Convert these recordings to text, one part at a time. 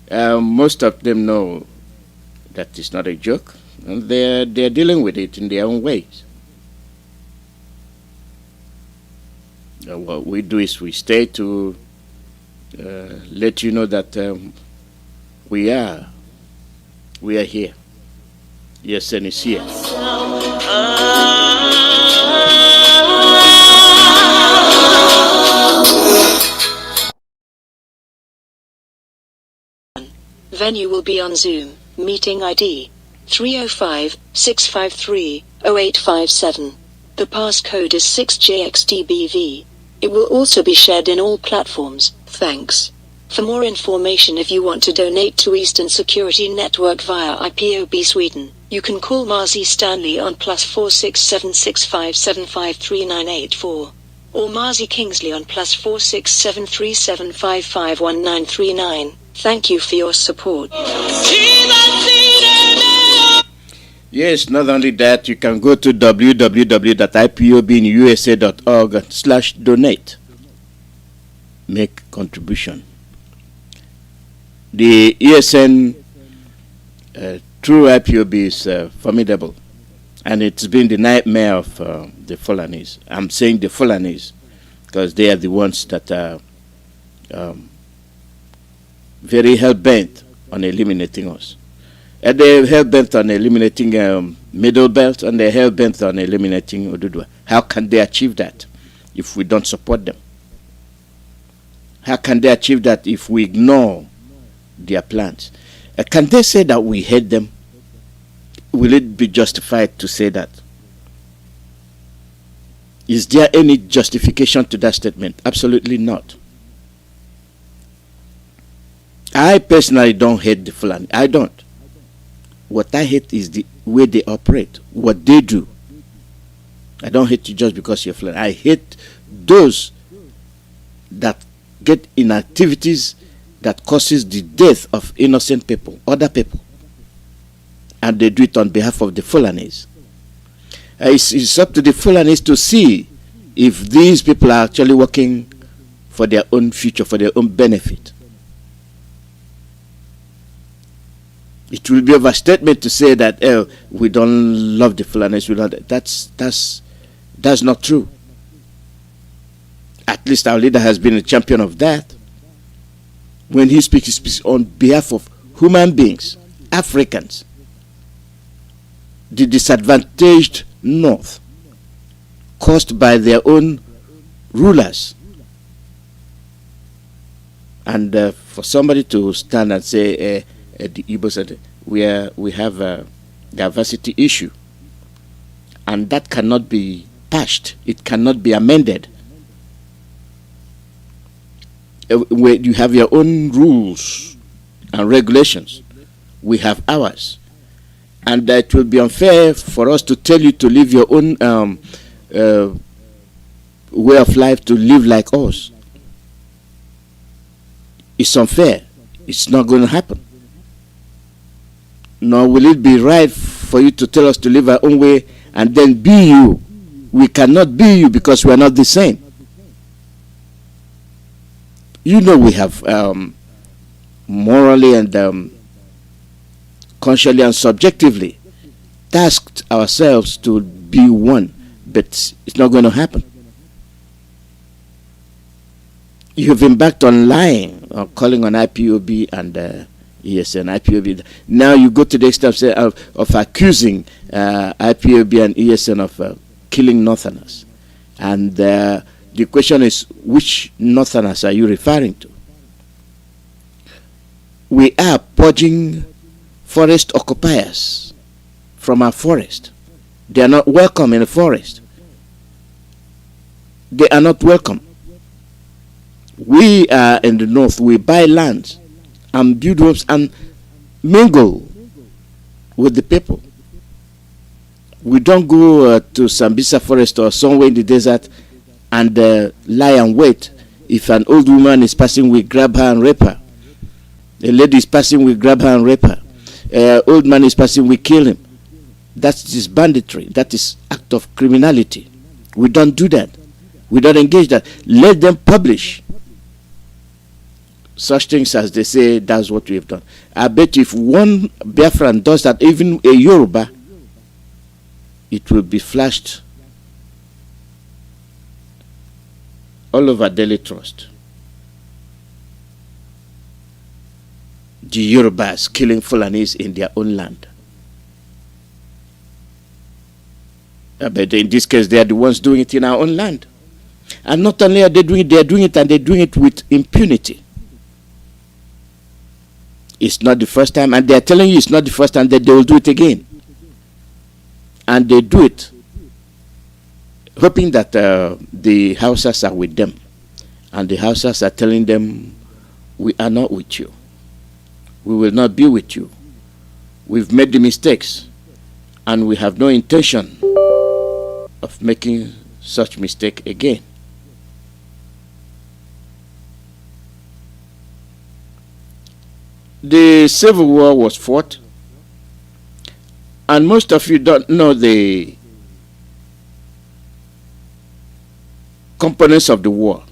Most of them know that it's not a joke, and they're dealing with it in their own ways. What we do is we stay to let you know that we are here. Yes, and it's here. Venue will be on Zoom. Meeting ID 305-653-0857. The passcode is 6JXTBV. It will also be shared in all platforms. Thanks. For more information, if you want to donate to Eastern Security Network via IPOB Sweden, you can call Mazi Stanley on +46765753984 or Mazi Kingsley on +46737551939. Thank you for your support. Yes, not only that, you can go to www.ipobinusa.org/donate. Make contribution. The ESN through IPOB is formidable, and it's been the nightmare of the Fulanis. I'm saying the Fulanis because they are the ones that are very hell-bent on eliminating us. And they're hell-bent on eliminating Middle Belt, and they're hell-bent on eliminating Odudua. How can they achieve that if we don't support them? How can they achieve that if we ignore their plans? Can they say that we hate them? Will it be justified to say that? Is there any justification to that statement? Absolutely not. I personally don't hate the Fulani. I don't. What I hate is the way they operate, what they do. I don't hate you just because you're Fulani. I hate those that get in activities that causes the death of innocent people, other people, and they do it on behalf of the Fulanis. It's up to the Fulanis to see if these people are actually working for their own future, for their own benefit. It will be an overstatement to say that we don't love the Fulanis. That's not true. At least our leader has been a champion of that. When he speaks on behalf of human beings, Africans, the disadvantaged North, caused by their own rulers. And for somebody to stand and say the Igbo said we have a diversity issue, and that cannot be patched, it cannot be amended. Where you have your own rules and regulations, we have ours, and it will be unfair for us to tell you to live your own way of life, to live like us. It's unfair. It's not going to happen. Nor will it be right for you to tell us to live our own way and then be you. We cannot be you because we are not the same. You know, we have morally and consciously and subjectively tasked ourselves to be one, but it's not going to happen. You have embarked on lying, or calling on IPOB and ESN. IPOB. Now you go to the extent of accusing IPOB and ESN of killing Northerners, and the question is, which Northerners are you referring to? We are purging forest occupiers from our forest. They are not welcome in the forest. They are not welcome. We are in the North. We buy lands and build homes and mingle with the people. We don't go to Sambisa forest or somewhere in the desert and lie and wait. If an old woman is passing, we grab her and rape her. A lady is passing, we grab her and rape her. Old man is passing, we kill him. That is banditry. That is act of criminality. We don't do that. We don't engage that. Let them publish such things as they say, that's what we have done. I bet if one Biafran does that, even a Yoruba, it will be flashed all over Daily Trust. The Yorubas killing Fulanis in their own land. But in this case, they are the ones doing it in our own land. And not only are they doing it, and they're doing it with impunity. It's not the first time, and they're telling you it's not the first time that they will do it again. And they do it hoping that the Hausas are with them. And the Hausas are telling them, we are not with you. We will not be with you. We've made the mistakes, and we have no intention of making such mistake again. The Civil War was fought, and most of you don't know the components of the war,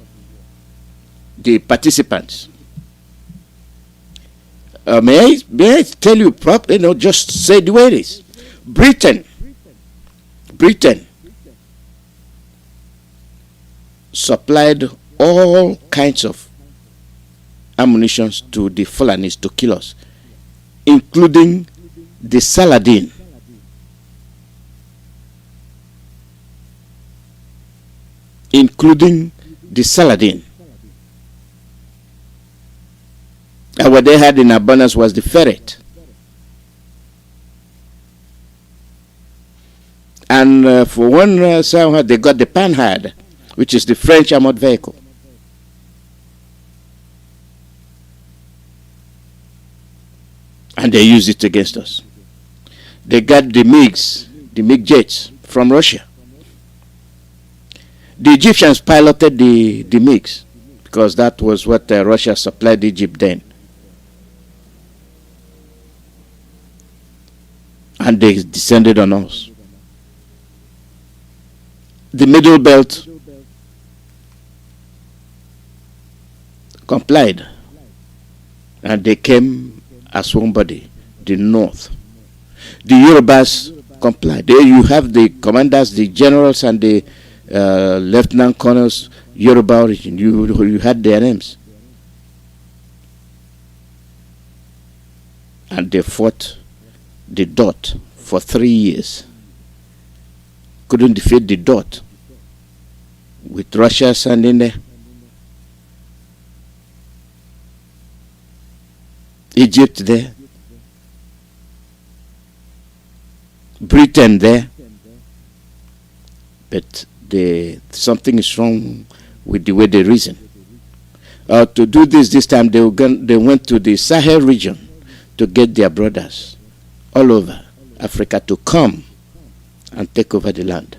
the participants. May I tell you properly? Just say the way it is. Britain supplied all kinds of ammunition to the Fulanis to kill us, including the Saladin. And what they had in abundance was the ferret. And for one somehow they got the Panhard, which is the French armored vehicle. And they used it against us. They got the MiG jets from Russia. The Egyptians piloted the MiGs because that was what Russia supplied Egypt then. And they descended on us. The Middle Belt complied, and they came as one body, the North. The Yorubas complied. There you have the commanders, the generals, and the lieutenant colonels, Yoruba origin. You had their names. And they fought the Dot for 3 years. Couldn't defeat the Dot. With Russia standing there. Egypt there. Britain there. But something is wrong with the way they reason. To do this time, they went to the Sahel region to get their brothers all over Africa to come and take over the land.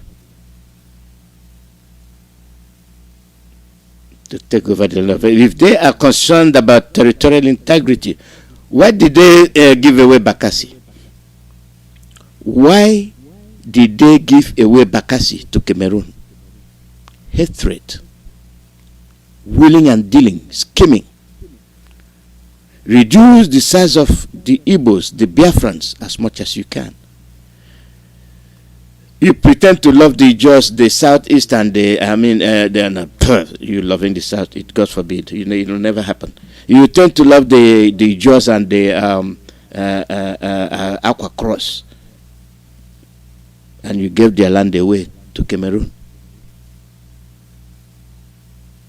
If they are concerned about territorial integrity, why did they give away Bakassi? Why did they give away Bakassi to Cameroon? Hatred, wheeling and dealing, scheming. Reduce the size of the Igbos, the Biafrans, as much as you can. You pretend to love the Jaws, the Southeast, and you loving the South. It God forbid, it will never happen. You tend to love the Jaws and the Aqua Cross, and you gave their land away to Cameroon.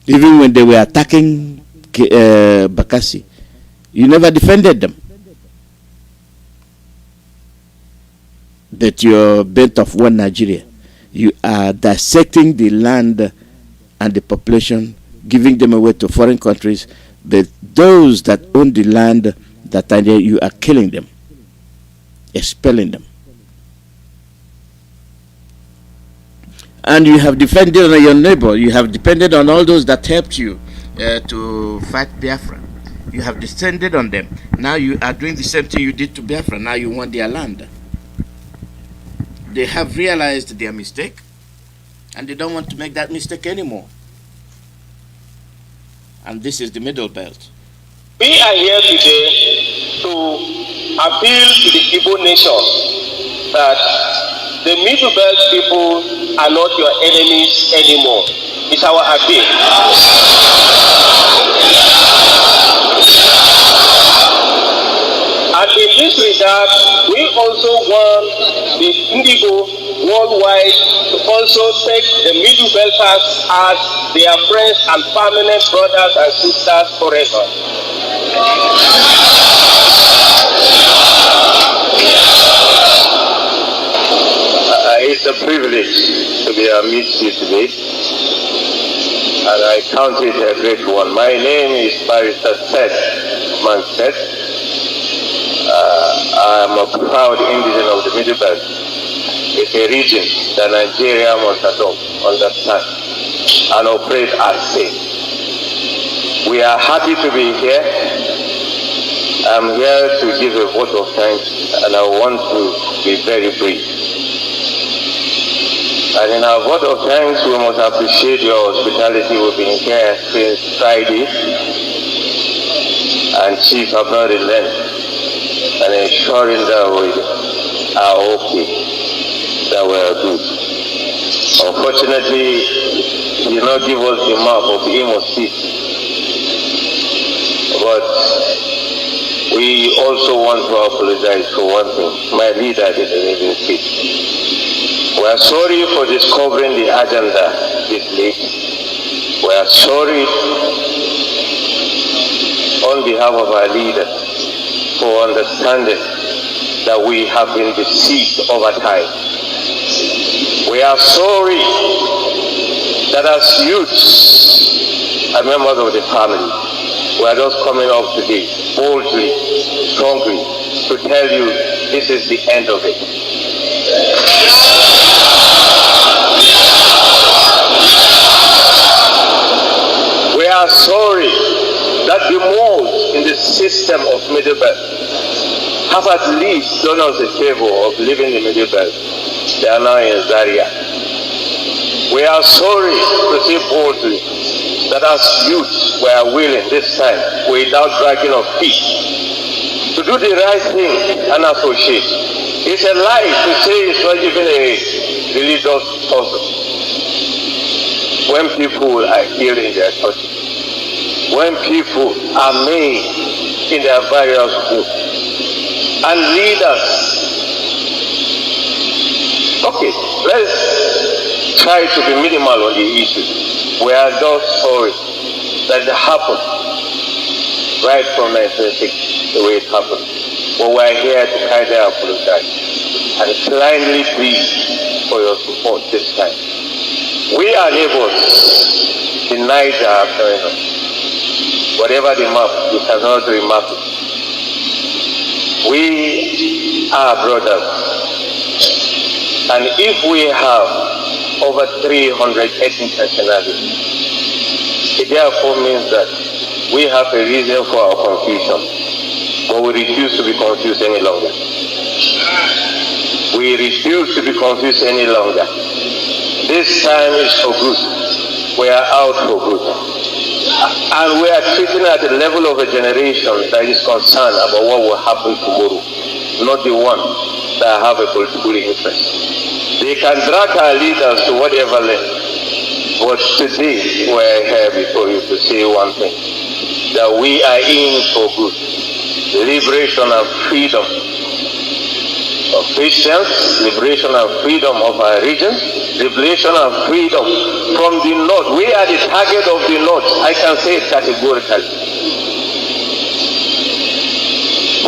Even when they were attacking Bakassi, you never defended them. But you're bent of one Nigeria. You are dissecting the land and the population, giving them away to foreign countries. But those that own the land that are there, you are killing them, expelling them. And you have depended on your neighbor. You have depended on all those that helped you to fight Biafra. You have descended on them. Now you are doing the same thing you did to Biafra. Now you want their land. They have realized their mistake, and they don't want to make that mistake anymore. And this is the Middle Belt. We are here today to appeal to the Igbo nation that the Middle Belt people are not your enemies anymore. It's our appeal. And in this regard, we also want the Indigo worldwide to also take the Middle Belters as their friends and permanent brothers and sisters forever. It's a privilege to be amidst you today, and I count it a great one. My name is Barrister Ted Manset. I am a proud indigen of the Middle Belt. It's a region that Nigeria must adopt, understand, and operate as safe. We are happy to be here. I'm here to give a vote of thanks, and I want to be very brief. And in our vote of thanks, we must appreciate your hospitality. We've been here since Friday, and Chief have not relent, and ensuring that we are okay, that we are good. Unfortunately, he did not give us the map of Imo State, but we also want to apologize for one thing. My leader didn't even speak. We are sorry for discovering the agenda this late. We are sorry on behalf of our leaders for understanding that we have been deceived over time. We are sorry that as youths and members of the family, we are just coming up today boldly, strongly, to tell you this is the end of it. We are sorry that the moles in the system of Middle Belt have at least done us a favor of leaving the Middle Belt. They are now in Zaria. We are sorry to say boldly that as youths we are willing this time, without dragging of feet, to do the right thing and associate. It's a lie to say it's not even a religious puzzle. When people are healed in their churches, when people are made in their various groups, and leaders. Okay, let's try to be minimal on the issue. We are just sorry that it happened right from 1960, the way it happened. But we are here to kindly apologize and blindly plead for your support this time. We are neighbors. The Niger are joining us. Whatever the map, you cannot remap it. We are brothers. And if we have over 300 ethnic nationalities, it therefore means that we have a reason for our confusion. But we refuse to be confused any longer. We refuse to be confused any longer. This time is for good. We are out for good. And we are treating at the level of a generation that is concerned about what will happen tomorrow, not the one that have a political interest. They can drag our leaders to whatever length, but today we are here before you to say one thing, that we are in for good. Liberation and freedom of Christians, liberation and freedom of our region, liberation and freedom from the north. We are the target of the north. I can say it categorically,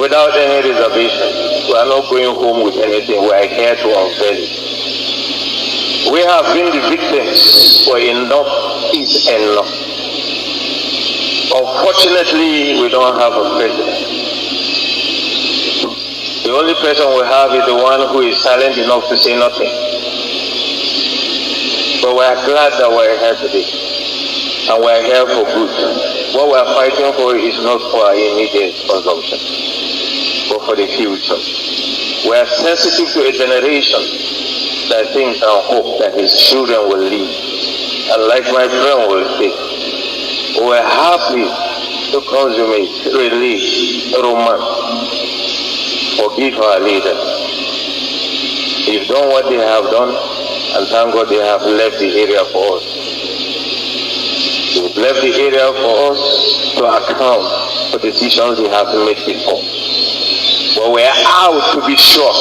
without any reservation. We are not going home with anything. We are here to unveil it. We have been the victims for enough is enough. Unfortunately, we don't have a president. The only person we have is the one who is silent enough to say nothing. But we are glad that we are here today. And we are here for good. What we are fighting for is not for our immediate consumption, but for the future. We are sensitive to a generation that thinks and hopes that his children will live. And like my friend will say, we are happy to consummate, release, romance, forgive our leaders. They've done what they have done, and thank God they have left the area for us. They've left the area for us to account for decisions they have made before. But we are out to be sure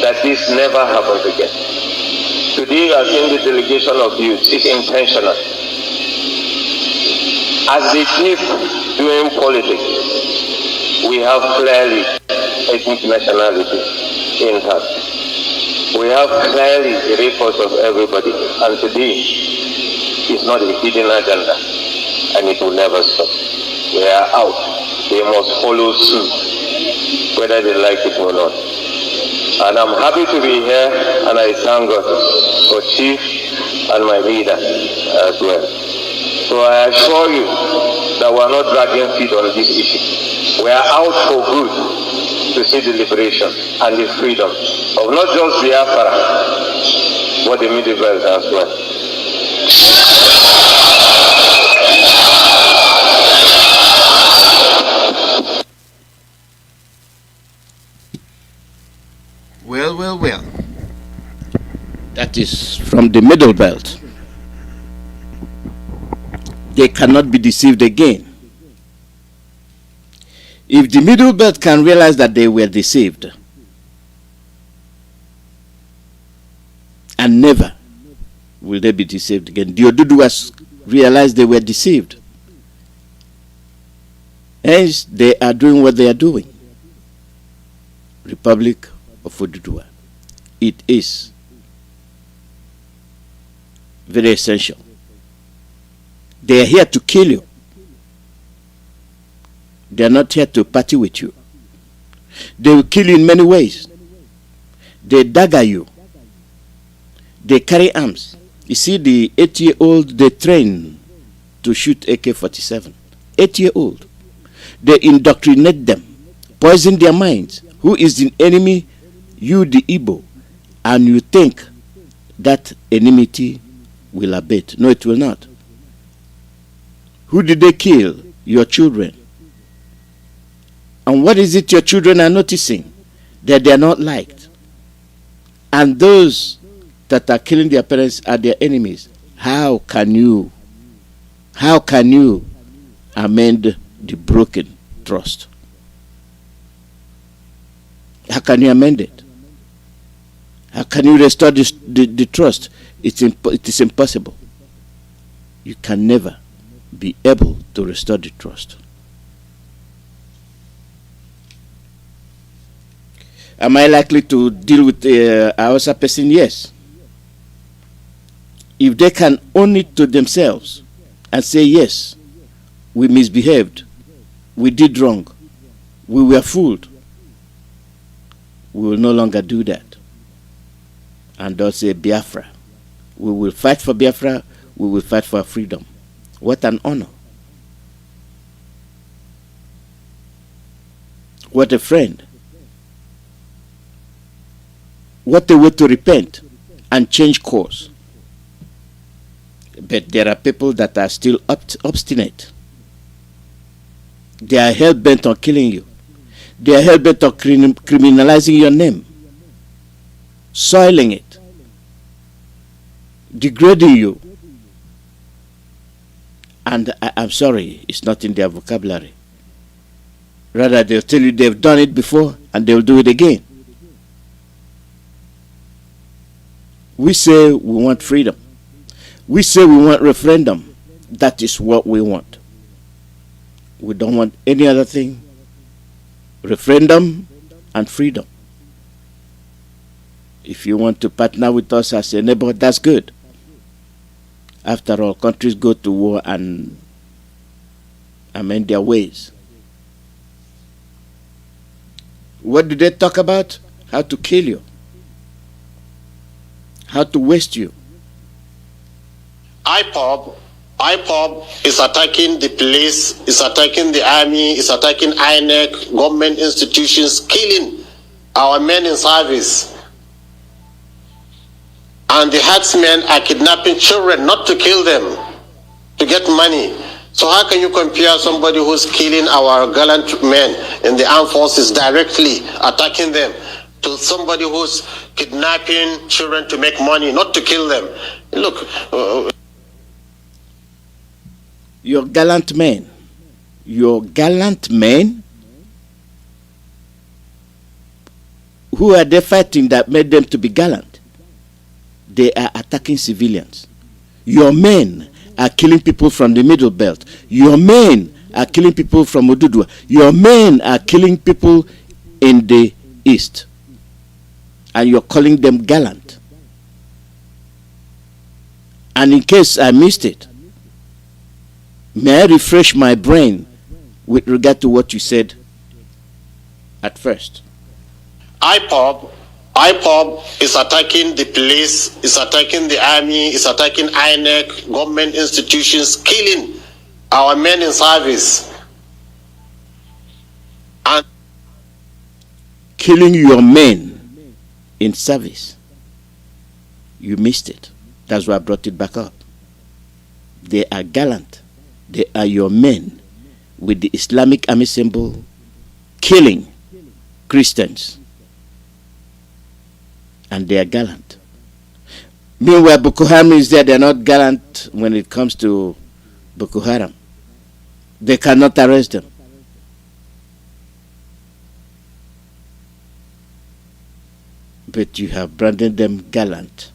that this never happens again. Today, I think the delegation of youth is intentional. As they keep doing politics, we have clearly ethnic nationality intact. We have clearly the records of everybody, and today is not a hidden agenda, and it will never stop. We are out. They must follow suit, whether they like it or not. And I'm happy to be here, and I thank God for Chief and my leader as well. So I assure you that we are not dragging feet on this issue. We are out for good to see the liberation and the freedom of not just Biafra, but the Middle Belt as well. Well. That is from the Middle Belt. They cannot be deceived again. If the Middle Belt can realize that they were deceived, and never will they be deceived again. The Oduduwas realized they were deceived. Hence, they are doing what they are doing. Republic of Oduduwa. It is very essential. They are here to kill you. They are not here to party with you. They will kill you in many ways. They dagger you. They carry arms. You see, the 8-year-old, they train to shoot AK-47. 8-year-old. They indoctrinate them, poison their minds. Who is the enemy? You, the Igbo. And you think that enmity will abate. No, it will not. Who did they kill? Your children. And what is it your children are noticing? That they are not liked. And those that are killing their parents are their enemies. How can you amend the broken trust? How can you amend it? How can you restore the trust? It is impossible. You can never be able to restore the trust. Am I likely to deal with a Hausa person? Yes. If they can own it to themselves and say, yes, we misbehaved, we did wrong, we were fooled, we will no longer do that. And they'll say, Biafra. We will fight for Biafra, we will fight for our freedom. What an honor. What a friend. What a way to repent and change course. But there are people that are still obstinate. They are hell-bent on killing you. They are hell-bent on criminalizing your name, soiling it, degrading you. And I'm sorry, it's not in their vocabulary. Rather, they'll tell you they've done it before and they'll do it again. We say we want freedom. We say we want referendum. That is what we want. We don't want any other thing. Referendum and freedom. If you want to partner with us as a neighbor, that's good. After all, countries go to war and amend their ways. What do they talk about? How to kill you. How to waste you. Ipob is attacking the police, is attacking the army, is attacking INEC, government institutions, killing our men in service. And the herdsmen are kidnapping children, not to kill them, to get money. So how can you compare somebody who's killing our gallant men in the armed forces directly, attacking them, to somebody who's kidnapping children to make money, not to kill them? Look, your gallant men, who are they fighting that made them to be gallant? They are attacking civilians. Your men are killing people from the Middle Belt. Your men are killing people from Odudua. Your men are killing people in the East. And you're calling them gallant. And in case I missed it, may I refresh my brain with regard to what you said at first? Ipob is attacking the police, is attacking the army, is attacking INEC, government institutions, killing our men in service. And killing your men in service. You missed it. That's why I brought it back up. They are gallant. They are your men with the Islamic army symbol killing Christians. And they are gallant. Meanwhile, Boko Haram is there. They are not gallant when it comes to Boko Haram. They cannot arrest them. But you have branded them gallant.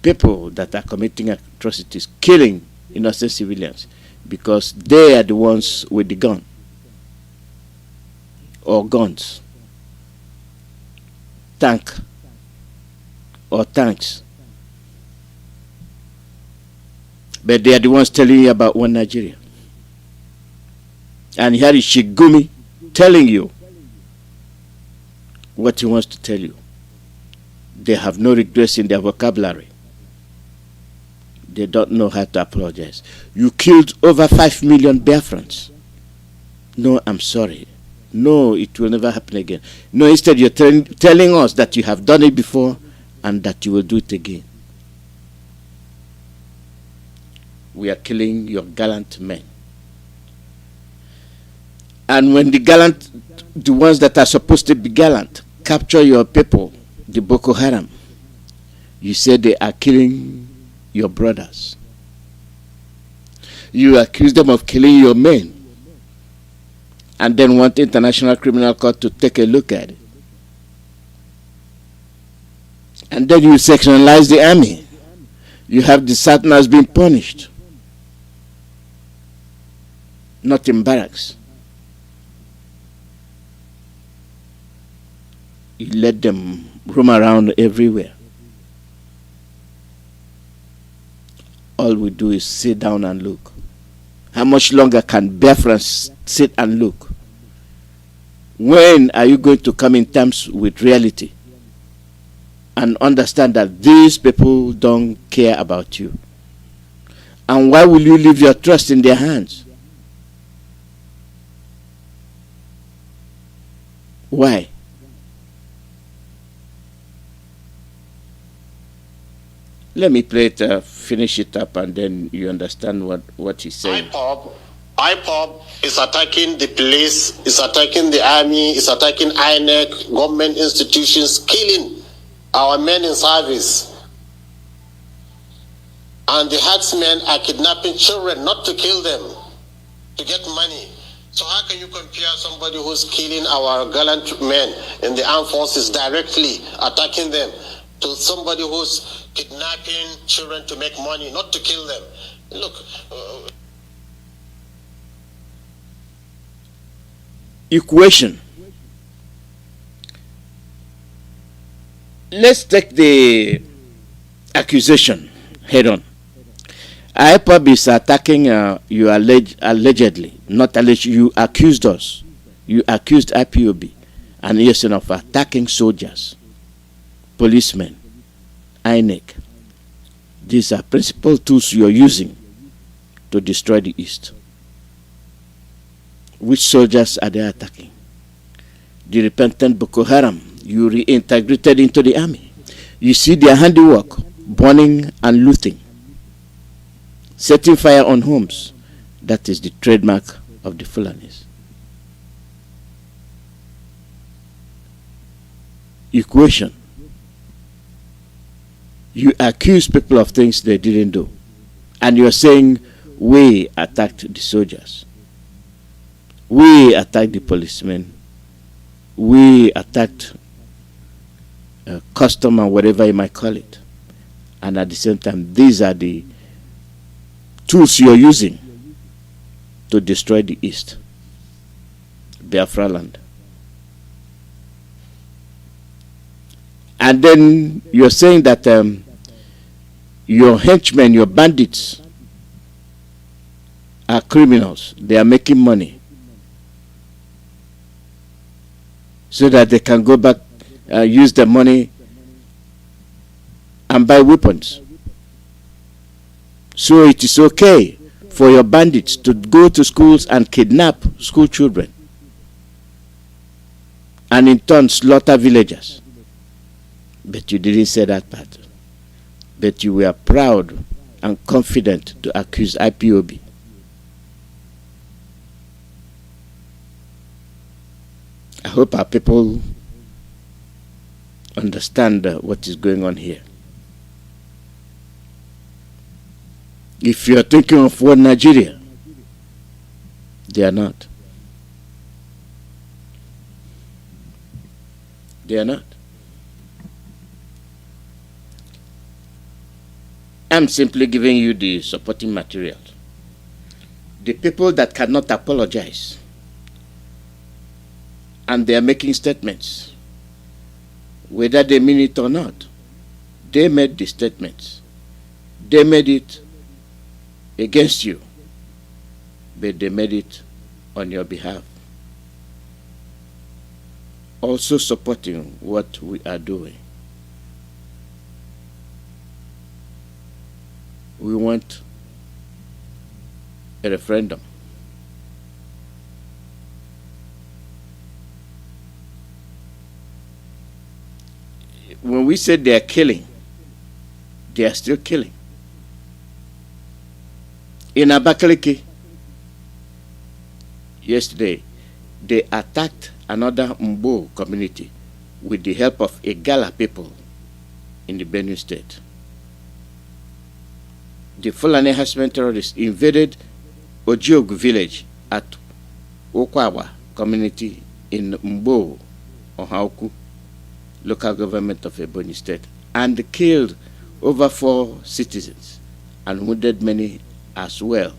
People that are committing atrocities, killing innocent civilians, because they are the ones with the gun or guns. Tank or tanks. But they are the ones telling you about one Nigeria. And here is Shigumi telling you what he wants to tell you. They have no regrets in their vocabulary. They don't know how to apologize. You killed over 5 million Biafrans. No, I'm sorry. No, it will never happen again. No, instead you're telling us that you have done it before and that you will do it again. We are killing your gallant men. And when the ones that are supposed to be gallant, capture your people, the Boko Haram, you say they are killing your brothers. You accuse them of killing your men, and then want the International Criminal Court to take a look at it. And then you sectionalize the army. You have the Southerners being punished, not in barracks. You let them roam around everywhere. All we do is sit down and look. How much longer can Biafrans sit and look? When are you going to come in terms with reality and understand that these people don't care about you? And why will you leave your trust in their hands? Why? Let me play it, finish it up, and then you understand what he's saying. Ipob is attacking the police, is attacking the army, is attacking INEC, government institutions, killing our men in service. And the herdsmen are kidnapping children, not to kill them, to get money. So how can you compare somebody who's killing our gallant men in the armed forces directly, attacking them, to somebody who's kidnapping children to make money, not to kill them? Look. Equation. Let's take the accusation head on. Ipob is attacking you allegedly, not alleged. You accused us. You accused IPOB and ESN of attacking soldiers, policemen, INEC. These are principal tools you are using to destroy the East. Which soldiers are they attacking? The repentant Boko Haram you reintegrated into the army. You see their handiwork, burning and looting, setting fire on homes, That is the trademark of the Fulanis. Equation. You accuse people of things they didn't do. And you're saying, we attacked the soldiers. We attacked the policemen. We attacked custom and whatever you might call it. And at the same time, these are the tools you're using to destroy the East, Biafra land. And then you're saying that your henchmen, your bandits, are criminals. They are making money so that they can go back, use the money and buy weapons. So it is okay for your bandits to go to schools and kidnap school children and in turn slaughter villagers. But you didn't say that part. But you were proud and confident to accuse IPOB. I hope our people understand what is going on here. If you are thinking of one Nigeria, they are not. They are not. I'm simply giving you the supporting material. The people that cannot apologize and they are making statements, whether they mean it or not, they made the statements. They made it against you, but they made it on your behalf. Also supporting what we are doing. We want a referendum. When we say they are killing, they are still killing. In Abakaliki, yesterday, they attacked another Mbo community with the help of Igala people in the Benue state. The Fulani herdsmen terrorists invaded Ojiog village at Okwawa community in Mbo, Ohauku, local government of Ebonyi state, and killed over 4 citizens and wounded many as well,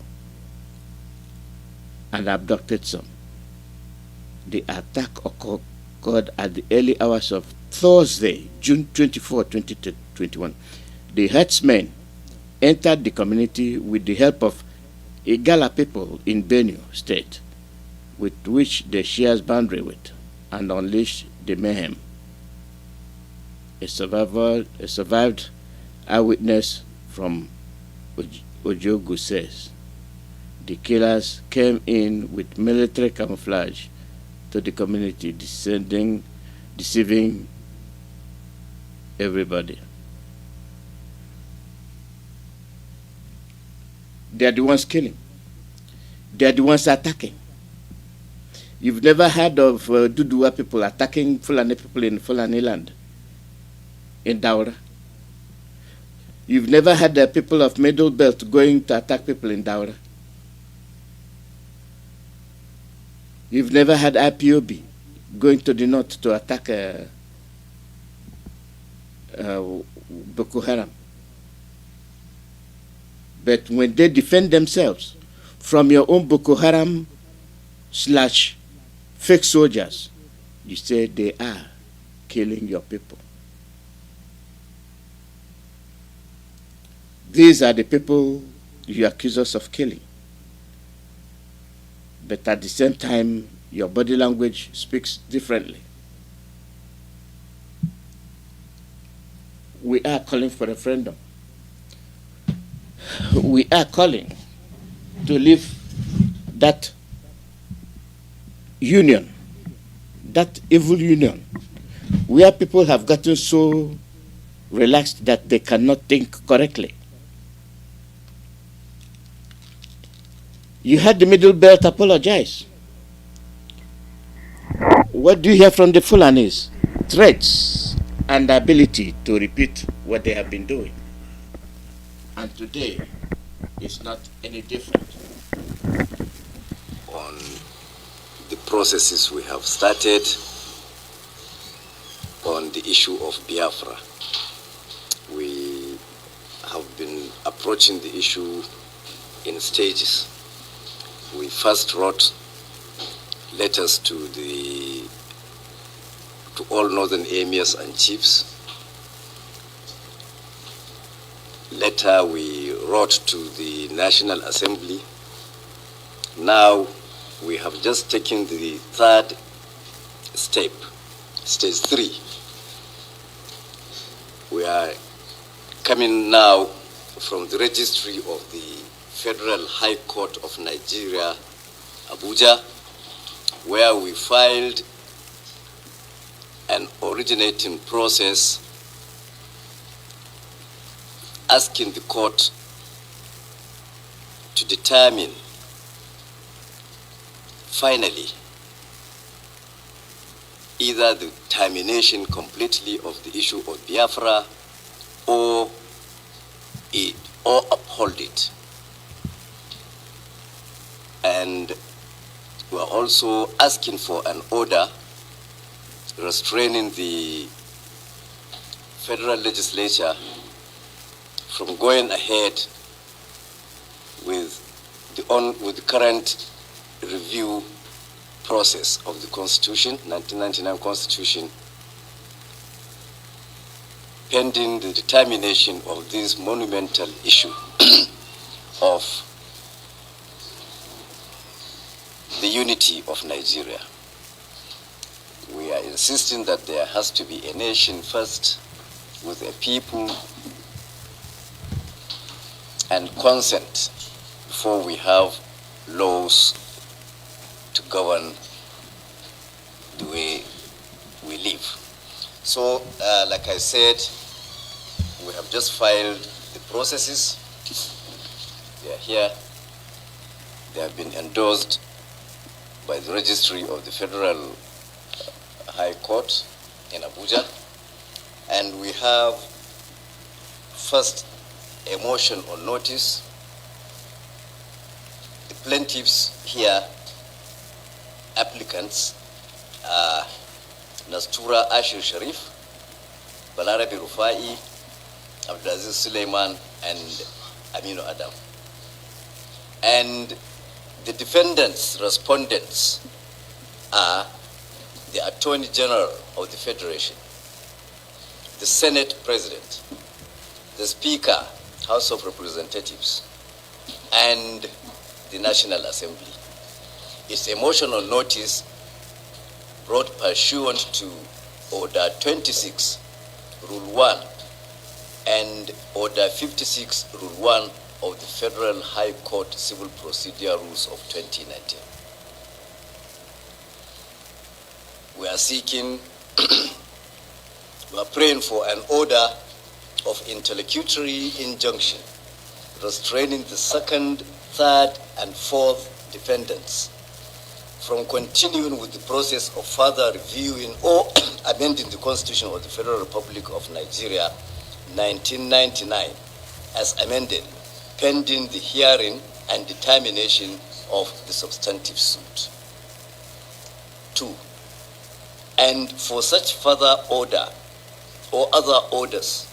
and abducted some. The attack occurred at the early hours of Thursday, June 24, 2021. The herdsmen entered the community with the help of Igala people in Benue state, with which they shares boundary with, and unleashed the mayhem. A survived eyewitness from Ojogu says the killers came in with military camouflage to the community, deceiving everybody. They are the ones killing. They are the ones attacking. You've never heard of Dudua people attacking Fulani people in Fulani land, in Daura. You've never had the people of Middle Belt going to attack people in Daura. You've never had IPOB going to the north to attack Boko Haram. But when they defend themselves from your own Boko Haram / fake soldiers, you say they are killing your people. These are the people you accuse us of killing. But at the same time, your body language speaks differently. We are calling for a referendum. We are calling to leave that union, that evil union, where people have gotten so relaxed that they cannot think correctly. You had the Middle Belt apologize. What do you hear from the Fulanis? Threats and ability to repeat what they have been doing. And today, it's not any different. On the processes we have started on the issue of Biafra. We have been approaching the issue in stages. We first wrote letters to all northern emirs and chiefs. Later we wrote to the National Assembly. Now we have just taken the third step, stage 3. We are coming now from the registry of the Federal High Court of Nigeria, Abuja, where we filed an originating process asking the court to determine finally either the termination completely of the issue of Biafra or uphold it. And we are also asking for an order restraining the federal legislature from going ahead with the current review process of the Constitution, 1999 Constitution, pending the determination of this monumental issue of the unity of Nigeria. We are insisting that there has to be a nation first with a people and consent before we have laws to govern the way we live. So, like I said, we have just filed the processes. They are here. They have been endorsed by the registry of the Federal High Court in Abuja. And we have first a motion on notice. The plaintiffs here, applicants, are Nastura Ashir Sharif, Balarabi Rufai, Abdulaziz Suleiman, and Aminu Adam. And the defendants, respondents, are the Attorney General of the Federation, the Senate President, the Speaker, House of Representatives, and the National Assembly. It's a motion on notice brought pursuant to Order 26, Rule 1, and Order 56, Rule 1 of the Federal High Court Civil Procedure Rules of 2019. We are seeking, we are praying for an order of interlocutory injunction restraining the second, third, and fourth defendants from continuing with the process of further reviewing or amending the Constitution of the Federal Republic of Nigeria, 1999, as amended, pending the hearing and determination of the substantive suit. 2, and for such further order or other orders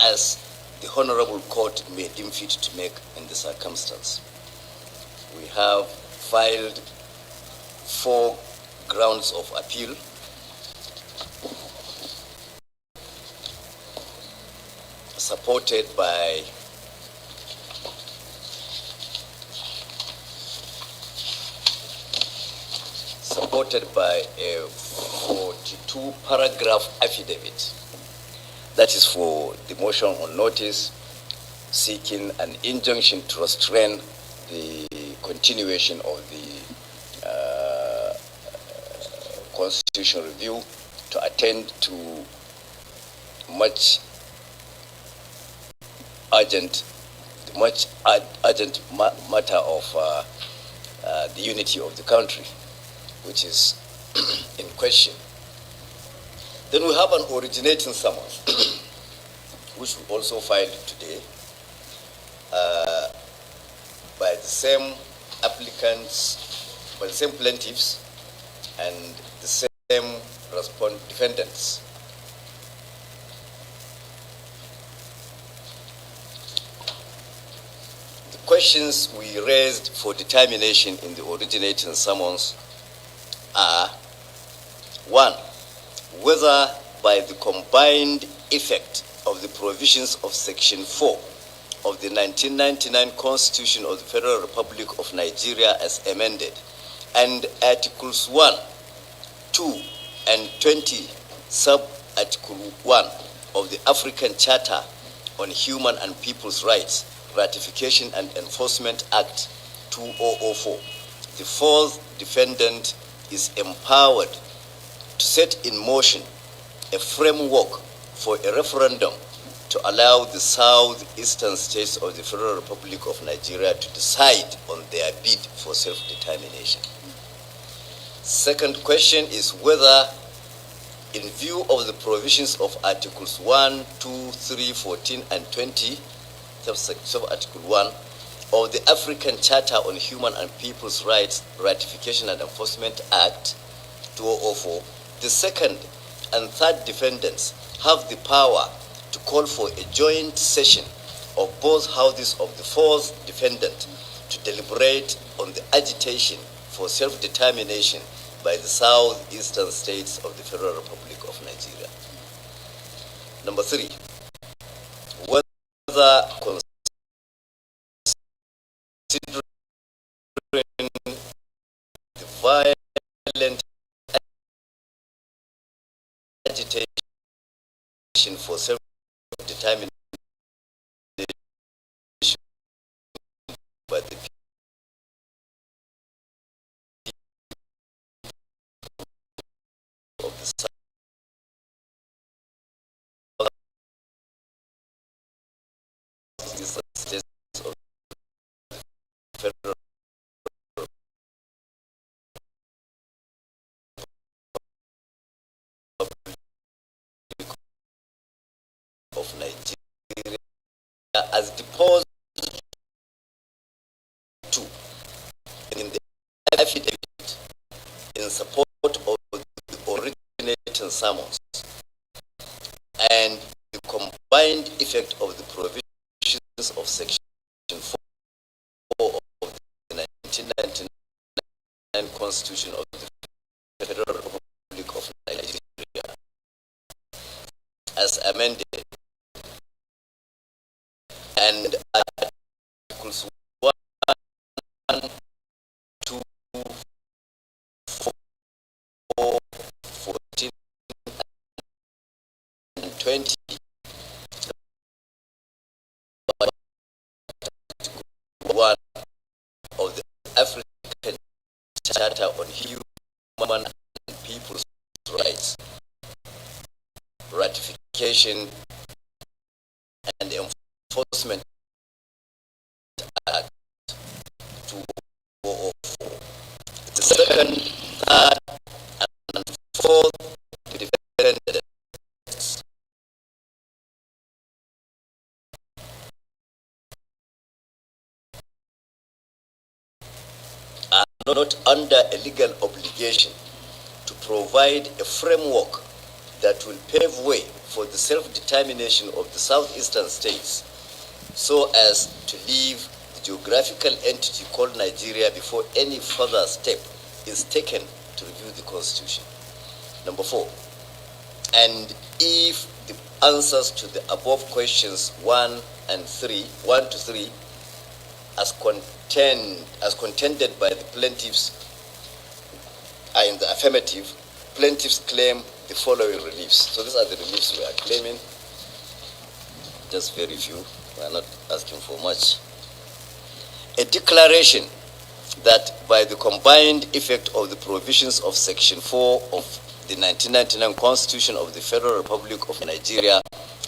as the Honorable Court may deem fit to make in the circumstance. We have filed 4 grounds of appeal. Supported by a 42-paragraph affidavit. That is for the motion on notice seeking an injunction to restrain the continuation of the Constitution review to attend to much urgent matter of the unity of the country, which is in question. Then we have an originating summons, which we also filed today by the same applicants, by the same plaintiffs and the same defendants. The questions we raised for determination in the originating summons are: 1, whether by the combined effect of the provisions of Section 4 of the 1999 Constitution of the Federal Republic of Nigeria as amended, and Articles 1, 2, and 20, Sub-Article 1 of the African Charter on Human and People's Rights, Ratification and Enforcement Act 2004, the fourth defendant is empowered to set in motion a framework for a referendum to allow the southeastern states of the Federal Republic of Nigeria to decide on their bid for self-determination. Second question is whether, in view of the provisions of Articles 1, 2, 3, 14, and 20, sub-Article 1, of the African Charter on Human and People's Rights, Ratification and Enforcement Act 2004, the second and third defendants have the power to call for a joint session of both houses of the fourth defendant to deliberate on the agitation for self-determination by the southeastern states of the Federal Republic of Nigeria. Number 3, whether considering the violent agitation for self-determination by the people of the southeastern states of the Federal of Nigeria as deposed to in the affidavit in support of the originating summons and the combined effect of the provisions of Section 4 of the 1999 Constitution of the Federal Republic of Nigeria as amended, and Articles 1, 2, 4, 14, and 20, Article 1 of the African Charter on Human and People's Rights, Ratification and Enforcement Act 2004. The second, third, and fourth defendants are not under a legal obligation to provide a framework that will pave way for the self-determination of the southeastern states so as to leave the geographical entity called Nigeria before any further step is taken to review the Constitution. Number 4, and if the answers to the above questions 1 to 3, as contended by the plaintiffs are in the affirmative, plaintiffs claim the following reliefs. So these are the reliefs we are claiming, just very few, we are not asking for much. A declaration that by the combined effect of the provisions of Section 4 of the 1999 Constitution of the Federal Republic of Nigeria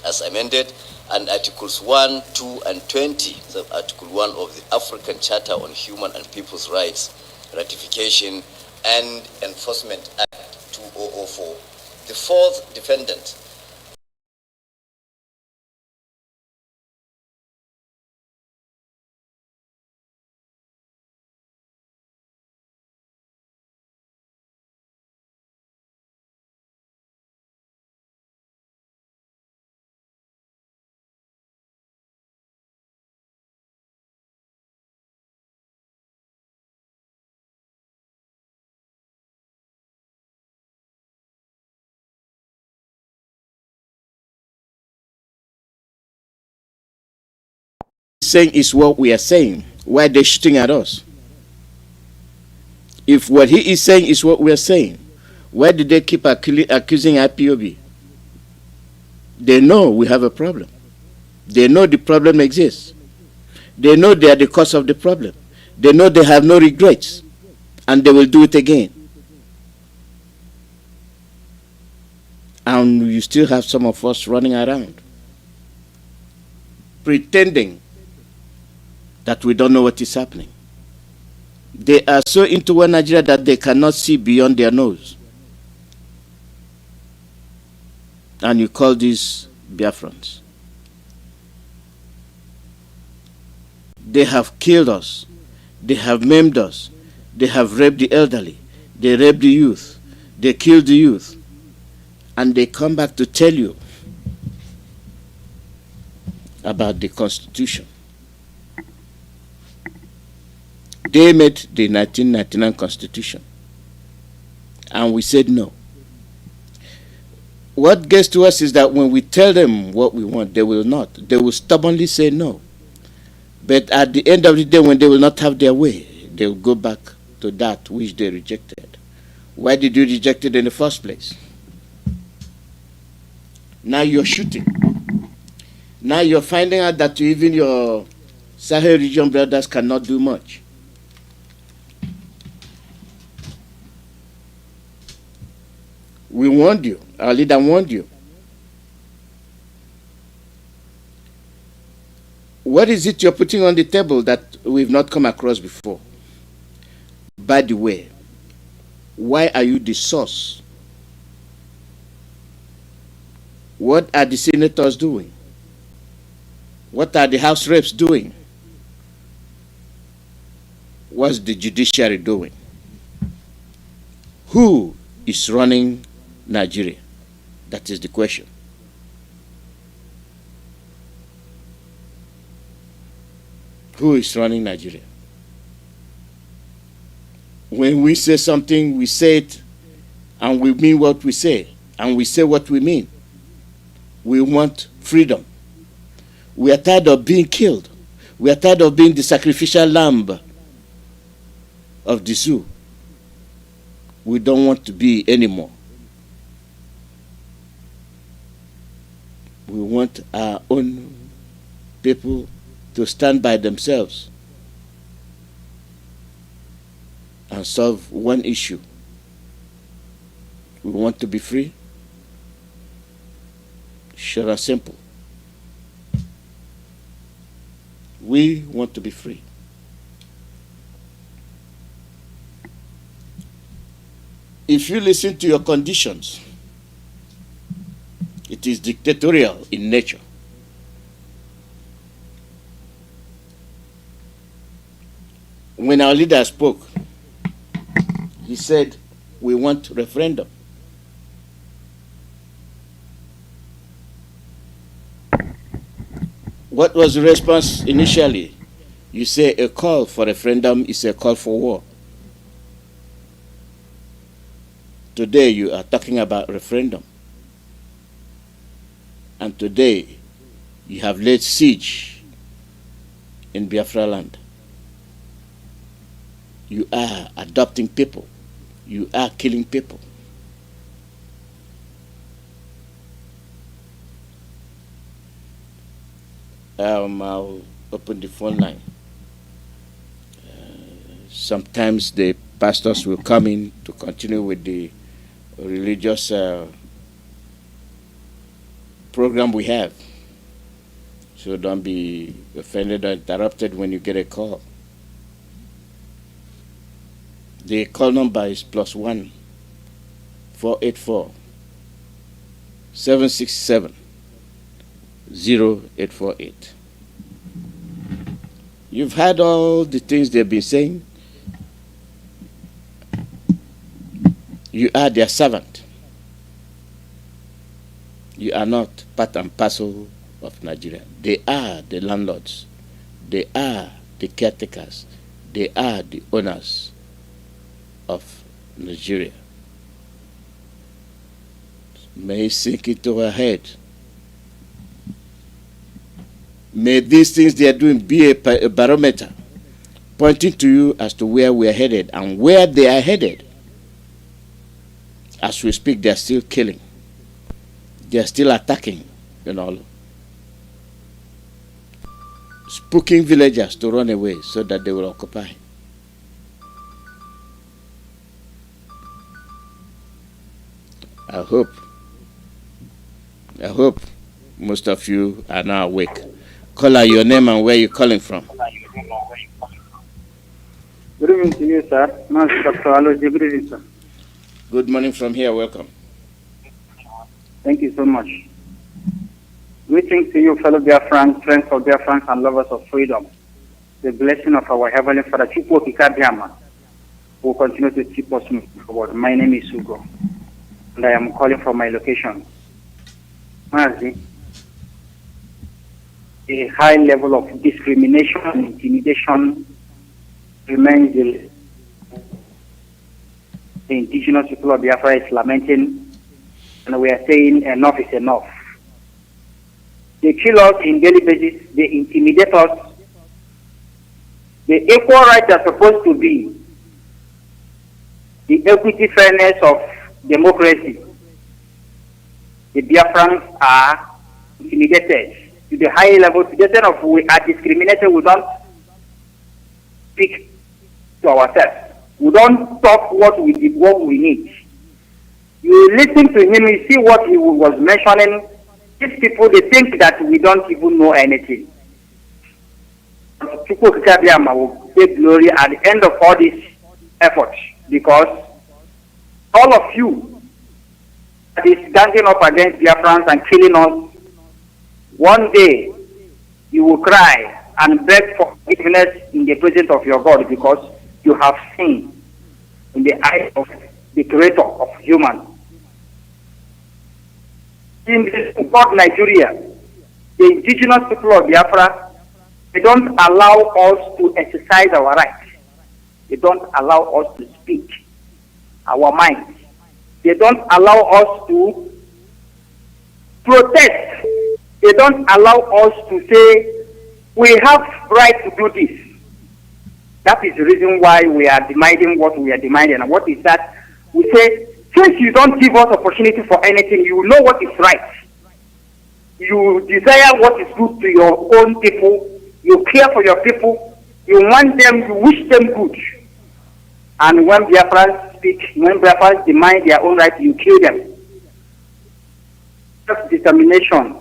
as amended, and Articles 1, 2, and 20, so Article 1 of the African Charter on Human and People's Rights, Ratification and Enforcement Act 2004. The fourth defendant, saying is what we are saying. Why are they shooting at us? If what he is saying is what we are saying, why do they keep accusing IPOB? They know we have a problem. They know the problem exists. They know they are the cause of the problem. They know they have no regrets, and they will do it again. And you still have some of us running around, pretending that we don't know what is happening. They are so into one Nigeria that they cannot see beyond their nose. And you call these Biafrans. They have killed us. They have maimed us. They have raped the elderly. They raped the youth. They killed the youth. And they come back to tell you about the Constitution. They made the 1999 Constitution, and we said no. What gets to us is that when we tell them what we want, they will not. They will stubbornly say no. But at the end of the day, when they will not have their way, they will go back to that which they rejected. Why did you reject it in the first place? Now you're shooting. Now you're finding out that even your Sahel region brothers cannot do much. We warned you. Our leader warned you. What is it you're putting on the table that we've not come across before? By the way, why are you the source? What are the senators doing? What are the House reps doing? What's the judiciary doing? Who is running Nigeria? That is the question. Who is running Nigeria? When we say something, we say it, and we mean what we say, and we say what we mean. We want freedom. We are tired of being killed. We are tired of being the sacrificial lamb of the zoo. We don't want to be anymore. We want our own people to stand by themselves and solve one issue. We want to be free. Sure and simple. We want to be free. If you listen to your conditions, it is dictatorial in nature. When our leader spoke, he said, we want referendum. What was the response initially? You say a call for referendum is a call for war. Today you are talking about referendum. And today you have laid siege in Biafra land. You are adopting people. You are killing people. I'll open the phone line. Sometimes the pastors will come in to continue with the religious program we have. So don't be offended or interrupted when you get a call. The call number is +1 484 767 0848. You've heard all the things they've been saying. You are their servant. You are not part and parcel of Nigeria. They are the landlords. They are the caretakers. They are the owners of Nigeria. May it sink into our head. May these things they are doing be a barometer pointing to you as to where we are headed and where they are headed. As we speak, they are still killing. They are still attacking, spooking villagers to run away so that they will occupy. I hope most of you are now awake. Call out your name and where you're calling from. Good evening to you, sir. Mazi Chukwuemeka Alozie. Good evening, sir. Good morning from here. Welcome. Thank you so much. Greetings to you, fellow Biafrans, friends of Biafrans, and lovers of freedom. The blessing of our Heavenly Father, Chukwuemeka Alozie, will continue to keep us moving forward. My name is Ugo, and I am calling from my location. Mazi, a high level of discrimination and intimidation remains the indigenous people of Biafra is lamenting, and we are saying enough is enough. They kill us in daily basis, they intimidate us. The equal rights are supposed to be the equity, fairness of democracy. The Biafrans are intimidated to the high level, to the extent of we are discriminated, we don't speak to ourselves. We don't talk what we need. You listen to him, you see what he was mentioning. These people, they think that we don't even know anything. Chukwuemeka Alozie will take glory at the end of all this effort, because all of you that is ganging up against Biafrans and killing us, one day you will cry and beg for forgiveness in the presence of your God, because you have sinned in the eyes of the Creator of humans. In this God, Nigeria, the indigenous people of Biafra, they don't allow us to exercise our rights. They don't allow us to speak our minds. They don't allow us to protest. They don't allow us to say, we have right to do this. That is the reason why we are demanding what we are demanding. And what is that? We say, since you don't give us opportunity for anything, you know what is right. You desire what is good to your own people. You care for your people. You want them, you wish them good. And when Biafrans speak, when Biafrans demand their own right, you kill them. Self-determination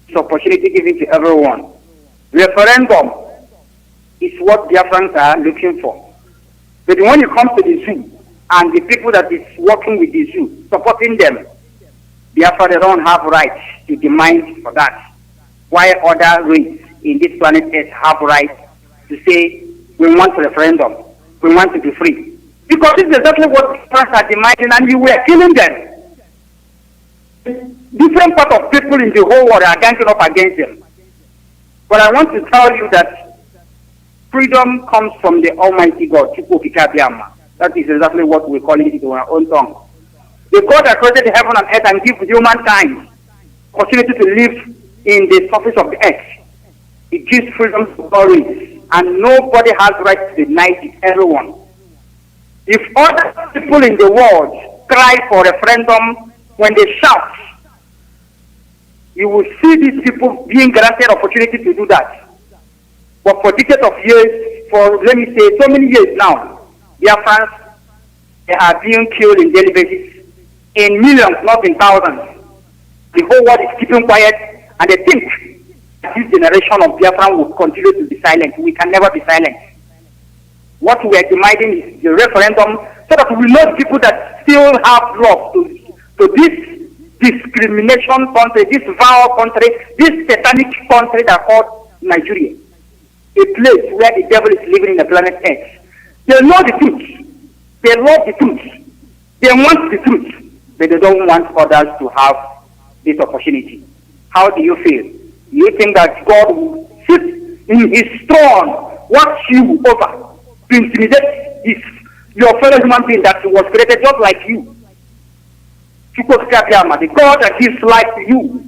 is opportunity given to everyone. Referendum is what Biafrans are looking for. But when it comes to the zoo, and the people that is working with the zoo, supporting them, Biafra, they don't have rights to demand for that. Why other races in this planet Earth have rights to say, we want referendum, we want to be free? Because this is exactly what Biafrans are demanding, and we were killing them. Different part of people in the whole world are ganging up against them. But I want to tell you that freedom comes from the Almighty God, Chukwuemeka Alozie. That is exactly what we call it in our own tongue. The God that created heaven and earth and gives humankind opportunity to live in the surface of the earth. It gives freedom to all races, and nobody has right to deny it, everyone. If other people in the world cry for referendum, when they shout, you will see these people being granted opportunity to do that. But for decades of years, for let me say so many years now, Biafrans, they are being killed in daily basis, in millions, not in thousands. The whole world is keeping quiet, and they think that this generation of Biafran will continue to be silent. We can never be silent. What we are demanding is the referendum so that we know people that still have love to this discrimination country, this vile country, this satanic country that called Nigeria. A place where the devil is living in the planet Earth. They know the truth. They love the truth. They want the truth. But they don't want others to have this opportunity. How do you feel? You think that God will sit in his throne, watch you over, to intimidate your fellow human being that was created just like you? The God that gives life to you,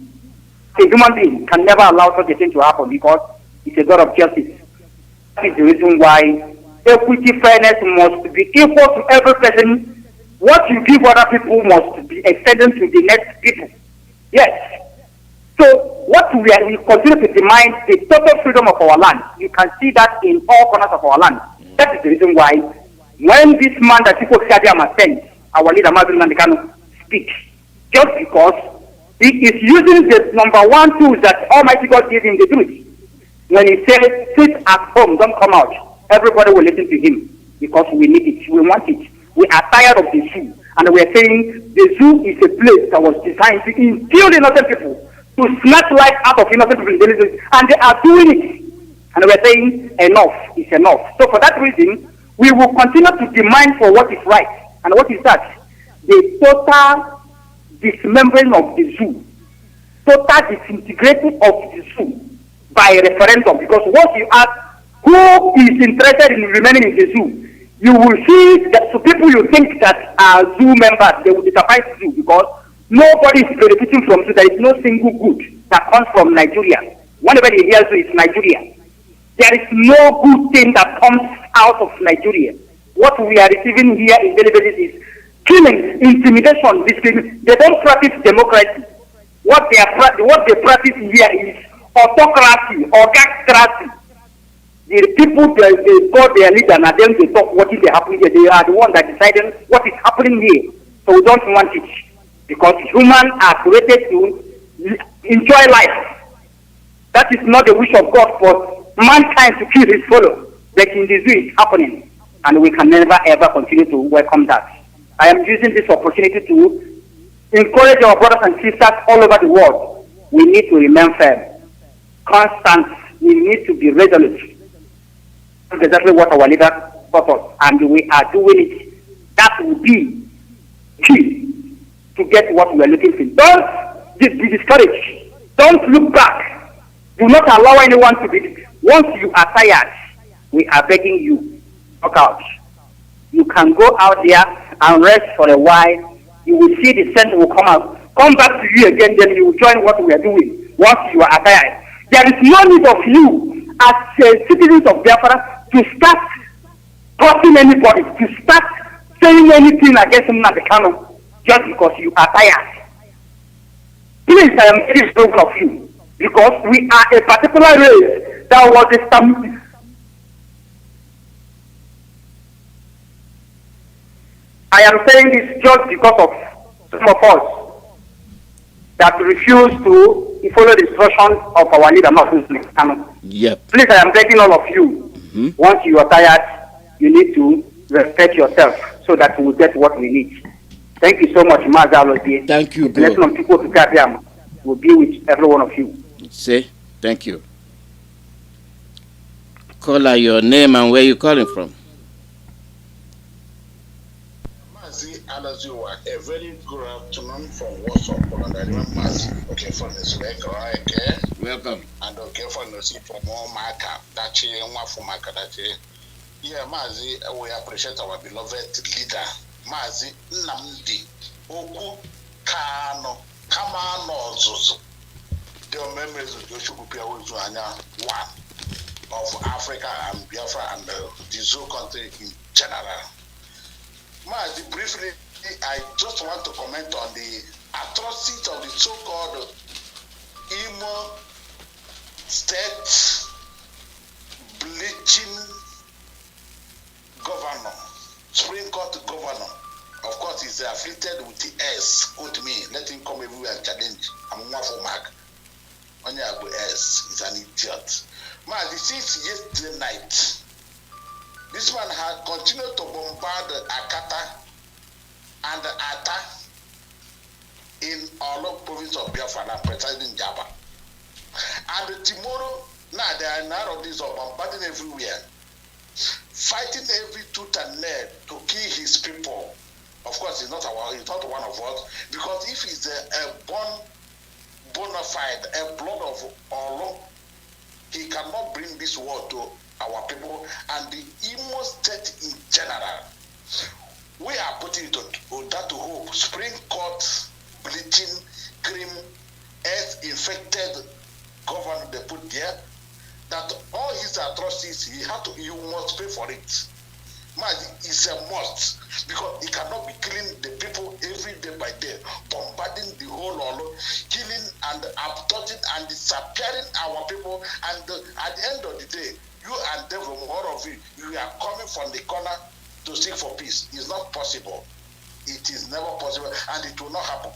a human being, can never allow such a thing to happen because it's a God of justice. That is the reason why equity, fairness must be equal to every person. What you give other people must be extended to the next people. Yes. So what we continue to demand the total freedom of our land. You can see that in all corners of our land. That is the reason why when this man that people sent, our leader Mazi Kanu, speak, just because he is using the number one tool that Almighty God gave him, the truth. When he says, sit at home, don't come out, everybody will listen to him because we need it, we want it. We are tired of the zoo, and we are saying the zoo is a place that was designed to instill innocent people, to snatch life out of innocent people, and they are doing it. And we are saying enough is enough. So for that reason, we will continue to demand for what is right. And what is that? The total dismembering of the zoo, total disintegrating of the zoo by referendum. Because once you ask who is interested in remaining in the zoo, you will see that so people you think that are zoo members, they will disappoint the zoo because nobody is benefiting from zoo. There is no single good that comes from Nigeria. Whenever they hear zoo, it's Nigeria. There is no good thing that comes out of Nigeria. What we are receiving here in daily basis is killing, intimidation, discrimination. They don't practice democracy. What they practice here is autocracy, autocracy. The people, they got their leader, and then they talk what is happening here. They are the one that decided what is happening here. So we don't want it. Because humans are created to enjoy life. That is not the wish of God for mankind to kill his fellow. But in the zoo it's happening. And we can never ever continue to welcome that. I am using this opportunity to encourage our brothers and sisters all over the world. We need to remain firm, constant. We need to be resolute. That's exactly what our leader taught us, and we are doing it. That will be key to get what we are looking for. Don't be discouraged. Don't look back. Do not allow anyone to be. Once you are tired, we are begging you, walk out. You can go out there and rest for a while. You will see the scent will come out. Come back to you again, then you will join what we are doing once you are tired. There is no need of you as citizens of Biafra to start crossing anybody, to start saying anything against Kanu just because you are tired. Please, I am very proud of you because we are a particular race that was established. I am saying this just because of some of us that refuse to follow the instructions of our leader, Mazi Kanu. Yep. Please, I am begging all of you. Once you are tired, you need to respect yourself so that we will get what we need. Thank you so much, Mazi Alozie. Thank you, the blessing of people to Gabriel will be with every one of you. Say, thank you. Call out your name and where you calling from. Mazi Alozie, a very good afternoon from Warsaw, Poland. I remember Mazi. Okay, from this week, okay. Welcome. And okay, for no see for more marker. That's one for marker. That's yeah, Mazi, we appreciate our beloved leader, Mazi NNAMDI'S. Oku Kanu, Kamano Zuzu. The members of one of Africa and Biafra and the zoo country in general. Mazi, briefly, I just want to comment on the atrocity of the so-called Imo State bleaching governor, Supreme Court governor. Of course, he's afflicted with the S. Quote me, let him come everywhere and challenge. I'm one for Mark. Onyago S is an idiot. Man, since yesterday night, This man has continued to bombard Akata and Ata in all province of Biafra and presiding Java. And tomorrow, now there are now these are bombarding everywhere, fighting every tooth and nail to kill his people. Of course, he's not one of us, because if he's a bona fide, a blood of Olo, he cannot bring this war to our people and the Imo State in general. We are putting it on that to hope. Spring court, bleaching, cream, earth-infected governor they put there, that all his atrocities, you must pay for it. Man, it's a must, because he cannot be killing the people every day by day, bombarding the whole Olo, killing and abducting and disappearing our people. And at the end of the day, you and them, from all of you are coming from the corner to seek for peace. It's not possible. It is never possible, and it will not happen.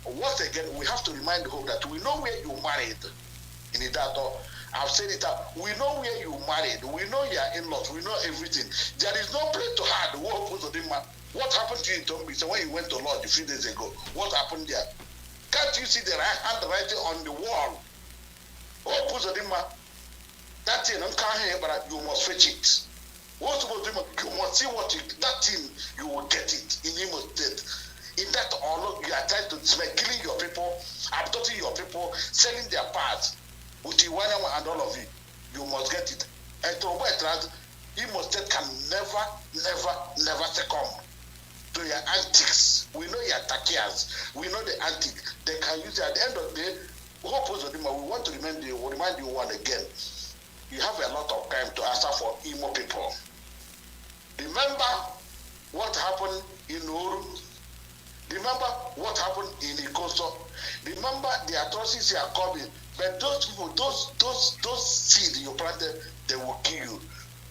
Once again, we have to remind the hope that we know where you married in Idato. I've said it up. We know where you married. We know your in-laws. We know everything. There is no place to hide. What happened to you in Tombi? So when you went to Lodge a few days ago, what happened there? Can't you see the handwriting on the wall? That thing, you must fetch it. What's supposed to do? You must see that thing, you will get it in Imo State. In that all, you are trying to killing your people, abducting your people, selling their parts. With Iwana and all of you, you must get it. And to avoid that, Imo State can never succumb to your antics. We know your takias. We know the antic. They can use it at the end of the day. We want to remind you one again. You have a lot of time to answer for Imo people. Remember what happened in Uru. Remember what happened in Ikoso. Remember the atrocities you are coming. But those people, those seeds you planted, they will kill you.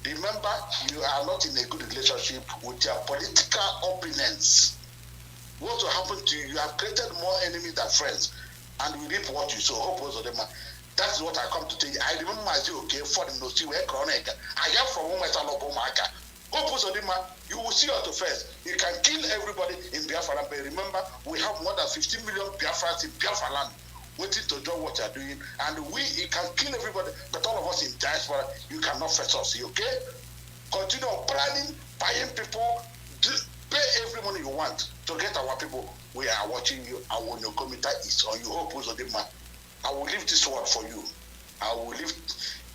Remember, you are not in a good relationship with your political opponents. What will happen to you? You have created more enemies than friends, and we reap what you sow. Hope of them. That's what I come to tell you. I remember Mazi okay for the no see where chronic. I am from Umetalobomaka. Hope of them. You will see out first. You can kill everybody in Biafra land. But remember, we have more than 15 million Biafrans in Biafra land waiting to do what you are doing, and you can kill everybody, but all of us in diaspora, you cannot fetch us, okay? Continue planning, buying people, pay every money you want to get our people. We are watching you. Our committee is on you. Hope I will leave this word for you. I will leave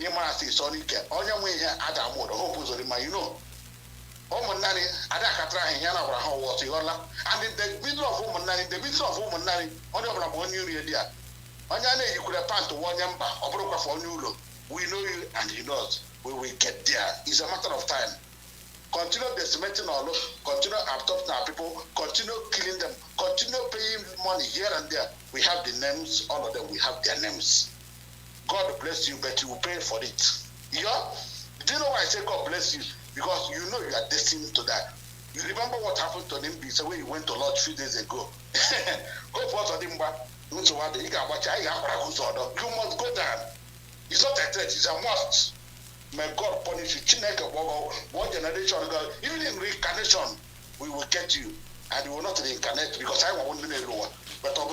Imasi Sonika. On your way here, Adam would hope you know. And in the middle of woman, you could have passed to one number or for Nulo. We know you and he knows we will get there. It's a matter of time. Continue decimating our law, continue abducting our people, continue killing them, continue paying money here and there. We have the names, all of them, we have their names. God bless you, but you will pay for it. Yeah? Do you know why I say God bless you? Because you know you are destined to die. You remember what happened to him when he went to Lodge 3 days ago. Hope what on him back. You must go down. It's not a threat, it's a must. May God punish you. One generation ago, even in reincarnation, we will get you. And we will not reincarnate because I won't be lower. But no,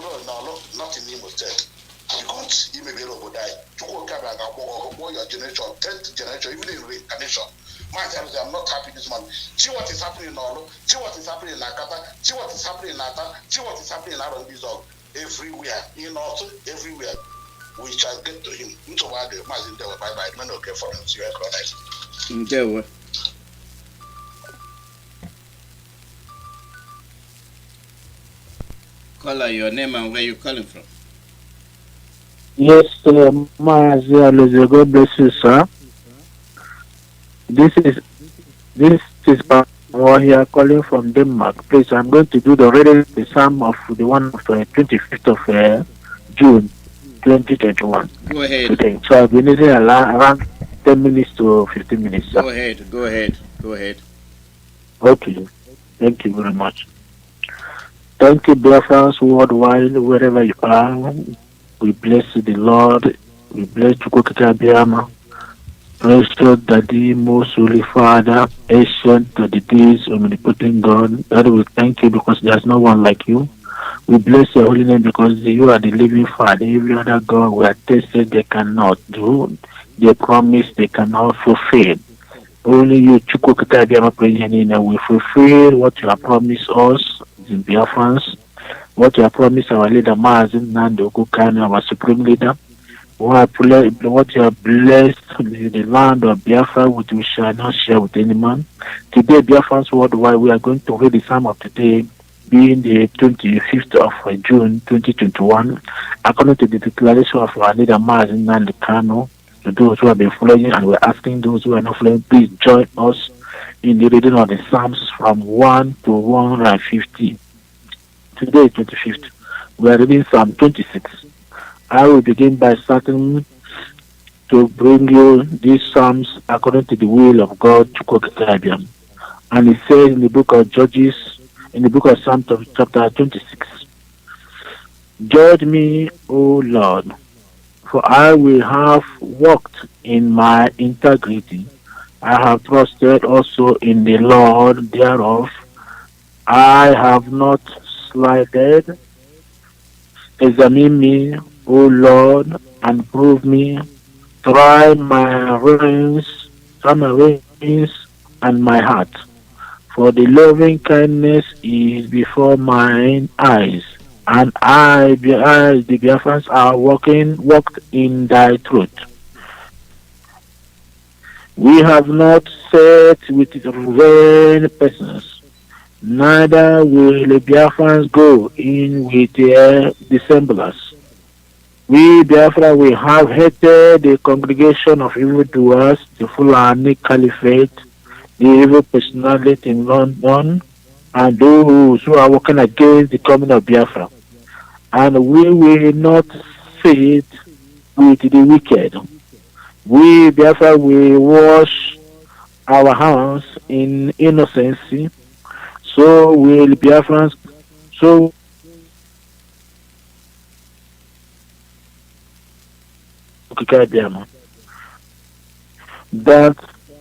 not in Imo State. Because he may be able to die. Your generation, 10th generation, even in reincarnation. I'm not happy this month. See what is happening in Olo, see what is happening in Nakata, see what is happening in Ata, see what is happening in Arondizog. Everywhere, also everywhere, we shall get to him. Bye-bye. Man, okay, for him. See you next. Caller, your name and where you calling from? Yes, Mazi Alozie, God bless you, sir. This is here calling from Denmark. Please, I'm going to do the reading the psalm of the one of 25th of June 2021. Go ahead. Today. So I've been using around 10 minutes to 15 minutes. Sir. Go ahead. Okay. Thank you very much. Thank you, Biafrans worldwide, wherever you are. We bless the Lord. We bless Chukwuemeka Alozie. Precious Daddy, Most Holy Father, ancient to the days, omnipotent God, Daddy, we thank you because there's no one like you. We bless your holy name because you are the living Father. Every other God we are tested they cannot do. They promise they cannot fulfill. Only you, Chukwuemeka Alozie, will fulfill what you have promised us, the Biafrans, what you have promised our leader, Mazi Chukwuemeka, our supreme leader. What you have blessed the land of Biafra, which we shall not share with any man. Today, Biafrans worldwide, we are going to read the psalm of today, being the 25th of June 2021, according to the declaration of our leader, Mazi Kanu. To those who have been following, and we're asking those who are not following, please join us in the reading of the Psalms from 1 to 150. Today, 25th, we are reading Psalm 26. I will begin by starting to bring you these Psalms according to the will of God, Chukwuemeka. And it says in the book of Judges, in the book of Psalms chapter 26, Judge me, O Lord, for I will have walked in my integrity. I have trusted also in the Lord thereof. I have not slighted. Examine me, O Lord, and prove me. Try my reins and my heart. For the loving kindness is before mine eyes, and the Biafrans are walked in thy truth. We have not sat with vain persons, neither will the Biafrans go in with their dissemblers. We Biafra we have hated the congregation of evildoers, the Fulani Caliphate, the evil personality in London, and those who are working against the coming of Biafra. And we will not sit with the wicked. We Biafra will wash our hands in innocency. So will Biafrans. So that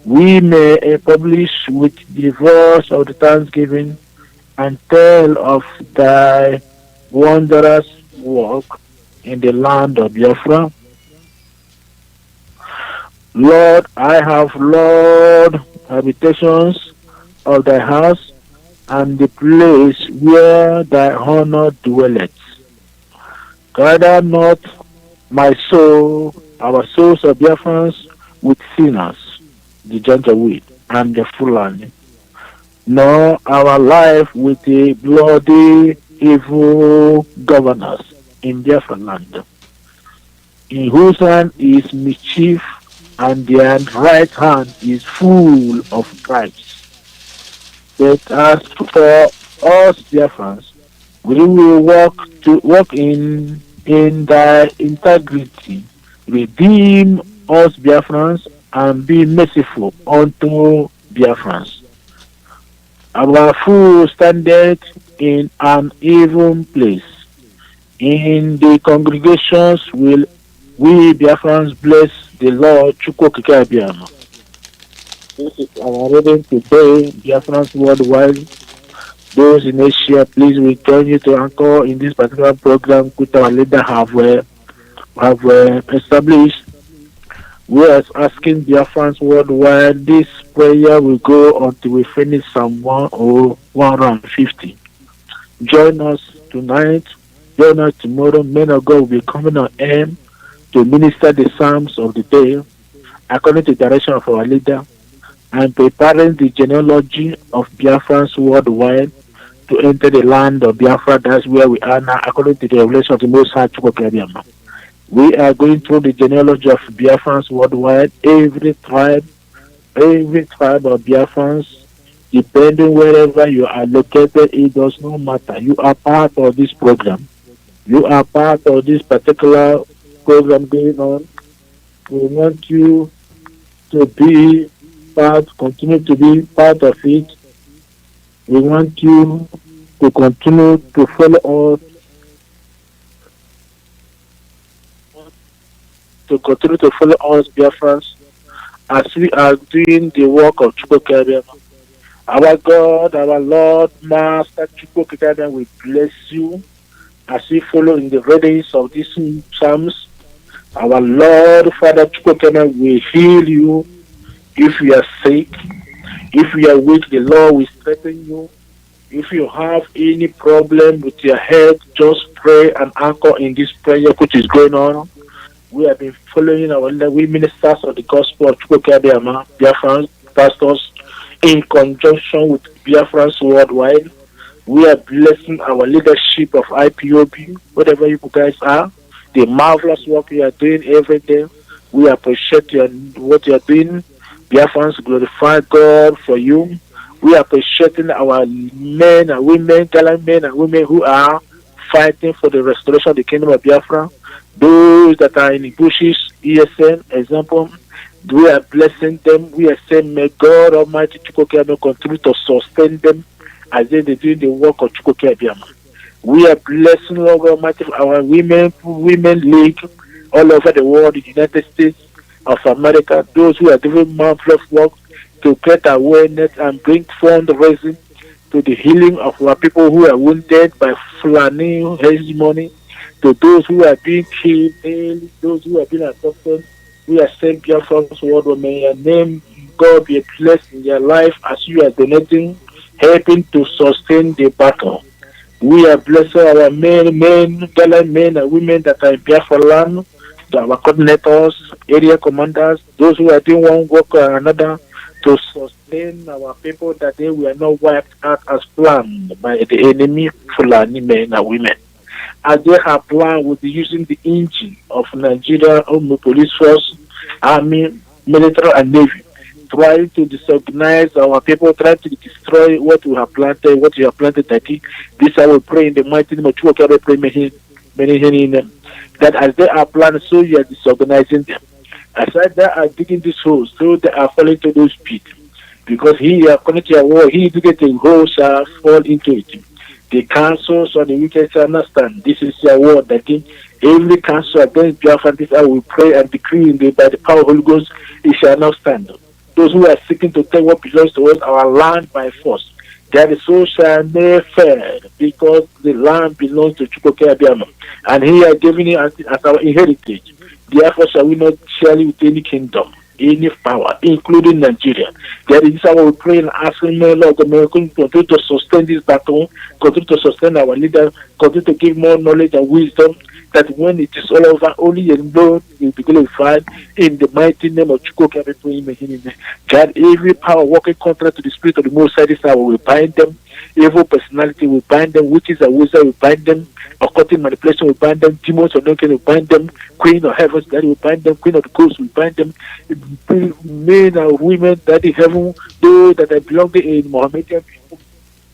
we may publish with the voice of the thanksgiving and tell of thy wondrous work in the land of Biafra. Lord, I have loved habitations of thy house and the place where thy honor dwelleth. Gather not my soul, our souls of Biafrans, with sinners, the Janjaweed and the Fulani, nor our life with the bloody, evil governors in Biafra land, in whose hand is mischief and their right hand is full of bribes. But as for us Biafrans, we will walk in thy integrity, redeem us Biafrans, and be merciful unto Biafrans. Our food standeth in an even place. In the congregations will we Biafrans bless the Lord Chukwuemeka Alozie. This is our reading today, Biafrans worldwide. Those in Asia, please, we join you to anchor in this particular program which our leader have established. We are asking Biafrans worldwide. This prayer will go until we finish Psalm 150. Join us tonight. Join us tomorrow. Men of God will be coming on air to minister the Psalms of the day according to the direction of our leader and preparing the genealogy of Biafrans worldwide to enter the land of Biafra. That's where we are now, according to the revelation of the Most High Chukwuemeka. We are going through the genealogy of Biafrans worldwide. Every tribe of Biafrans, depending wherever you are located, it does not matter. You are part of this program. You are part of this particular program going on. We want you to be part, continue to be part of it. We want you to continue to follow us, Biafrans, as we are doing the work of Chukwuemeka. Our God, our Lord, Master Chukwuemeka, we bless you as we follow in the readings of these psalms. Our Lord, Father Chukwuemeka, we heal you if you are sick. If you are weak, the Lord will strengthen you. If you have any problem with your head, just pray and anchor in this prayer which is going on. We have been following our we ministers of the gospel of Chukwuemeka, Biafrans, pastors, in conjunction with Biafrans worldwide. We are blessing our leadership of IPOB, whatever you guys are, the marvelous work you are doing every day. We appreciate what you are doing. Biafrans glorify God for you. We are appreciating our men and women, gallant men and women who are fighting for the restoration of the kingdom of Biafra. Those that are in the bushes, ESN, example, we are blessing them. We are saying, may God Almighty Chukwuemeka continue to sustain them as they do the work of Chukwuemeka. We are blessing, Lord Almighty, our women league all over the world, the United States of America, those who are doing marvelous work to create awareness and bring fundraising to the healing of our people who are wounded by Fulani hegemony, to those who are being killed daily, those who are being adopted. We are saying, Biafrans world, may your name, God, be blessed in your life as you are donating, helping to sustain the battle. We are blessing our gallant men and women that are in Biafra land, our coordinators, area commanders, those who are doing one work or another to sustain our people that they were not wiped out as planned by the enemy, Fulani men and women. As they have planned with using the engine of Nigeria Army Police Force, Army, Military and Navy, trying to disorganize our people, trying to destroy what we have planted, This I will pray in the mighty name of Chukwuemeka, pray many that as they are planning, so you are disorganizing them. As they are digging these holes, so they are falling to those pits. Because he, according to your word, he digging the holes shall fall into it. The councils or the wicked shall not stand. This is your word that every council against Biafra, this I will pray and decree by the power of the Holy Ghost, it shall not stand. Those who are seeking to take what belongs to us, our land by force, that the soul shall never fail, because the land belongs to Chukwuemeka, and he has given it as our inheritance. Therefore shall we not share it with any kingdom, any power, including Nigeria. That is how we pray and ask him, Lord, continue to sustain this battle, continue to sustain our leaders, continue to give more knowledge and wisdom, that when it is all over, only your Lord will be glorified in the mighty name of Chukwuemeka. God, every power working contrary to the spirit of the Most High, this hour will bind them. Evil personality will bind them. Witches and wizards will bind them. Occultic manipulation will bind them. Demons or will bind them. Queen of heavens, that will bind them. Queen of the coast will bind them. Men and women, that in heaven, those that are belonging in Mohammedan people,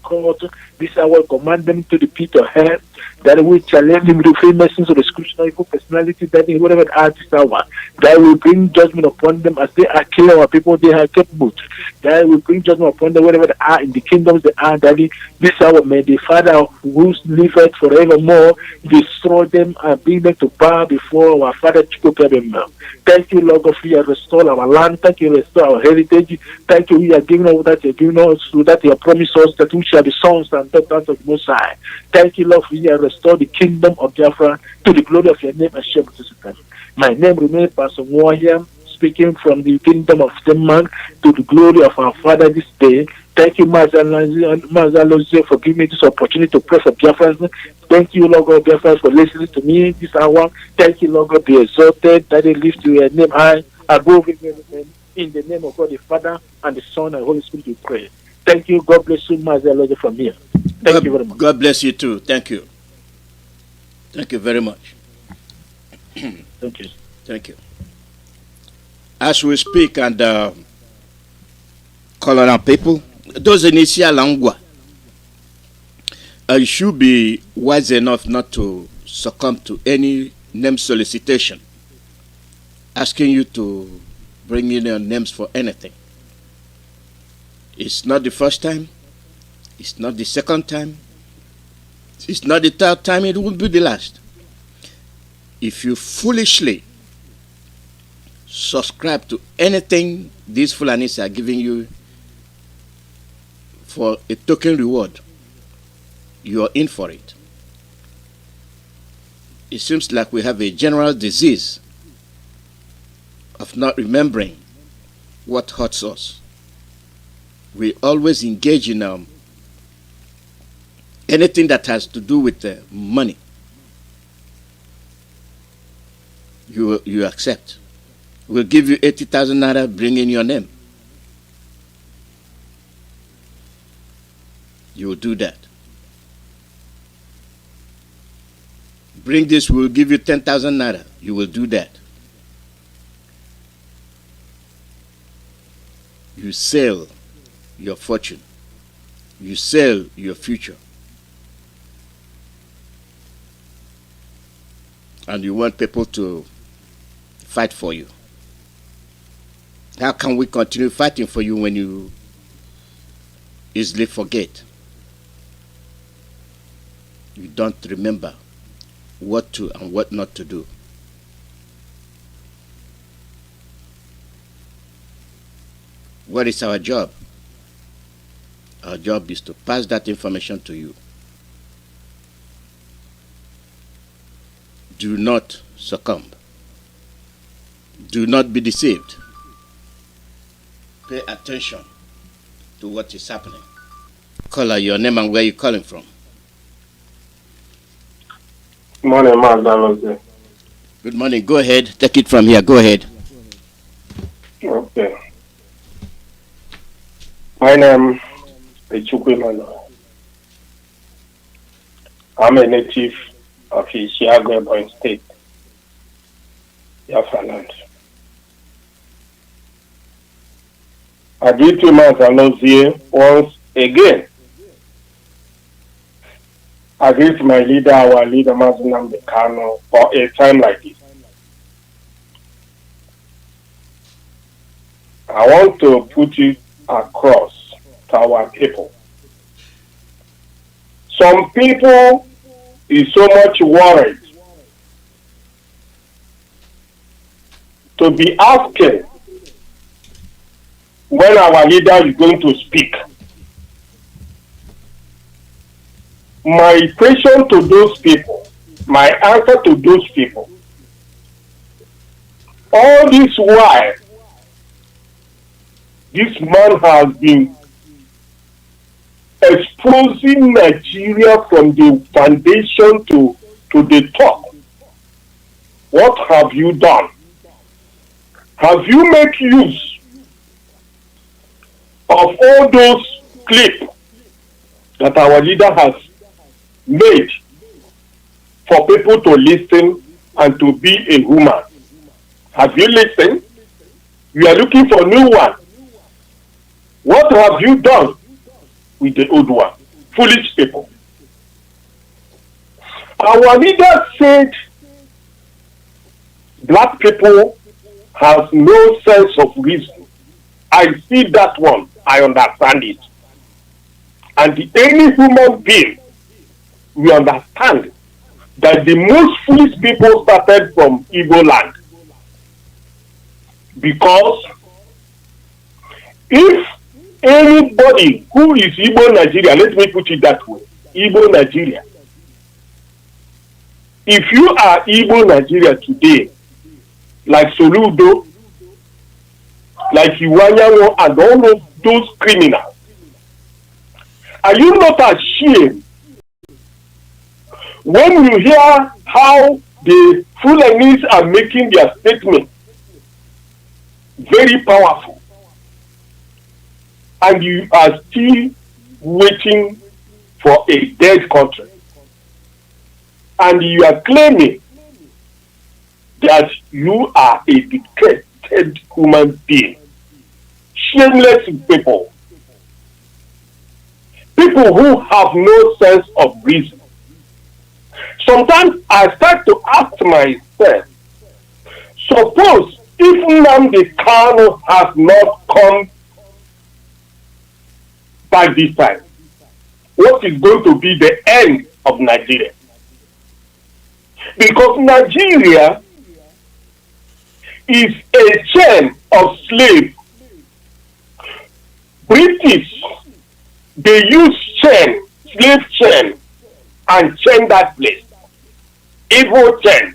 God, this hour command them to the pit of hell, that will challenge them with the message of the scripture, evil personality, that in whatever art this hour, that will bring judgment upon them as they are killing our people, they have kept boot. That will bring judgment upon them wherever they are in the kingdoms they are, that this hour may the Father who liveth forevermore destroy them and bring them to power before our Father Chukwuemeka. Thank you, Lord God, for you have restored our land. Thank you, restore our heritage. Thank you, you are giving us that you have given us, so that you have promised us that we shall be sons and daughters of the Most High. Thank you, Lord, for you have restored the kingdom of Biafra to the glory of your name and share participants. My name remains Pastor Warrior, speaking from the kingdom of Denmark to the glory of our Father this day. Thank you, Mazi Alozie, for giving me this opportunity to pray for Biafrans. Thank you, Lord God, Biafrans, for listening to me this hour. Thank you, Lord God, be exalted, that they lift your name high above everything. In the name of God, the Father, and the Son, and the Holy Spirit, we pray. Thank you. God bless you, Mazi Alozie, from here. Thank you very much. God bless you too. Thank you. Thank you very much. Thank you. Thank you. As we speak and call on our people, those initial langua, you should be wise enough not to succumb to any name solicitation asking you to bring in your names for anything. It's not the first time. It's not the second time. It's not the third time. It won't be the last. If you foolishly subscribe to anything these Fulanis are giving you for a token reward, you're in for it. It seems like we have a general disease of not remembering what hurts us. We always engage in anything that has to do with money. You accept. We'll give you 80,000 naira, bring in your name. You will do that. Bring this, we'll give you 10,000 naira. You will do that. You sell your fortune. You sell your future. And you want people to fight for you. How can we continue fighting for you when you easily forget? You don't remember what to and what not to do. What is our job? Our job is to pass that information to you. Do not succumb. Do not be deceived. Pay attention to what is happening. Caller, your name and where you're calling from. Good morning, Mazi Alozie. Good morning. Go ahead. Take it from here. Go ahead. Okay. My name is Chukwuemeka. I'm a native of Isiagwe State, Biafra land. I greet you, Mazi Alozie, once again. I greet my leader, our leader, Mazi Kanu, for a time like this. I want to put it across to our people. Some people is so much worried to be asking when our leader is going to speak. My question to those people, my answer to those people, all this while, this man has been exposing Nigeria from the foundation to the top. What have you done? Have you made use of all those clips that our leader has made for people to listen and to be a human? Have you listened? You are looking for a new one. What have you done with the old one? Foolish people. Our leader said black people have no sense of reason. I see that one. I understand it. And any human being, we understand that the most foolish people started from Igbo land. Because if anybody who is Igbo Nigeria, let me put it that way, Igbo Nigeria, if you are Igbo Nigeria today, like Soludo, like Iwanyango, and all of those criminals, are you not ashamed when you hear how the Fulanis are making their statement very powerful, and you are still waiting for a dead country, and you are claiming that you are a dedicated human being? Shameless people. People who have no sense of reason. Sometimes I start to ask myself, suppose if NNAMDI'S Kanu has not come by this time, what is going to be the end of Nigeria? Because Nigeria is a chain of slaves. British, they use chain, slave chain, and chain that place. Evil chain.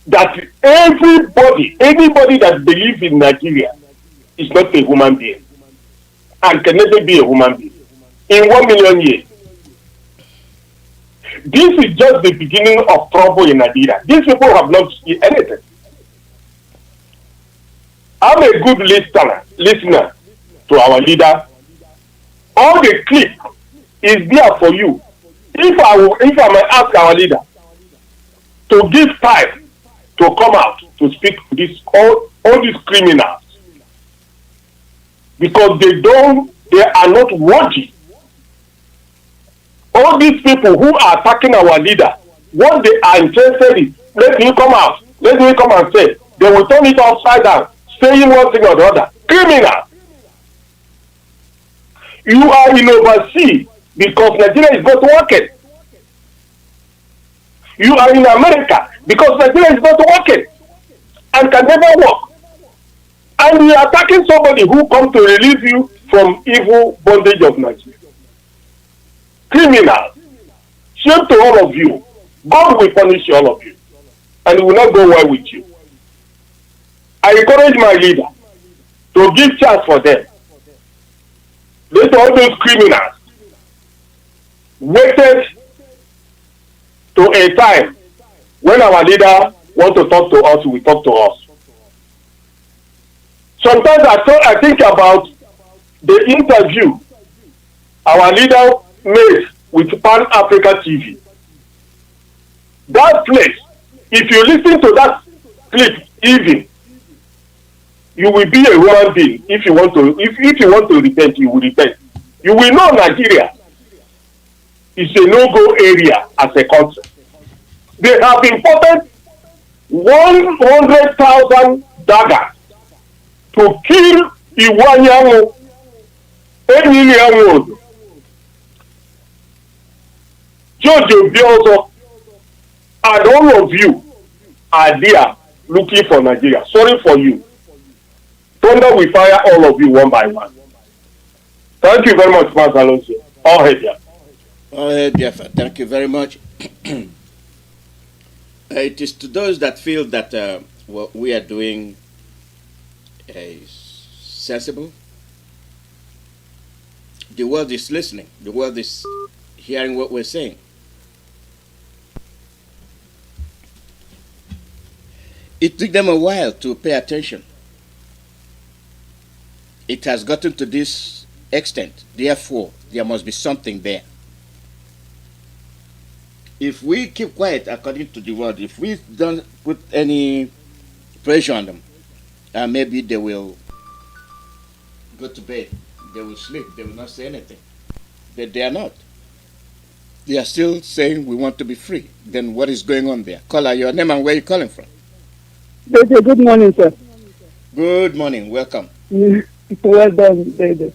That anybody that believes in Nigeria is not a human being and can never be a human being in 1 million years. This is just the beginning of trouble in Nigeria. These people have not seen anything. I'm a good listener to our leader. All the clip is there for you. If I may ask our leader to give time to come out to speak to all these criminals, because they are not worthy. All these people who are attacking our leader, what they are interested in, let me come out, let me come and say, they will turn it upside down, saying one thing or the other. Criminal. You are in overseas because Nigeria is not working. You are in America because Nigeria is not working and can never work. And you are attacking somebody who comes to release you from evil bondage of Nigeria. Criminal. Shame to all of you. God will punish all of you. And it will not go well with you. I encourage my leader to give chance for them. Let all those criminals waited to a time when our leader wants to talk to us, will talk to us. Sometimes I think about the interview our leader made with Pan Africa TV. That place, if you listen to that clip even, you will be a human being. If you want to repent, you will repent. You will know Nigeria is a no-go area as a country. They have imported 100,000 daggers to kill Iwanyango, Enyiyango, Jojo Biozo, and all of you are there looking for Nigeria. Sorry for you. Thunder will fire all of you one by one. Thank you very much, Mazi Alozie. All head here. All head, Biafra. Thank you very much. It is to those that feel that what we are doing is sensible. The world is listening. The world is hearing what we're saying. It took them a while to pay attention. It has gotten to this extent. Therefore, there must be something there. If we keep quiet according to the word, if we don't put any pressure on them, maybe they will go to bed. They will sleep. They will not say anything. But they are not. They are still saying we want to be free. Then what is going on there? Caller, your name and where are you calling from? Good morning, sir. Good morning. Welcome. Well done, David.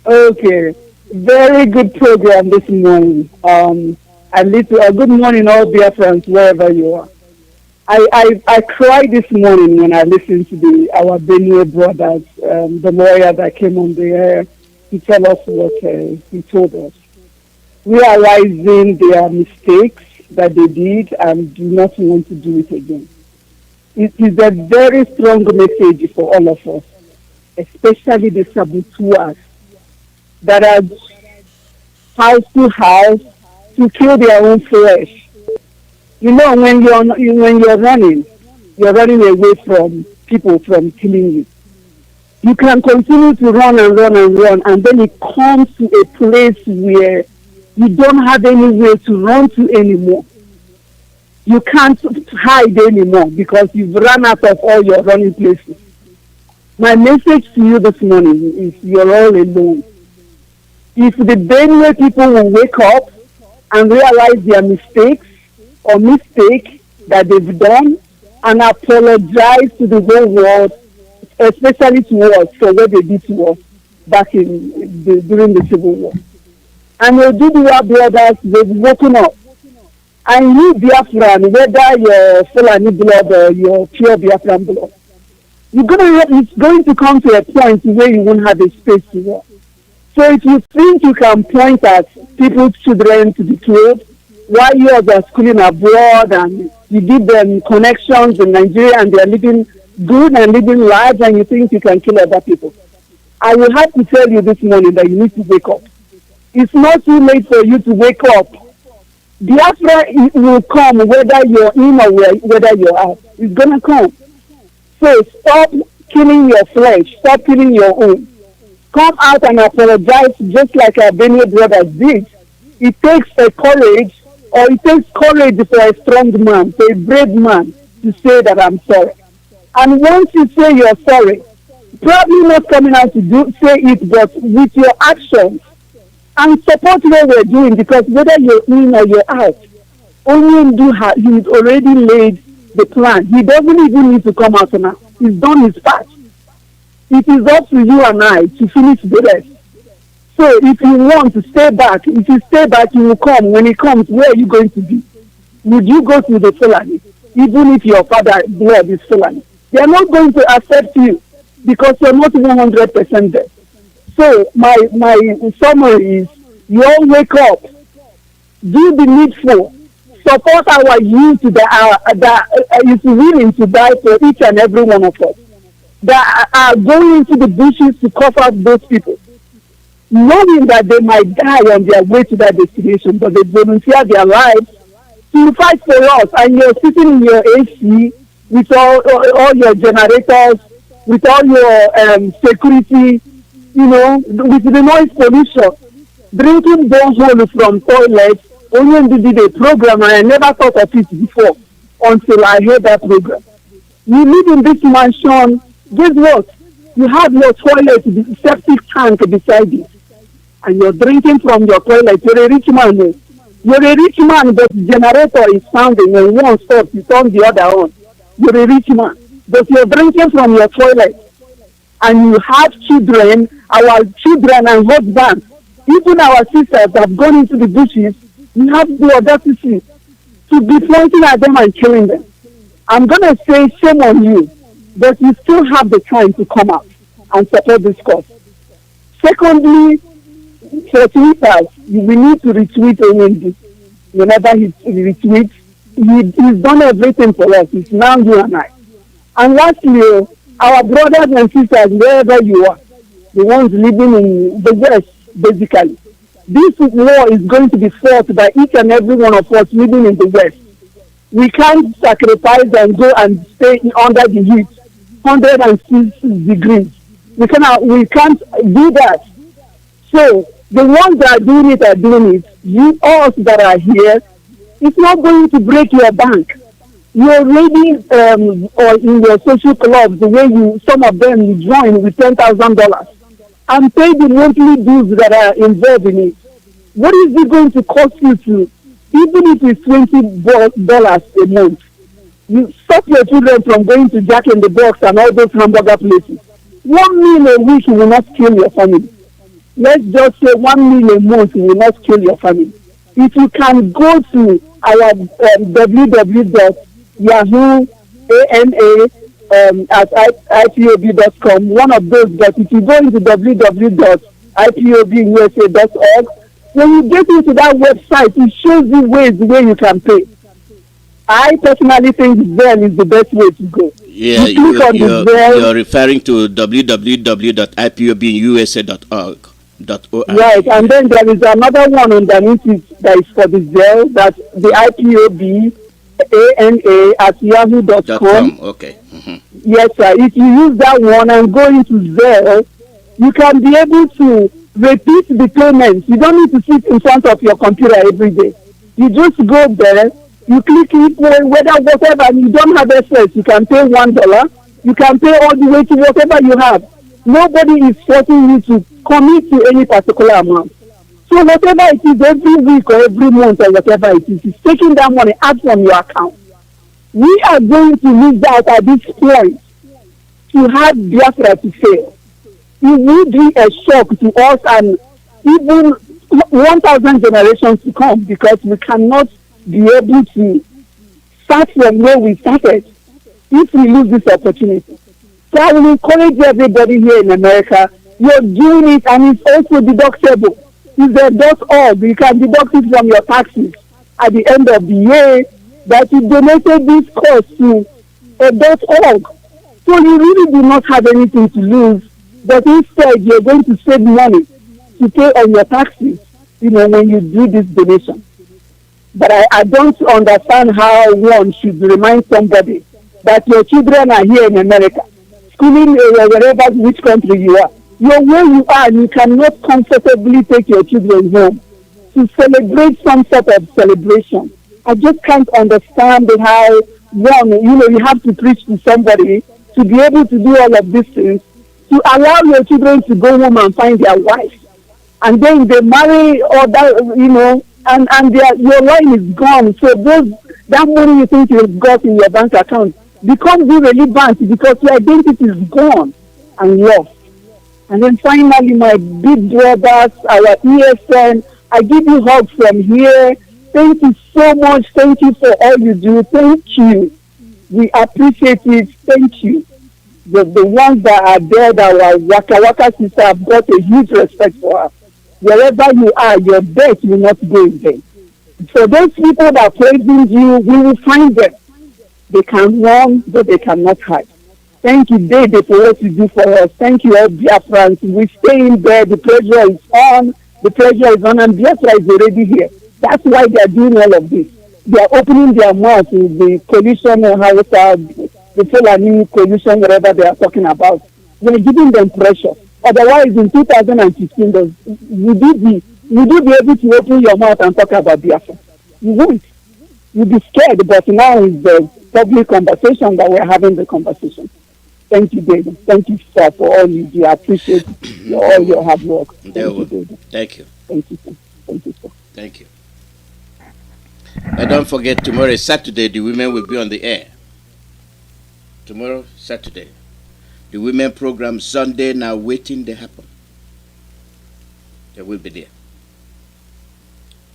Okay. Very good program this morning. Good morning, all Biafrans, wherever you are. I cried this morning when I listened to our Benue brothers, the lawyer that came on the air to tell us what he told us. Realizing their mistakes that they did and do not want to do it again. It is a very strong message for all of us, especially the saboteurs that are house to house to kill their own flesh. You know, when you're running away from people from killing you. You can continue to run, and then it comes to a place where you don't have anywhere to run to anymore. You can't hide anymore because you've run out of all your running places. My message to you this morning is you're all alone. If the Benue people will wake up and realize their mistakes or mistake that they've done and apologize to the whole world, especially to us for what they did to us back during the Civil War. And the Oduduwa brothers, they've woken up And you Biafran, whether you're Fulani blood or you're pure Biafran blood, it's going to come to a point where you won't have a space to walk. So if you think you can point at people's children to be killed, while yours are schooling abroad and you give them connections in Nigeria and they're living good and living lives, and you think you can kill other people, I will have to tell you this morning that you need to wake up. It's not too late for you to wake up. Biafra will come whether you're in or whether you're out. It's going to come. So stop killing your flesh. Stop killing your own. Come out and apologize just like our Benue brothers did. It takes a courage, or it takes courage for a strong man, for a brave man to say that I'm sorry. And once you say you're sorry, probably not coming out to say it, but with your actions, and support what we're doing, because whether you're in or you're out, he's already laid the plan. He doesn't even need to come out now. He's done his part. It is up to you and I to finish the rest. So if you want to stay back, if you stay back, you will come. When he comes, where are you going to be? Would you go to the Fulani, even if your father blood is Fulani? They are not going to accept you because you're not 100% there. So my summary is, you all wake up, do the needful, support our youth that is willing to die for each and every one of us, that are going into the bushes to cover those people, knowing that they might die on their way to that destination, but they volunteer their lives to fight for us. And you're sitting in your AC with all your generators, with all your security, with the noise pollution, drinking borehole from toilets. Only did a program, and I never thought of it before until I heard that program. You live in this mansion, guess what? You have your toilet, the septic tank beside it, and you're drinking from your toilet. You're a rich man. You're a rich man, but the generator is sounding, and one stops, you turn the other on. You're a rich man, but you're drinking from your toilet, and you have children, our children and husbands, even our sisters have gone into the bushes. You have the audacity to be pointing at them and killing them. I'm going to say shame on you, but you still have the time to come out and support this cause. Secondly, for tweeters, we need to retweet Onyendi. Whenever he retweets, he's done everything for us. It's now you and I. And lastly, our brothers and sisters, wherever you are, the ones living in the West, basically, this war is going to be fought by each and every one of us living in the West. We can't sacrifice and go and stay under the heat, 106 degrees. We can't do that. So the ones that are doing it. You, us that are here, it's not going to break your bank. You're already or in your social clubs, the way some of them you join with $10,000 and pay the monthly dues that are involved in it. What is it going to cost you to, even if it's $20 a month? You stop your children from going to Jack in the Box and all those hamburger places. 1 meal a week will not kill your family. Let's just say 1 meal a month will not kill your family. If you can go to our www.yahoo.ana@ipob.com, one of those, but if you go into www.ipobUSA.org, when you get into that website, it shows you ways where you can pay. I personally think Zelle is the best way to go. Yeah, you're referring to www.ipobUSA.org. Right, and then there is another one underneath it that is for the Zelle, that's the IPOBANA@yahoo.com. Okay. Mm-hmm. Yes, sir. If you use that one and go into Zelle, you can be able to repeat the payments. You don't need to sit in front of your computer every day. You just go there, you click it, whether whatever, and you don't have excess, you can pay $1. You can pay all the way to whatever you have. Nobody is forcing you to commit to any particular amount. So whatever it is, every week or every month or whatever it is taking that money out from your account. We are going to lose out at this point to have Biafra to fail. It will be a shock to us and even 1,000 generations to come, because we cannot be able to start from where we started if we lose this opportunity. So I will encourage everybody here in America. You're doing it, and it's also deductible. It's a .org. You can deduct it from your taxes at the end of the year that you donated this cost to a .org. So you really do not have anything to lose, but instead you're going to save money to pay on your taxes, when you do this donation. But I don't understand how one should remind somebody that your children are here in America, schooling wherever, which country you are. You're where you are, and you cannot comfortably take your children home to celebrate some sort of celebration. I just can't understand how you have to preach to somebody to be able to do all of these things, to allow your children to go home and find their wife, and then they marry and your line is gone. So that money you think you've got in your bank account becomes irrelevant because your identity is gone and lost. And then finally, my big brothers, our ESN, I give you hugs from here. Thank you so much. Thank you for all you do. Thank you. We appreciate it. Thank you. The ones that are there, that our Waka sister, have got a huge respect for us. Wherever you are, your death will not go in vain. For those people that are praising you, we will find them. They can run, but they cannot hide. Thank you, David, for what you do for us. Thank you, all Biafrans. We stay in there. The pressure is on. The pressure is on, and Biafra is already here. That's why they are doing all of this. They are opening their mouths with the coalition or the Fulani coalition, whatever they are talking about. We are giving them pressure. Otherwise, in 2015, would you be able to open your mouth and talk about Biafra? You won't. You'll be scared, but now is the public conversation that we're having the conversation. Thank you, David. Thank you, sir, for all you do. I appreciate all your hard work. Thank you, David. Thank you. Thank you, sir. Thank you, sir. Thank you. And don't forget, tomorrow is Saturday. The women will be on the air. Tomorrow, Saturday. The women program Sunday, now waiting to happen. They will be there.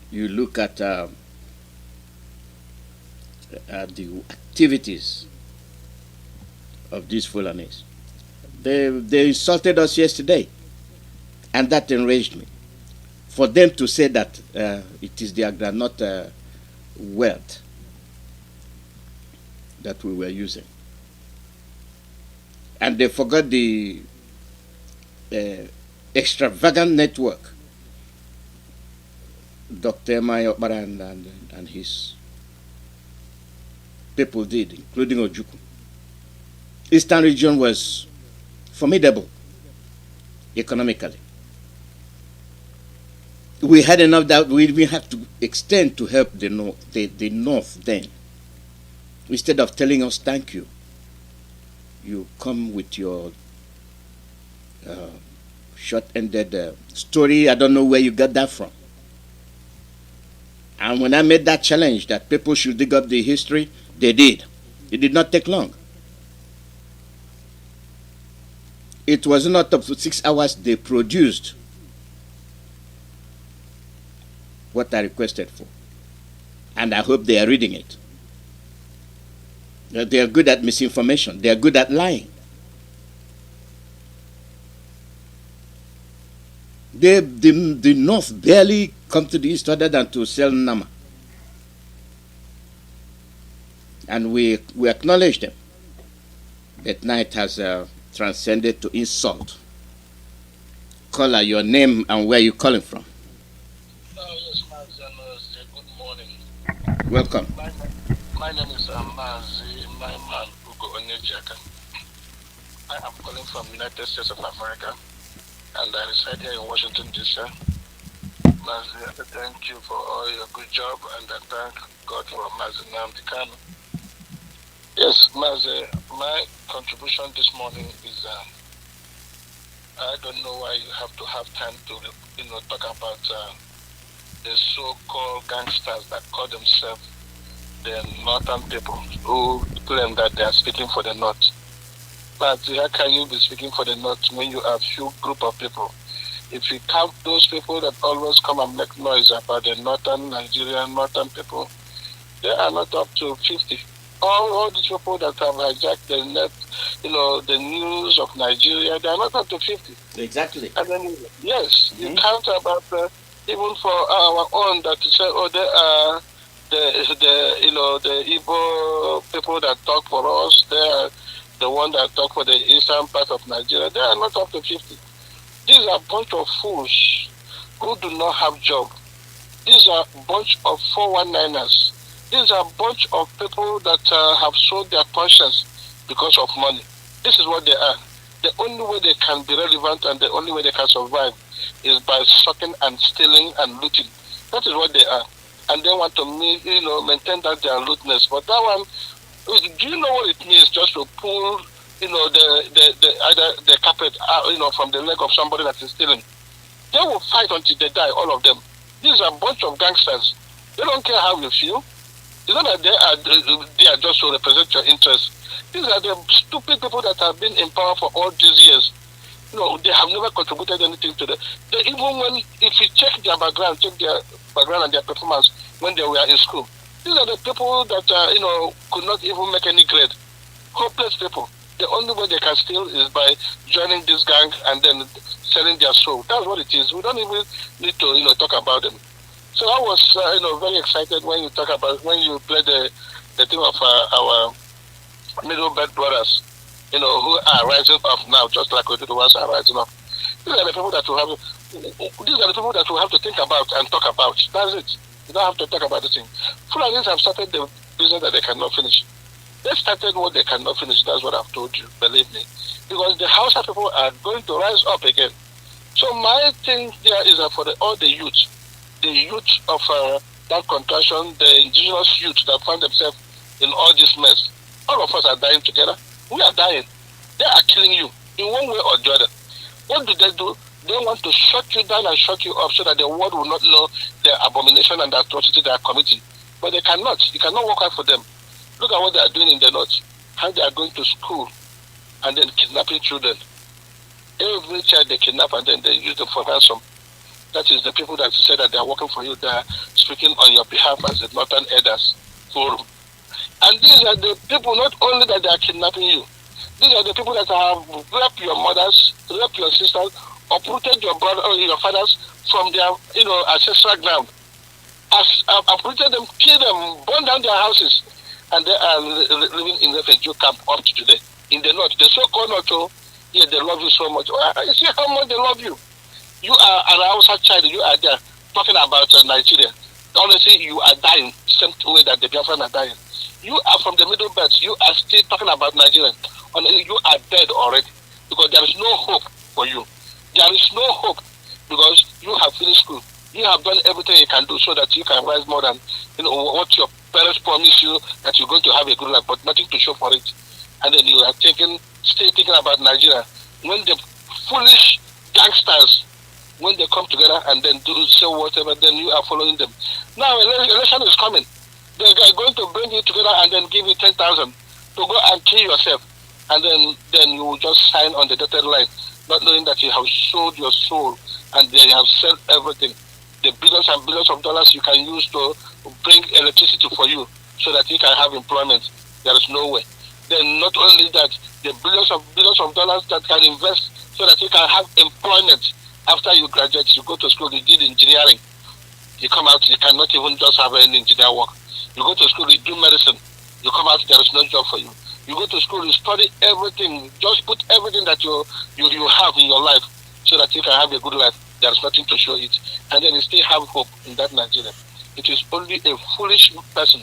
You look at the activities of these Fulanis. They insulted us yesterday, and that enraged me. For them to say that it is their granite wealth that we were using. And they forgot the extravagant network Dr. Mayokbara and his people did, including Ojukwu. Eastern region was formidable economically. We had enough that we even had to extend to help the north then. Instead of telling us thank you, you come with your short-ended story. I don't know where you got that from. And when I made that challenge that people should dig up the history, they did. It did not take long. It was not up to 6 hours they produced what I requested for. And I hope they are reading it. They are good at misinformation. They are good at lying. The North barely come to the East other than to sell Nama. And we acknowledge them. But now it has transcended to insult. Call out your name and where you're calling from. Yes, Mazi Alozie. Good morning. Welcome. My name is Mazi, my man, Ugo Onyejaka. I am calling from United States of America, and I reside here in Washington, D.C. Mazi, I thank you for all your good job, and I thank God for Mazi Nnamdi. Yes, Mazi, my contribution this morning is, I don't know why you have to have time to, talk about the so-called gangsters that call themselves the northern people who claim that they are speaking for the north. But how can you be speaking for the north when you have few group of people? If you count those people that always come and make noise about the northern Nigerian, northern people, They are not up to 50. All these people that have hijacked the net, the news of Nigeria, they are not up to 50. Exactly. And then, yes, you count about even for our own that to say, oh, they are the Igbo people that talk for us. They are the one that talk for the eastern part of Nigeria. They are not up to 50. These are a bunch of fools who do not have job. These are a bunch of 419ers. These are a bunch of people that have sold their conscience because of money. This is what they are. The only way they can be relevant and the only way they can survive is by sucking and stealing and looting. That is what they are. And they want to maintain that their lootness. But that one, do you know what it means just to pull the carpet from the leg of somebody that is stealing? They will fight until they die, all of them. These are a bunch of gangsters. They don't care how you feel. It's not that they are just to represent your interests. These are the stupid people that have been in power for all these years. They have never contributed anything to if you check their background, and their performance when they were in school. These are the people that could not even make any grade. Hopeless people. The only way they can steal is by joining this gang and then selling their soul. That's what it is. We don't even need to talk about them. So I was very excited when you played the thing of our middle belt brothers, who are rising up now, just like we did the ones are rising up. These are the people that we have. These are the people that we have to think about and talk about. That's it. You don't have to talk about the thing. Fulanis have started the business that they cannot finish. They started what they cannot finish. That's what I've told you. Believe me, because the Hausa people are going to rise up again. So my thing here is that for all the youth of that contraction, the indigenous youth that find themselves in all this mess, all of us are dying together. We are dying. They are killing you in one way or the other. What do? They want to shut you down and shut you up so that the world will not know the abomination and the atrocity they are committing. But they cannot. You cannot work out for them. Look at what they are doing in the north. How they are going to school and then kidnapping children. Every child they kidnap and then they use them for ransom. That is the people that say that they are working for you. They are speaking on your behalf as the Northern Elders Forum. And these are the people not only that they are kidnapping you. These are the people that have raped your mothers, raped your sisters, uprooted your brother or your fathers from their ancestral ground. Uprooted them, killed them, burned down their houses, and they are living in refugee camp up to today. In the north, the so-called north, yeah, they love you so much. You see how much they love you. You are an outside child. You are there talking about Nigeria. Honestly, you are dying the same way that the Biafrans are dying. You are from the Middle Belt. You are still talking about Nigeria. Honestly, you are dead already because there is no hope for you. There is no hope because you have finished school. You have done everything you can do so that you can rise more than what your parents promise you that you're going to have a good life, but nothing to show for it. And then you are still thinking about Nigeria. When the foolish gangsters, when they come together and then say whatever, then you are following them. Now election is coming. They are going to bring you together and then give you 10,000 to go and kill yourself, and then you will just sign on the dotted line, not knowing that you have sold your soul and they have sold everything. The billions and billions of dollars you can use to bring electricity for you so that you can have employment. There is no way. Then not only that, the billions of dollars that can invest so that you can have employment. After you graduate, you go to school, you did engineering. You come out, you cannot even just have any engineer work. You go to school, you do medicine. You come out, there is no job for you. You go to school, you study everything. Just put everything that you have in your life so that you can have a good life. There is nothing to show it. And then you still have hope in that Nigeria. It is only a foolish person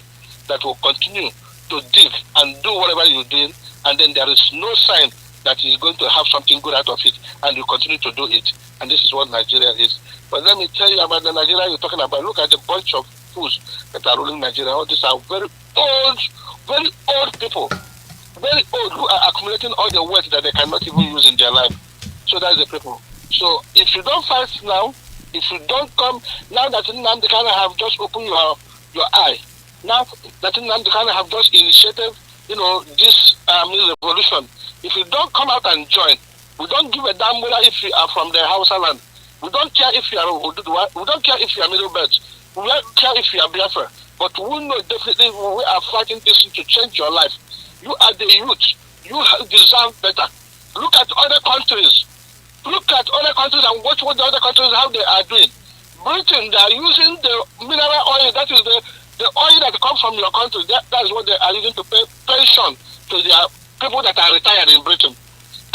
that will continue to dig and do whatever you're doing, and then there is no sign that he's going to have something good out of it, and you continue to do it. And this is what Nigeria is. But let me tell you about the Nigeria you're talking about. Look at the bunch of fools that are ruling Nigeria. All these are very old people. Very old, who are accumulating all the wealth that they cannot even use in their life. So that's the people. So if you don't fight now, if you don't come, now that NNAMDI'S have just opened your eye, now that NNAMDI'S have just initiated, this revolution, if you don't come out and join, we don't give a damn whether if you are from the Hausa land. We don't care if you are Oduduwa. We don't care if you are Middle Belt. We don't care if you are Biafra, but we know definitely we are fighting this to change your life. You are the youth. You deserve better. Look at other countries. Look at other countries and watch what the other countries, how they are doing. Britain, they are using the mineral oil, that is the oil that comes from your country. That is what they are using to pay pension to their people that are retired in Britain.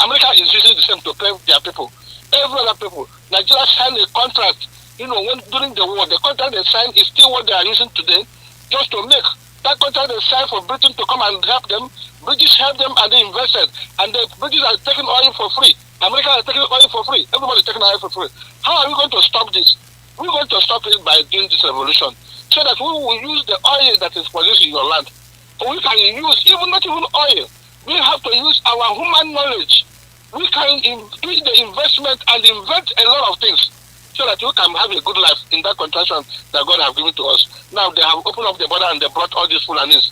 America is using the same to pay their people. Every other people. Nigeria signed a contract, when during the war, the contract they signed is still what they are using today, just to make that contract they signed for Britain to come and help them. British helped them and they invested, and the British are taking oil for free. America is taking oil for free. Everybody is taking oil for free. How are we going to stop this? We're going to stop it by doing this revolution, so that we will use the oil that is produced in your land. We can use not even oil. We have to use our human knowledge. We can do the investment and invent a lot of things, so that we can have a good life in that contraction that God has given to us. Now they have opened up the border and they brought all these Fulanis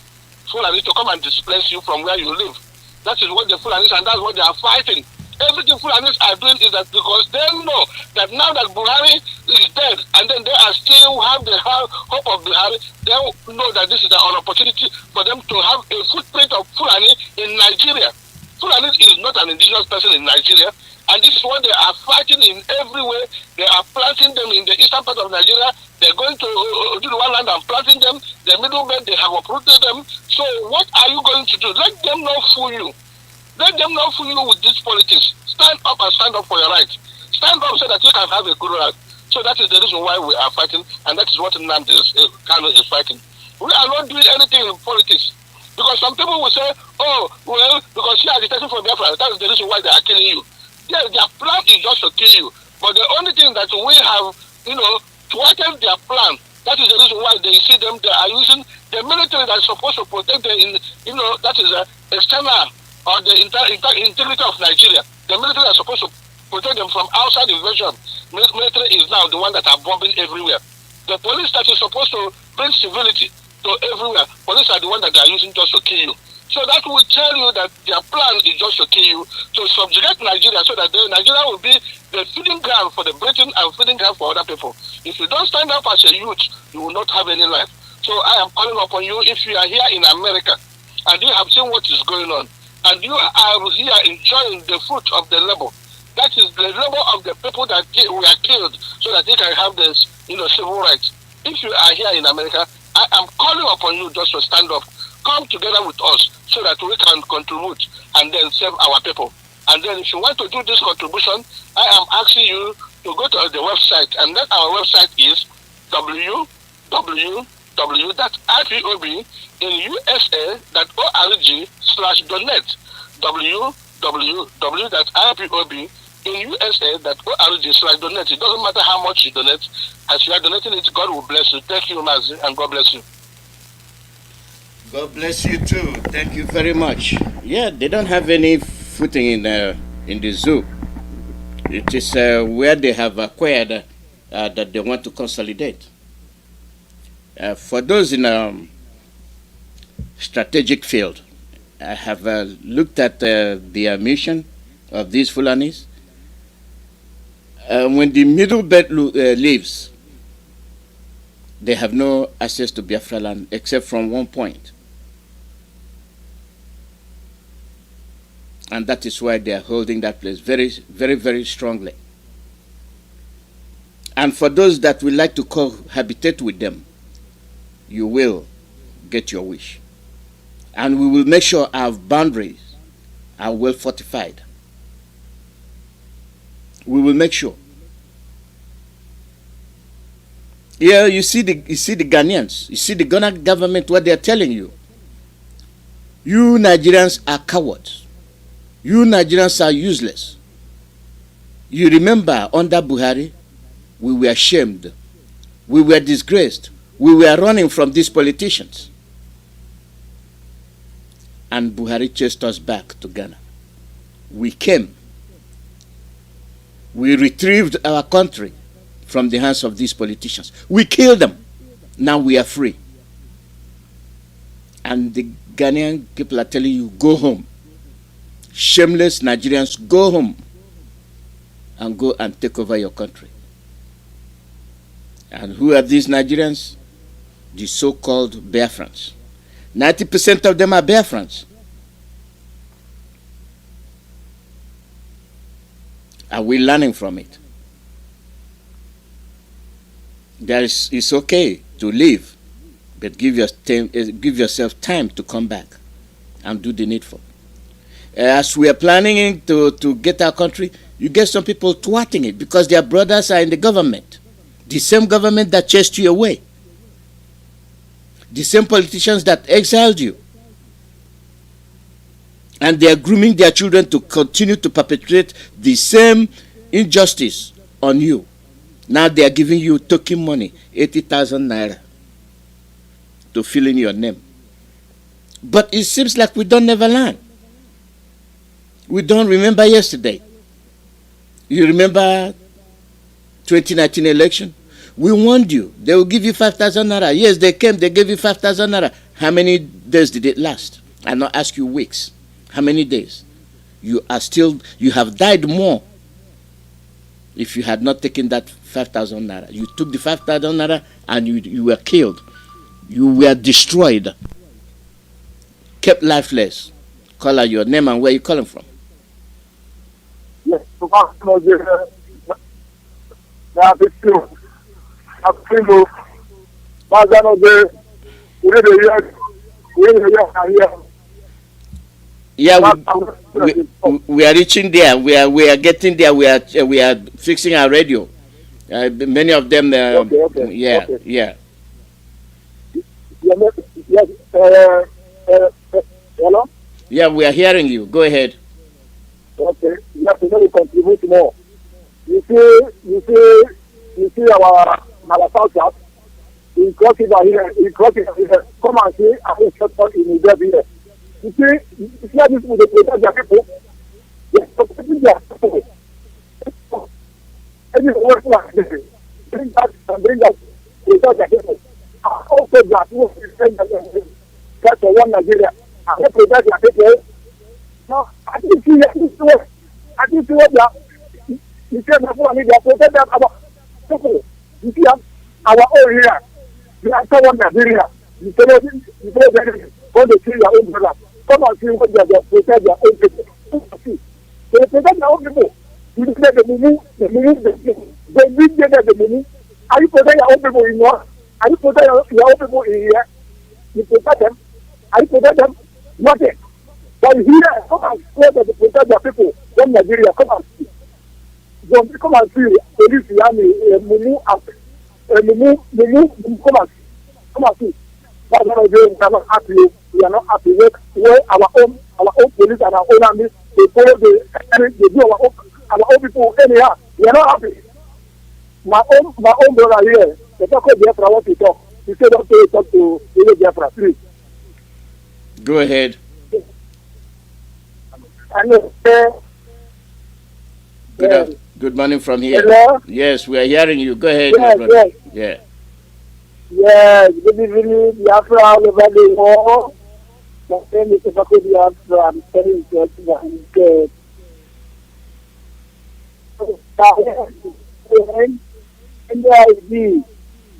to come and displace you from where you live. That is what the Fulanis, and that's what they are fighting. Everything Fulanis are doing is that because they know that now that Buhari is dead, and then they are still have the hope of Buhari, they know that this is an opportunity for them to have a footprint of Fulani in Nigeria. Fulani is not an indigenous person in Nigeria, and this is what they are fighting in every way. They are planting them in the eastern part of Nigeria. They're going to do the one land and planting them. The middle belt, they have uprooted them. So what are you going to do? Let them not fool you. Let them not fool you with this politics. Stand up and stand up for your rights. Stand up so that you can have a good right. So that is the reason why we are fighting, and that is what NNAMDI'S Kanu is fighting. We are not doing anything in politics. Because some people will say, oh, well, because you are agitating for Biafra, that is the reason why they are killing you. Yes, their plan is just to kill you. But the only thing that we have, thwarted their plan, that is the reason why they see them, they are using the military that is supposed to protect them that is external or the integrity of Nigeria. The military are supposed to protect them from outside invasion. Military is now the one that are bombing everywhere. The police that is supposed to bring civility to everywhere, police are the one that they are using just to kill you. So that will tell you that their plan is just to kill you, to subjugate Nigeria, so that Nigeria will be the feeding ground for the Britain and feeding ground for other people. If you don't stand up as a youth, you will not have any life. So I am calling upon you, if you are here in America and you have seen what is going on, and you are here enjoying the fruit of the labor, that is the labor of the people that were killed, so that they can have this, civil rights. If you are here in America, I am calling upon you just to stand up, come together with us, so that we can contribute and then save our people. And then if you want to do this contribution, I am asking you to go to the website, and that our website is www.ipobinusa.org/donate. www.ipobinusa.org/donate. It doesn't matter how much you donate. As you are donating it, God will bless you. Thank you, Mazi, and God bless you. God bless you too. Thank you very much. Yeah, they don't have any footing in the zoo. It is where they have acquired that they want to consolidate. For those in strategic field, I have looked at the mission of these Fulanis. When the middle belt leaves, they have no access to Biafra land except from one point. And that is why they are holding that place very, very, very strongly. And for those that would like to cohabitate with them, you will get your wish. And we will make sure our boundaries are well fortified. We will make sure. Yeah, you see the Ghanaians, you see the Ghana government, what they are telling you. You Nigerians are cowards. You Nigerians are useless. You remember under Buhari, we were shamed. We were disgraced. We were running from these politicians. And Buhari chased us back to Ghana. We came. We retrieved our country from the hands of these politicians. We killed them. Now we are free. And the Ghanaian people are telling you, go home. Shameless Nigerians, go home and go and take over your country. And who are these Nigerians? The so-called Biafrans. 90% of them are Biafrans. Are we learning from it? It's okay to leave, but give yourself time to come back and do the needful. As we are planning to get our country, you get some people twatting it because their brothers are in the government. The same government that chased you away. The same politicians that exiled you. And they are grooming their children to continue to perpetrate the same injustice on you. Now they are giving you token money, 80,000 naira, to fill in your name. But it seems like we don't never learn. We don't remember yesterday. You remember 2019 election? We warned you. They will give you 5,000 naira. Yes, they came. They gave you 5,000 naira. How many days did it last? I not ask you weeks. How many days? You have died more if you had not taken that 5,000 naira. You took the 5,000 naira and you were killed. You were destroyed. Kept lifeless. Call out your name and where you calling from. Yes, yeah, we are reaching there. We are getting there. We are fixing our radio. Many of them. Okay. Yeah. Yes. Hello. Yeah, we are hearing you. Go ahead. Okay. You have to really contribute more. You see our South. He crossed it here. Come and see our short in Nigeria here. You see how these people they protect their people. They protect their people. Everyone like this. Bring that, protect their people. Also that who is that's one Nigeria. And they protect their people. No, I didn't see that. I didn't see what you said before. They protect their people. You see our own here. We are someone Nigeria. You say that when they kill your own brother. Come and see what they protect their own people. They protect their own people. You look at the Mumu, they lead the Mumu. Are you protecting your own people in North? Are you protecting your own people in here? You protect them? Are you protect them? Nothing. But here, come and see that they protect their people from Nigeria. Come and see. Come and see police, Mumu, come and see. That's what we are not happy. We are not happy with where our own police and our own army they follow they do our own people anyhow. We are not happy. My own brother here, the talk of Biafra what to talk. He said don't talk to Biafra, please. Go ahead. Good morning from here. Hello? Yes, we are hearing you. Go ahead. Yes. Yeah. Yes, good evening, Biafra all over the world. My name is Biafra. I'm telling you I'm good. NNAMD'S,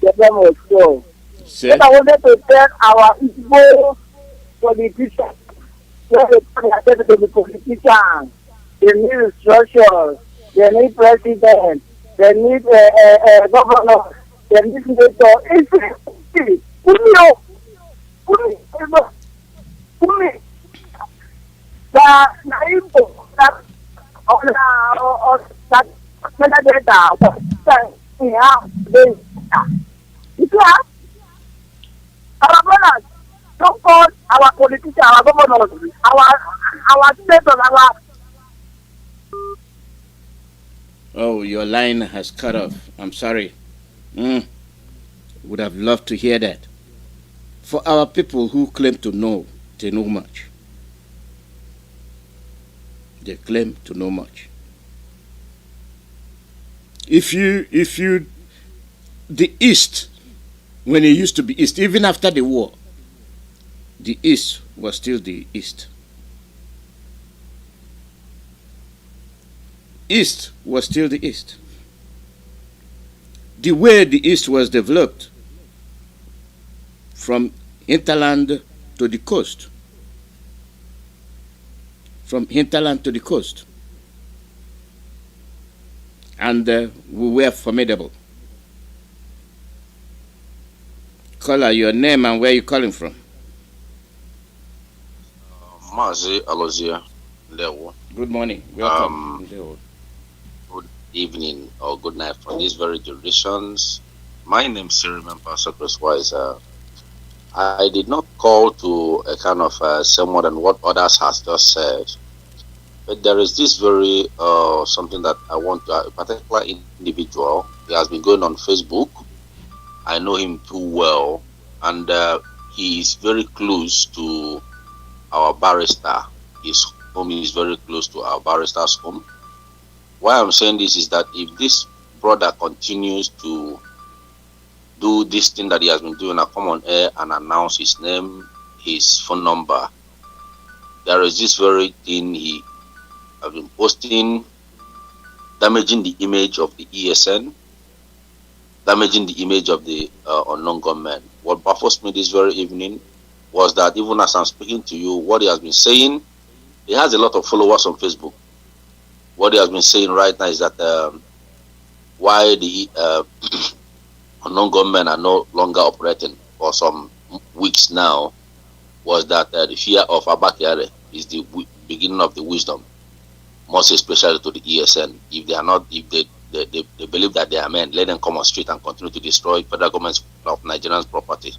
the demo show. But I wanted to tell our Igbo politicians, the politicians, they need instructions, they need president, they need governor. The legislator is our brothers don't call our politicians, our governors, our senators, our. Oh, your line has cut off. I'm sorry. Would have loved to hear that. For our people who claim to know, they know much. They claim to know much. If you, the East, when it used to be East, even after the war, the East was still the East. East was still the East. the way the East was developed from hinterland to the coast. From hinterland to the coast. And we were formidable. Caller, your name and where you calling from? Mazi Alozie. Good morning. Welcome. Good evening or good night from these very durations. My name is Siri Member Secretary Wise. I did not call to a kind of say more than what others has just said. But there is this very something that I want to, a particular individual. He has been going on Facebook. I know him too well, and he is very close to our barrister. His home is very close to our barrister's home. Why I'm saying this is that if this brother continues to do this thing that he has been doing, I come on air and announce his name, his phone number. There is this very thing he has been posting, damaging the image of the ESN, damaging the image of the unknown gunmen. What baffles me this very evening was that even as I'm speaking to you, what he has been saying, he has a lot of followers on Facebook. What he has been saying right now is that why the unknown gunmen are no longer operating for some weeks now was that the fear of Abakiare is the beginning of the wisdom, most especially to the ESN. If they are not, if they believe that they are men, let them come on street and continue to destroy federal government of Nigerians' property.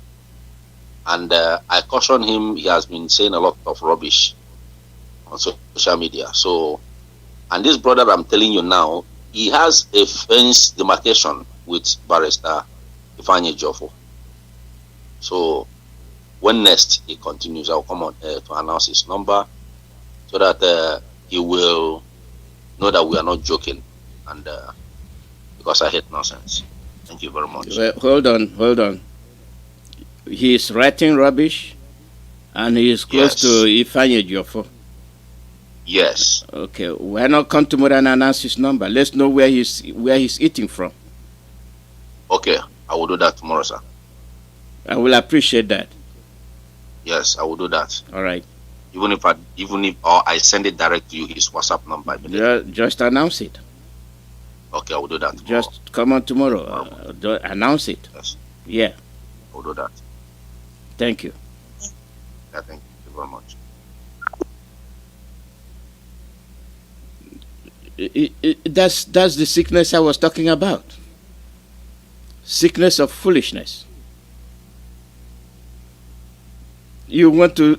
And I caution him. He has been saying a lot of rubbish on social media. So, and this brother I'm telling you now, he has a fence demarcation with Barrister Ifeanyi Ejiofor. So, when next he continues, I'll come on air to announce his number so that he will know that we are not joking, and because I hate nonsense. Thank you very much. Well, hold on. He is writing rubbish, and he is close to Ifeanyi Ejiofor. Yes. Okay. Why not come tomorrow and announce his number? Let's know where he's eating from. Okay, I will do that tomorrow, sir. I will appreciate that. Yes, I will do that. All right. Even if I send it direct to you, his WhatsApp number. Just announce it. Okay, I will do that tomorrow. Just come on tomorrow. Announce it. Yes. Yeah. I will do that. Thank you. Yeah, thank you very much. That's the sickness I was talking about. Sickness of foolishness. You want to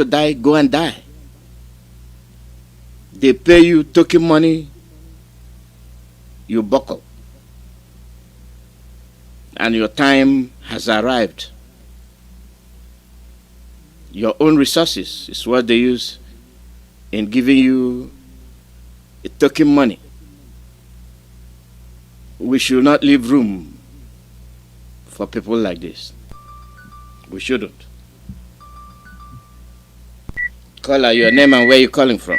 die, go and die. They pay you token money, you buckle. And your time has arrived. Your own resources is what they use in giving you a token money. We should not leave room for people like this. We shouldn't. Caller, your name and where you calling from?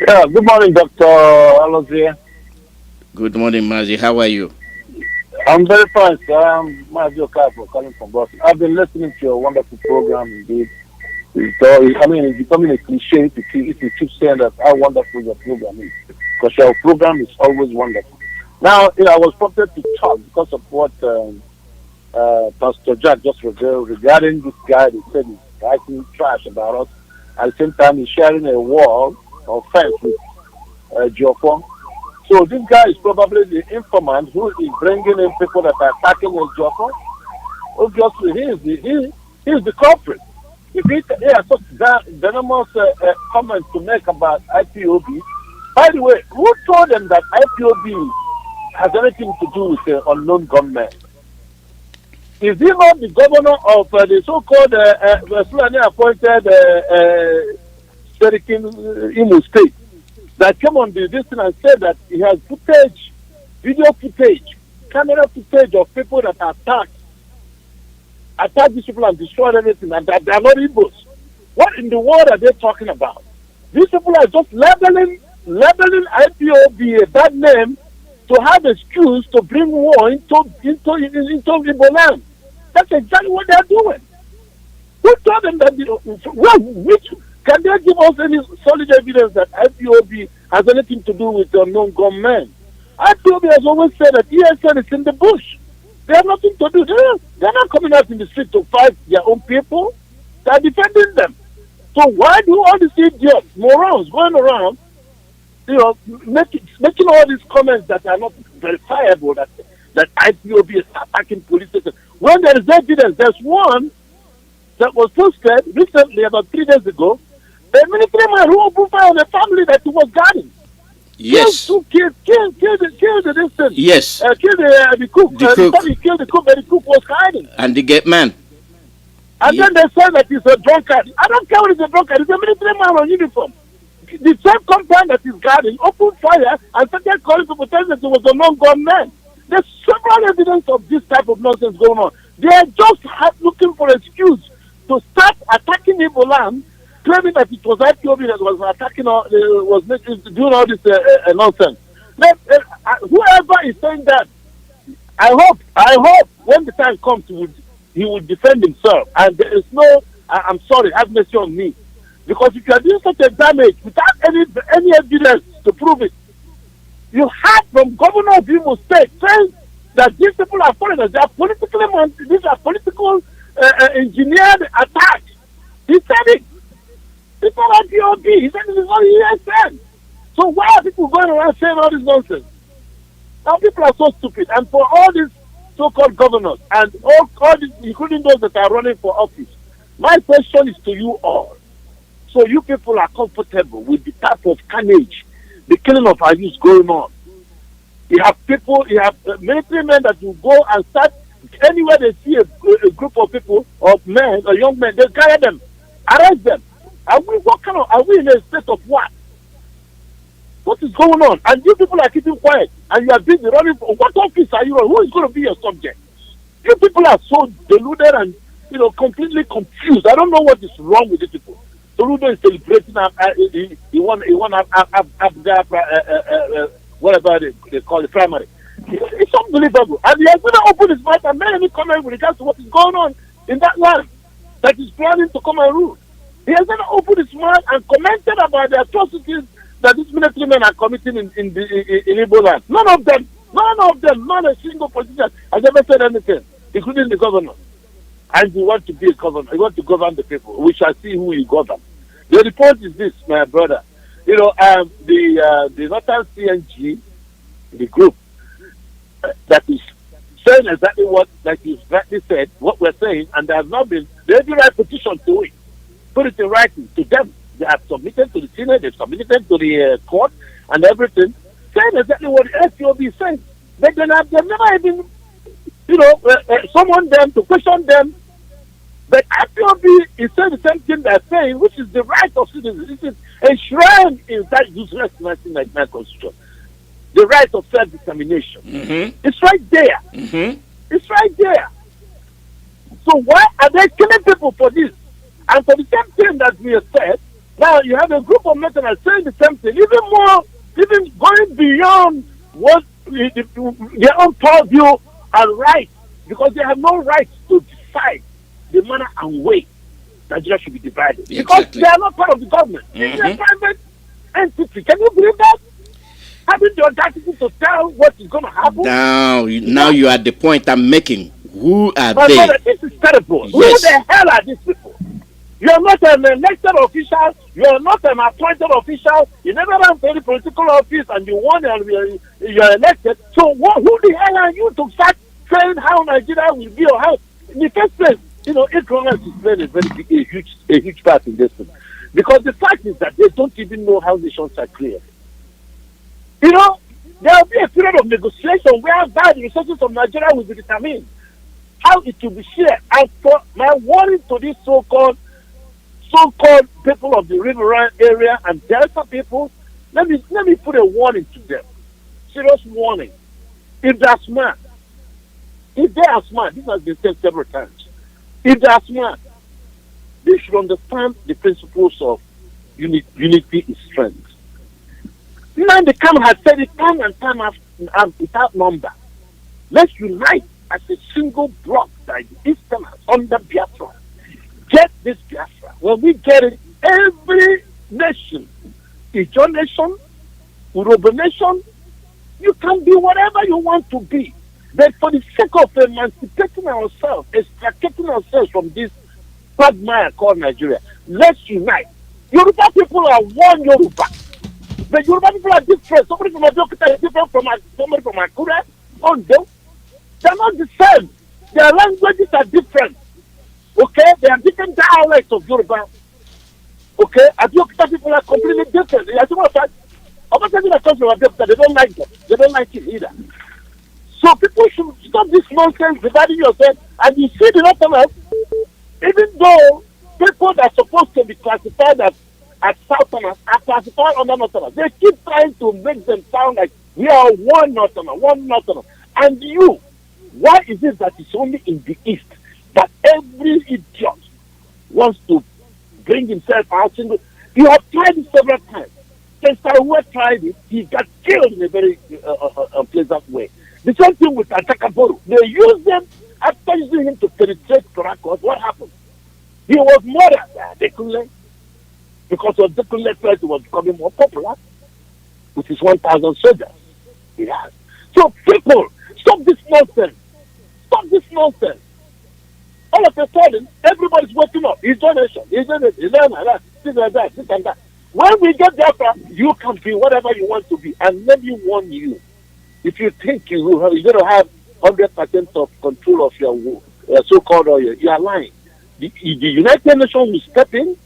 Yeah, good morning, Dr. Alozie. Good morning, Mazi. How are you? I'm very fine, sir. I'm Mazi Chukwuemeka calling from Boston. I've been listening to your wonderful program, indeed. It's becoming a cliche if you keep saying that how wonderful your program is. Because your program is always wonderful. Now, I was prompted to talk because of what Pastor Jack just revealed regarding this guy that said he's writing trash about us. At the same time, he's sharing a wall or fence with Ejiofor. So this guy is probably the informant who is bringing in people that are attacking Ejiofor. Obviously, he is the culprit. If he has such venomous comments to make about IPOB, by the way, who told them that IPOB has anything to do with the unknown gunmen? Is he not the governor of the so-called Fulani appointed Serikin Imo State that came on this thing and said that he has footage, video footage, camera footage of people that attack these people and destroyed everything, and that they are not Igbos? What in the world are they talking about? These people are just labeling IPOB a bad name to have excuse to bring war into Igbo land. That's exactly what they're doing. Who told them that? Which can they give us any solid evidence that IPOB has anything to do with the unknown gunmen? IPOB has always said that ESN is in the bush. They have nothing to do. They're not coming out in the street to fight their own people. They're defending them. So why do all these idiots, morons, going around, making all these comments that are not verifiable, that IPOB is attacking police stations, when there is evidence? There's one that was posted recently, about 3 days ago, a military man who opened fire on a family that he was guarding. Yes. Killed the distance. Yes. Killed the cook. He killed the cook, but the cook was hiding. And the gate man. And then they said that he's a drunkard. I don't care what he's a drunkard. He's a military man on uniform. The same compound that he's guarding opened fire and started calling people, telling that he was a non-gun man. There's several evidence of this type of nonsense going on. They are just looking for an excuse to start attacking Igbo land, claiming that it was IPOB that was attacking, was doing all this nonsense. Whoever is saying that, I hope when the time comes, he would defend himself. And there is no, I'm sorry, have mercy on me. Because if you are doing such a damage without any evidence to prove it, you had from Governor of Imo State saying that these people are foreigners. They are these are political engineered attacks. He said it. It's not IPOB. He said it is not ESN. So why are people going around saying all this nonsense? Now people are so stupid. And for all these so-called governors and all these, including those that are running for office, my question is to you all. So you people are comfortable with the type of carnage, the killing of our youth going on. You have military men that will go and start anywhere they see a group of people, of men or young men, they gather them, arrest them. Are we in a state of what? What is going on? And you people are keeping quiet, and you are busy running for what office are you running? Who is going to be your subject? You people are so deluded and completely confused. I don't know what is wrong with these people. Soludo is celebrating he won whatever they call it, primary. It's unbelievable. And he has going to open his mouth and make any comment with regards to what is going on in that land that he's planning to come and rule. He has going to open his mouth and commented about the atrocities that these military men are committing in Igbo land. None of them, not a single politician has ever said anything, including the governor. And he wants to be a governor. He wants to govern the people. We shall see who he governs. The report is this, my brother. The Northern CNG, the group that is saying exactly what, like you rightly said, what we're saying, and they have write petition to it, put it in writing to them. They have submitted to the Senate, they've submitted to the court and everything, saying exactly what the SPOB is saying. But they've never even summon them to question them. But IPOB is saying the same thing they're saying, which is the right of citizens. This is enshrined in that useless 1999 Constitution. The right of self-determination. Mm-hmm. It's right there. Mm-hmm. It's right there. So why are they killing people for this? And for the same thing that we have said, now you have a group of mercenaries saying the same thing, even going beyond what their own purview and right, because they have no right to decide the manner and way Nigeria should be divided. Exactly. Because they are not part of the government. Mm-hmm. It's a private entity. Can you believe that? Having the audacity to tell what is going to happen? Now you are at the point I'm making. Who are they? Brother, this is terrible. Yes. Who the hell are these people? You are not an elected official. You are not an appointed official. You never ran for any political office and you won and you are elected. So who the hell are you to start saying how Nigeria will be or how? In the first place, ignorance is playing a huge part in this thing. Because the fact is that they don't even know how nations are created. There will be a period of negotiation where the resources of Nigeria will be determined, how it will be shared. And for my warning to these so-called people of the riverine area and Delta people, let me put a warning to them. Serious warning. If they are smart, this has been said several times. If they are smart, they should understand the principles of unity is strength. Now the Kanu has said it time and time without number. Let's unite as a single block like the Easterners under Biafra. Get this Biafra. When we get it, every nation, Ijo nation, Urobo nation, you can be whatever you want to be. But for the sake of emancipating ourselves, extricating ourselves from this quagmire called Nigeria, let's unite. Yoruba people are one Yoruba. The Yoruba people are different. Somebody from Abeokuta is different from somebody from Akure. Ondo. They're not the same. Their languages are different. Okay? They are different dialects of Yoruba. Okay? Abeokuta people are completely different. As a matter of fact, other people that come from Abeokuta, they don't like them. They don't like it either. So people should stop this nonsense dividing yourself. And you see the Northerners, even though people that are supposed to be classified as Southerners are classified under Northerners, they keep trying to make them sound like we are one Northerner, one Northerner. And you, why is it that it's only in the East that every idiot wants to bring himself out? You have tried it several times. Who tried it, he got killed in a very unpleasant way. The same thing with Atakaboru. They used them after using him to penetrate Caracas. What happened? He was murdered by Adekunle because of Adekunle felt he was becoming more popular with his 1,000 soldiers. Yeah. So people, stop this nonsense. Stop this nonsense. All of a sudden, everybody's waking up. He's donation. He's donation. This and that. This and that. When we get Biafra, you can be whatever you want to be. And let me warn you, if you think you're going to have 100% of control of your so-called oil, you are lying. The United Nations will step in,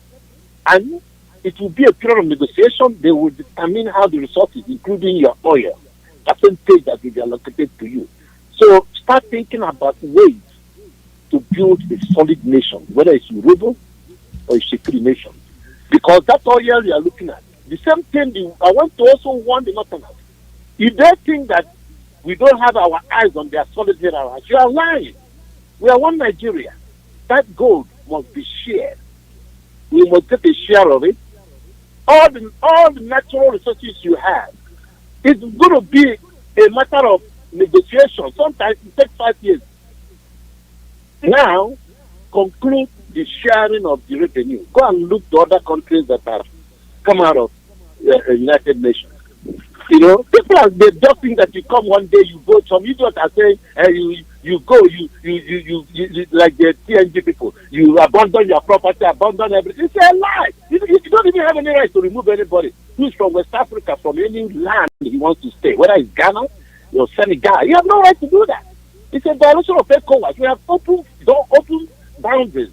and it will be a period of negotiation. They will determine how the resources, including your oil, percentage that will be allocated to you. So start thinking about ways to build a solid nation, whether it's Yoruba or a Shekiri nation. Because that oil you are looking at, the same thing, I want to also warn the Northerners. If they think that we don't have our eyes on their solid minerals, you are lying. We are one Nigeria. That gold must be shared. We must take a share of it. All the natural resources you have, it's going to be a matter of negotiation. Sometimes it takes 5 years. Now, conclude the sharing of the revenue. Go and look to other countries that have come out of the United Nations. You know, people are they just think that you come one day, you vote. Some idiots are saying, you go, you like the TNG people, you abandon your property, abandon everything. It's a lie. You don't even have any right to remove anybody who's from West Africa, from any land he wants to stay, whether it's Ghana or Senegal. You have no right to do that. It's a violation of ECOWAS. We have open boundaries.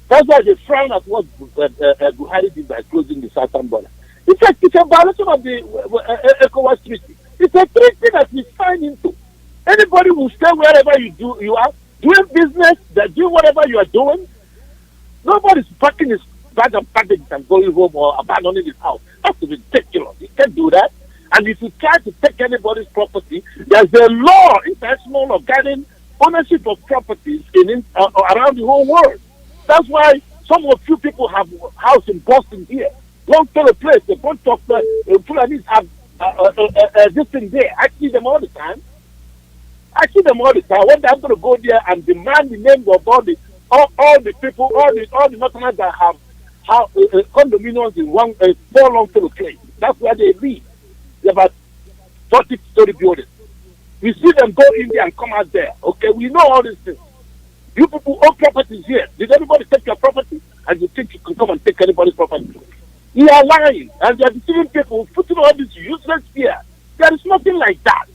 That's why they frown at what Buhari did by closing the southern border. It's a violation of the ECOWAS treaty. It's a treaty that we signed into. Anybody will stay wherever you are, doing business, they're doing whatever you are doing. Nobody's packing his bag and package and going home or abandoning his house. That's ridiculous. You can't do that. And if you try to take anybody's property, there's a law, international law, guiding ownership of properties around the whole world. That's why some of you people have a house in Boston here. Don't tell a place, they don't talk Fulanis have this thing there. I see them all the time. One day I'm going to go there and demand the names of all the people, all the Northerners that have condominiums in 4 long-term place. That's where they live. They're about 40-story buildings. We see them go in there and come out there. Okay, we know all these things. You people own properties here. Did anybody take your property? And you think you can come and take anybody's property? You are lying. And they are deceiving people, putting all this useless fear. There is nothing like that.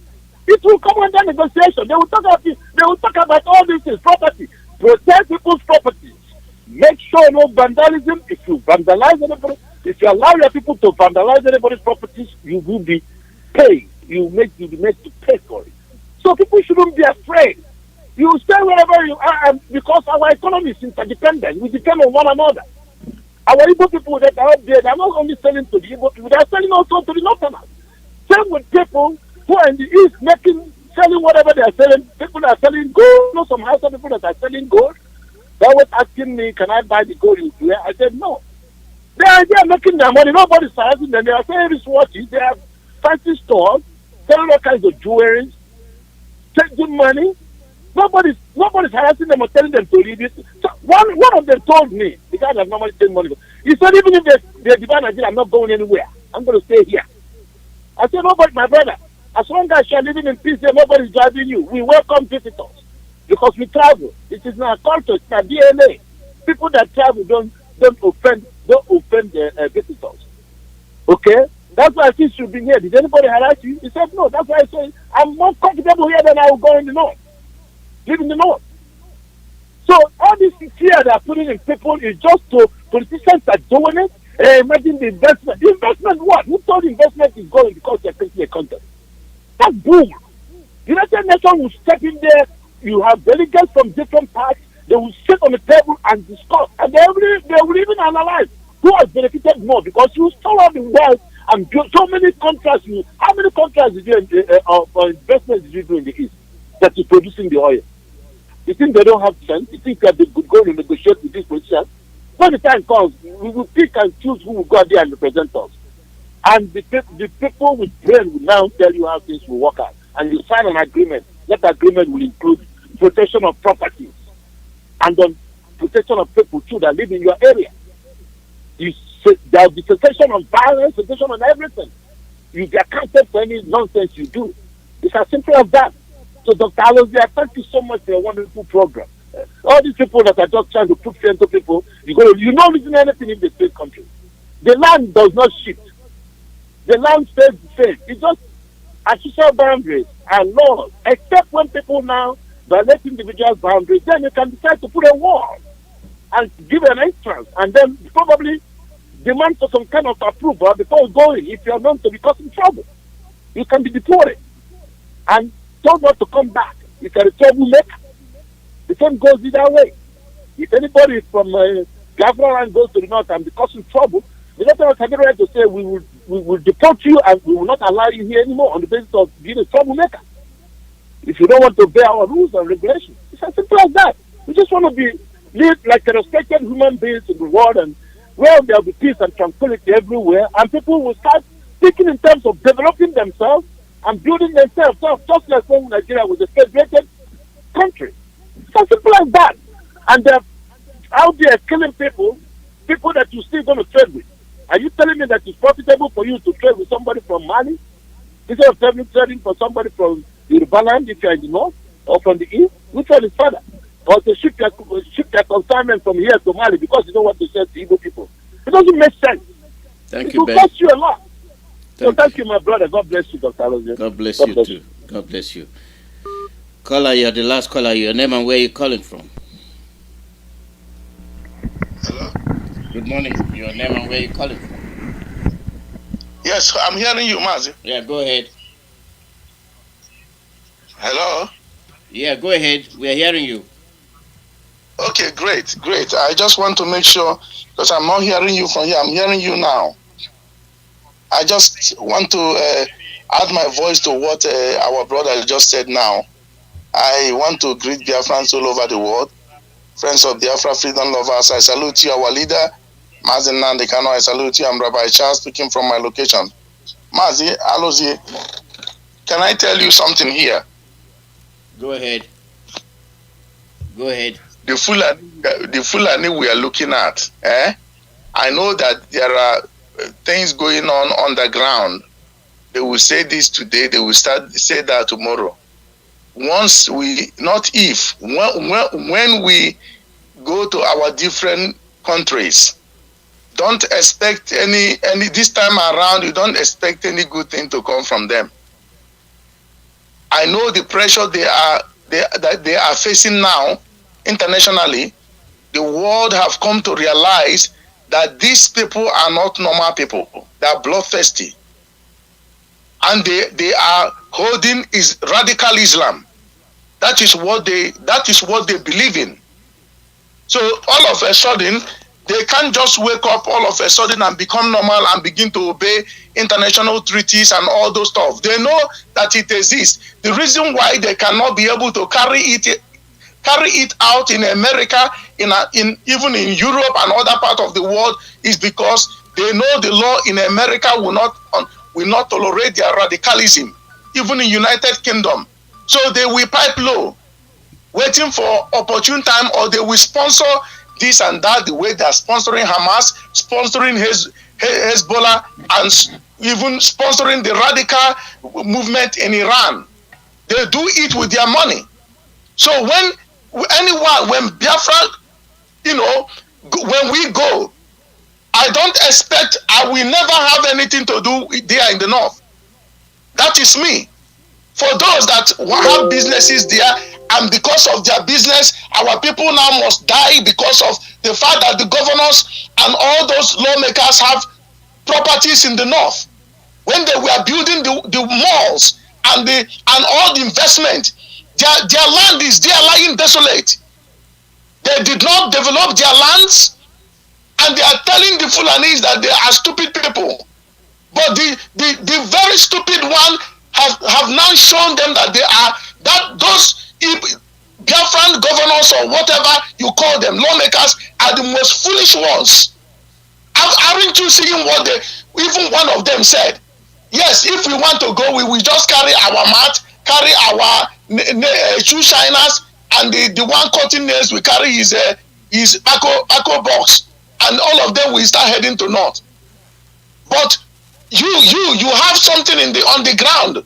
It will come under negotiation. They will talk about all this is property. Protect people's properties. Make sure no vandalism. If you vandalize anybody, if you allow your people to vandalize anybody's properties, you will be paid. You'll be made to pay for it. So people shouldn't be afraid. You stay wherever you are, and because our economy is interdependent, we depend on one another. Our Igbo people that are out there, they're not only selling to the Igbo people, they're selling also to the Northerners. Same with people who are in the East selling whatever they're selling. People that are selling gold, you know, some Hausa people that are selling gold. They always asking me, can I buy the gold you wear? I said, no. They are making their money. Nobody's harassing them. They are saying wristwatches. They have fancy stores. selling all kinds of jewelry, changing money. Nobody's harassing them or telling them to leave it. So one of them told me, the guy that normally takes money, he said, even if they divide Nigeria, I'm not going anywhere. I'm going to stay here. I said, nobody, my brother, as long as you're living in peace, nobody's driving you. We welcome visitors because we travel. It is not culture, it's not DNA. People that travel don't offend visitors. Okay? That's why I think should be here. Did anybody harass you? He said, no. That's why I say, I'm more comfortable here than I will go in the north. Live in the north. So all this fear they are putting in people is just to politicians are doing it. Imagine the investment. The investment what? Who told the investment is going because they're taking a content? That's bull. United Nations will step in there. You have delegates from different parts. They will sit on the table and discuss. And they will even analyze who has benefited more because you stole all the wealth and built so many contracts. How many contracts did you or investments did you do in the East that is producing the oil? You think they don't have sense? You think that they could go and negotiate with these politicians? When the time comes, we will pick and choose who will go out there and represent us. And the people with brain will now tell you how things will work out. And you sign an agreement. That agreement will include protection of properties and then protection of people too that live in your area. There will be protection of violence, protection on everything. You'll be accounted for any nonsense you do. It's as simple as that. So, Dr. Alozie, thank you so much for a wonderful program. All these people that are just trying to put fear into people, you don't listen to anything in the state country. The land does not shift. The land stays the same. It's just official boundaries and laws, except when people now violate individual boundaries, then you can decide to put a wall and give an entrance and then probably demand for some kind of approval before going. If you are known to be causing trouble, you can be deported and told not to come back. You can be a troublemaker. The same goes either way. If anybody from Biafra goes to the north and be causing trouble, the letter has the right to say we will deport you and we will not allow you here anymore on the basis of being a troublemaker. If you don't want to obey our rules and regulations, it's as simple as that. We just want to live like a respected human beings in the world and where there will be peace and tranquility everywhere, and people will start thinking in terms of developing themselves and building themselves up, just like when Nigeria was a federated country. It's as simple as that. And they're out there killing people that you're still going to trade with. Are you telling me that it's profitable for you to trade with somebody from Mali instead of trading for somebody from Yoruba land if you're in the north or from the east? Which one is further? Or to ship their consignment from here to Mali because you don't want to sell to Igbo people. It doesn't make sense. It will cost you a lot. Thank you, my brother. God bless you, Dr. Alozie. God bless you too. God bless you. Caller, you're the last caller. Your name and where you're calling from. Hello? Good morning. Your name and where you're calling from. Yes, I'm hearing you, Mazi. Yeah, go ahead. Hello? Yeah, go ahead. We're hearing you. Okay, great. I just want to make sure, because I'm not hearing you from here, I'm hearing you now. I just want to add my voice to what our brother just said now. I want to greet Biafrans all over the world, friends of Biafra, freedom lovers. I salute you, our leader, Mazi Kanu. I salute you. I'm Rabbi Charles speaking from my location. Mazi Alozie, can I tell you something here? Go ahead. Go ahead. The Fulani we are looking at, I know that there are things going on underground. They will say this today, they will say that tomorrow. Once we, not if, when we go to our different countries, don't expect any this time around, you don't expect any good thing to come from them. I know the pressure they are facing now internationally. The world have come to realize that these people are not normal people. They are bloodthirsty. And they are holding is radical Islam. That is what they believe in. So all of a sudden, they can't just wake up all of a sudden and become normal and begin to obey international treaties and all those stuff. They know that it exists. The reason why they cannot be able to carry it out in America, even in Europe and other parts of the world, is because they know the law in America will not tolerate their radicalism. even in United Kingdom. So they will pipe low, waiting for opportune time, or they will sponsor this and that, the way they are sponsoring Hamas, sponsoring Hezbollah, and even sponsoring the radical movement in Iran. They do it with their money. So when Biafra, when we go, I don't expect, I will never have anything to do there in the north. That is me. For those that have businesses there, and because of their business, our people now must die because of the fact that the governors and all those lawmakers have properties in the north. When they were building the malls and all the investment, their land is there lying desolate. They did not develop their lands, and they are telling the Fulanis that they are stupid people. But the very stupid one have now shown them that they are, that those Biafran governors or whatever you call them, lawmakers, are the most foolish ones. Aren't you seeing what even one of them said? Yes, if we want to go, we will just carry our mat, carry our shoe shiners, and the one cutting nails we carry his Paco box, and all of them will start heading to north. But you have something on the ground.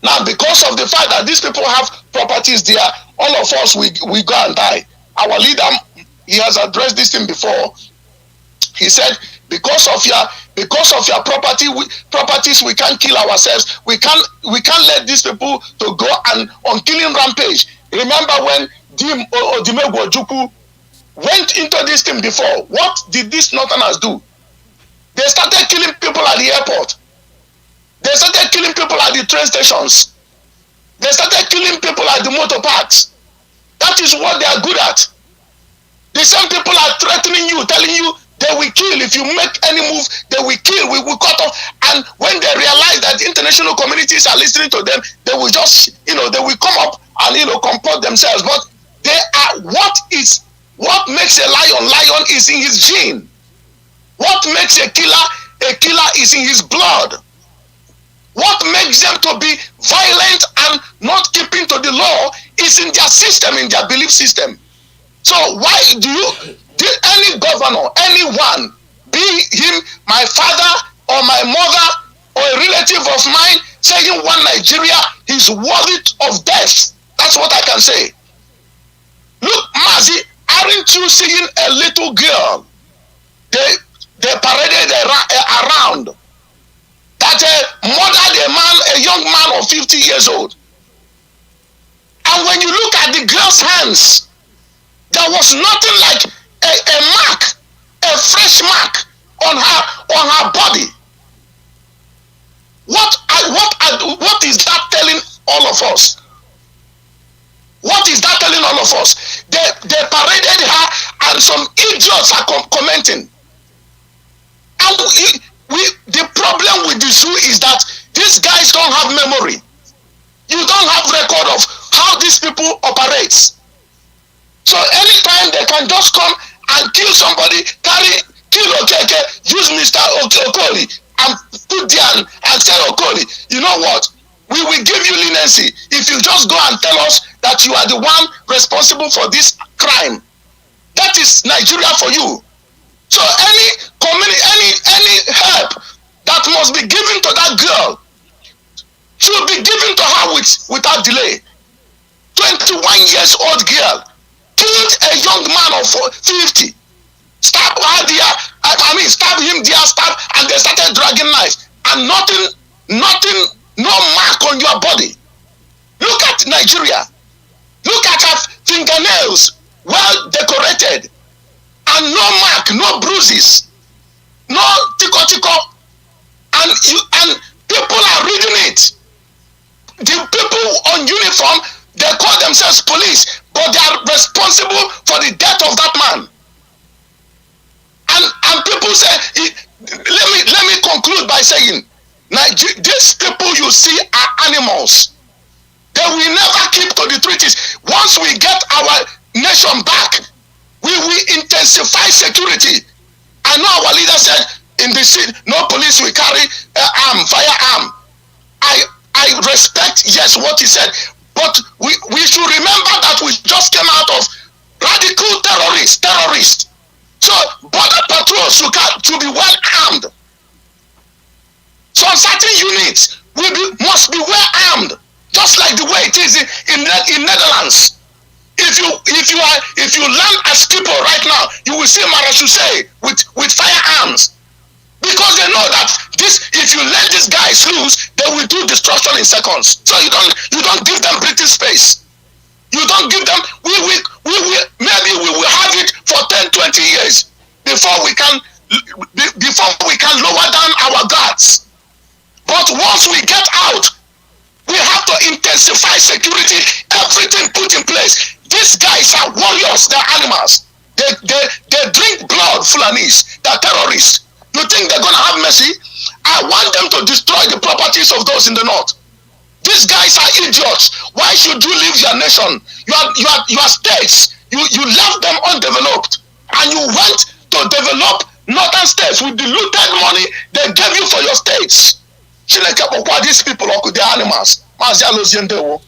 Now, because of the fact that these people have properties there, all of us we go and die. Our leader, he has addressed this thing before. He said, because of your properties, we can't kill ourselves. We can't let these people to go on killing rampage. Remember when Odimegwu Ojukwu went into this thing before? What did these northerners do? They started killing people at the airport. They started killing people at the train stations. They started killing people at the motor parks. That is what they are good at. The same people are threatening you, telling you they will kill. If you make any move, they will kill. We will cut off. And when they realize that the international communities are listening to them, they will just, they will come up and, comport themselves. But they are, what makes a lion is in his gene. What makes a killer is in his blood. What makes them to be violent and not keeping to the law is in their system, in their belief system. So why did any governor, anyone, be him my father or my mother or a relative of mine, saying one Nigeria is worthy of death? That's what I can say. Look, Mazi, aren't you seeing a little girl? They paraded around that murdered a young man of 50 years old. And when you look at the girl's hands, there was nothing like a mark, a fresh mark on her body. What is that telling all of us? What is that telling all of us? They paraded her, and some idiots are commenting. And the problem with the zoo is that these guys don't have memory. You don't have record of how these people operate. So anytime they can just come and kill somebody, kill Okeke, use Mr. Okoli, and put there and say, Okoli, you know what? We will give you leniency if you just go and tell us that you are the one responsible for this crime. That is Nigeria for you. So any help that must be given to that girl should be given to her without delay. 21 years old girl killed a young man of 50. Stab her there, stab him there, and they started dragging knives. And nothing, no mark on your body. Look at Nigeria. Look at her fingernails, well decorated. And no mark, no bruises, no tico. And people are reading it. The people on uniform, they call themselves police, but they are responsible for the death of that man. And people say, let me conclude by saying, these people you see are animals. They will never keep to the treaties. Once we get our nation back, we will intensify security. I know our leader said in the city, no police will carry firearm. I respect, yes, what he said, but we should remember that we just came out of radical terrorists. So border patrols should be well armed. Some certain units must be well armed, just like the way it is in Netherlands. If you land at Schiphol right now, you will see marechaussee with firearms, because they know that if you let these guys loose, they will do destruction in seconds. So you don't give them breathing space. You don't give them. Maybe we will have it for 10-20 years before we can lower down our guards. But once we get out, we have to intensify security, everything put in place. These guys are warriors, they're animals. They drink blood, Fulanis, they're terrorists. You think they're gonna have mercy? I want them to destroy the properties of those in the north. These guys are idiots. Why should you leave your nation? Your states, you left them undeveloped, and you went to develop northern states with the looted money they gave you for your states. These people are the animals. Mazi Alozie ndewo.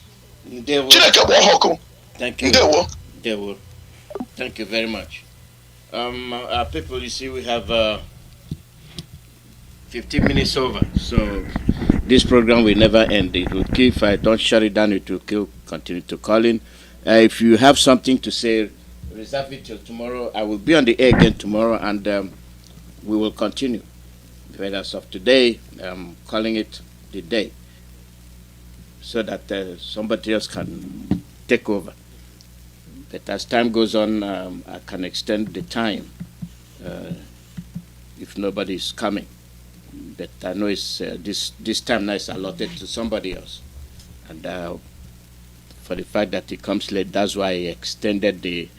Thank you. Thank you very much. Our people, you see, we have 15 minutes over, so this program will never end. It will keep. If I don't shut it down, it will continue to call in. If you have something to say, reserve it till tomorrow. I will be on the air again tomorrow, and we will continue. But as of today, I'm calling it the day, so that somebody else can take over. But as time goes on, I can extend the time if nobody is coming. But I know it's this time now is allotted to somebody else, and for the fact that it comes late, that's why I extended the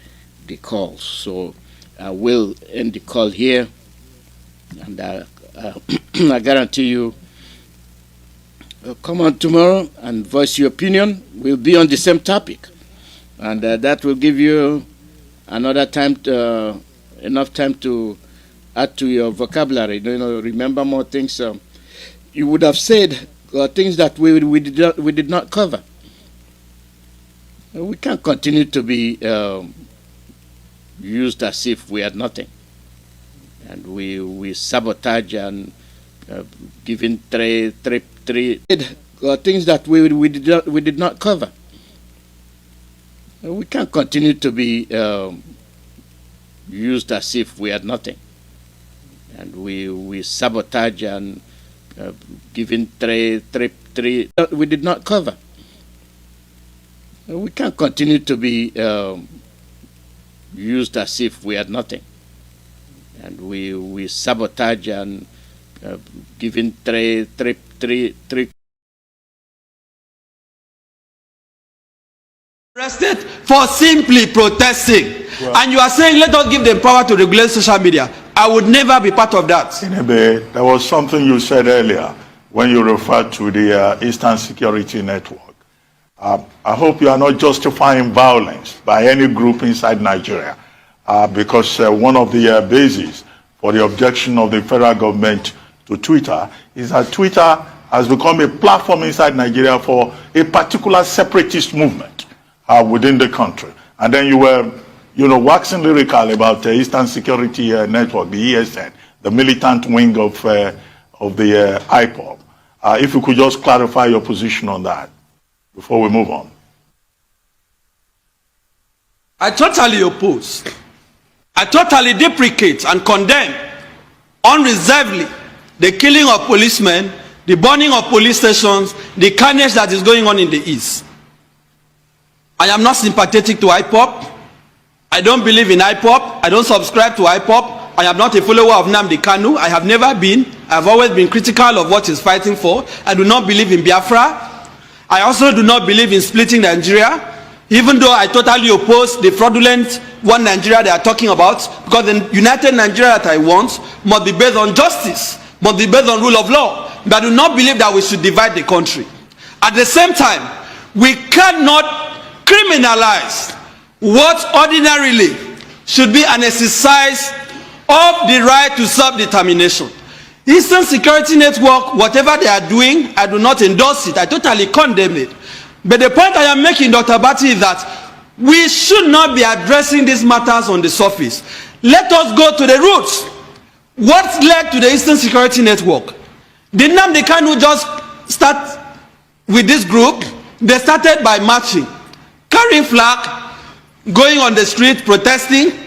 call. So I will end the call here, and I guarantee you, come on tomorrow and voice your opinion. We'll be on the same topic, and that will give you another time, enough time to add to your vocabulary. Remember more things. You would have said things that we did not cover. We can't continue to be used as if we had nothing, and we sabotage and giving three things that we did not cover. We can't continue to be used as if we had nothing, and we sabotage and giving three we did not cover. We can't continue to be used as if we had nothing, and we sabotage and giving three arrested for simply protesting. Well, and you are saying let us give them power to regulate social media. I would never be part of that. Inebe, there was something you said earlier when you referred to the Eastern Security Network. I hope you are not justifying violence by any group inside Nigeria, because one of the bases for the objection of the federal government to Twitter is that Twitter has become a platform inside Nigeria for a particular separatist movement within the country. And then you were, waxing lyrical about the Eastern Security Network, the ESN, the militant wing of the Ipob. If you could just clarify your position on that before we move on. I totally oppose. I totally deprecate and condemn unreservedly the killing of policemen, the burning of police stations, the carnage that is going on in the East. I am not sympathetic to Ipob. I don't believe in Ipob. I don't subscribe to Ipob. I am not a follower of NNAMDI Kanu. I have never been. I have always been critical of what he's fighting for. I do not believe in Biafra. I also do not believe in splitting Nigeria, even though I totally oppose the fraudulent one Nigeria they are talking about, because the united Nigeria that I want must be based on justice, must be based on rule of law. But I do not believe that we should divide the country. At the same time, we cannot criminalize what ordinarily should be an exercise of the right to self-determination. Eastern Security Network, whatever they are doing, I do not endorse it. I totally condemn it. But the point I am making, Dr. Bati, is that we should not be addressing these matters on the surface. Let us go to the roots. What led to the Eastern Security Network? The NNAMDI Kanu just start with this group. They started by marching, carrying flag, going on the street, protesting.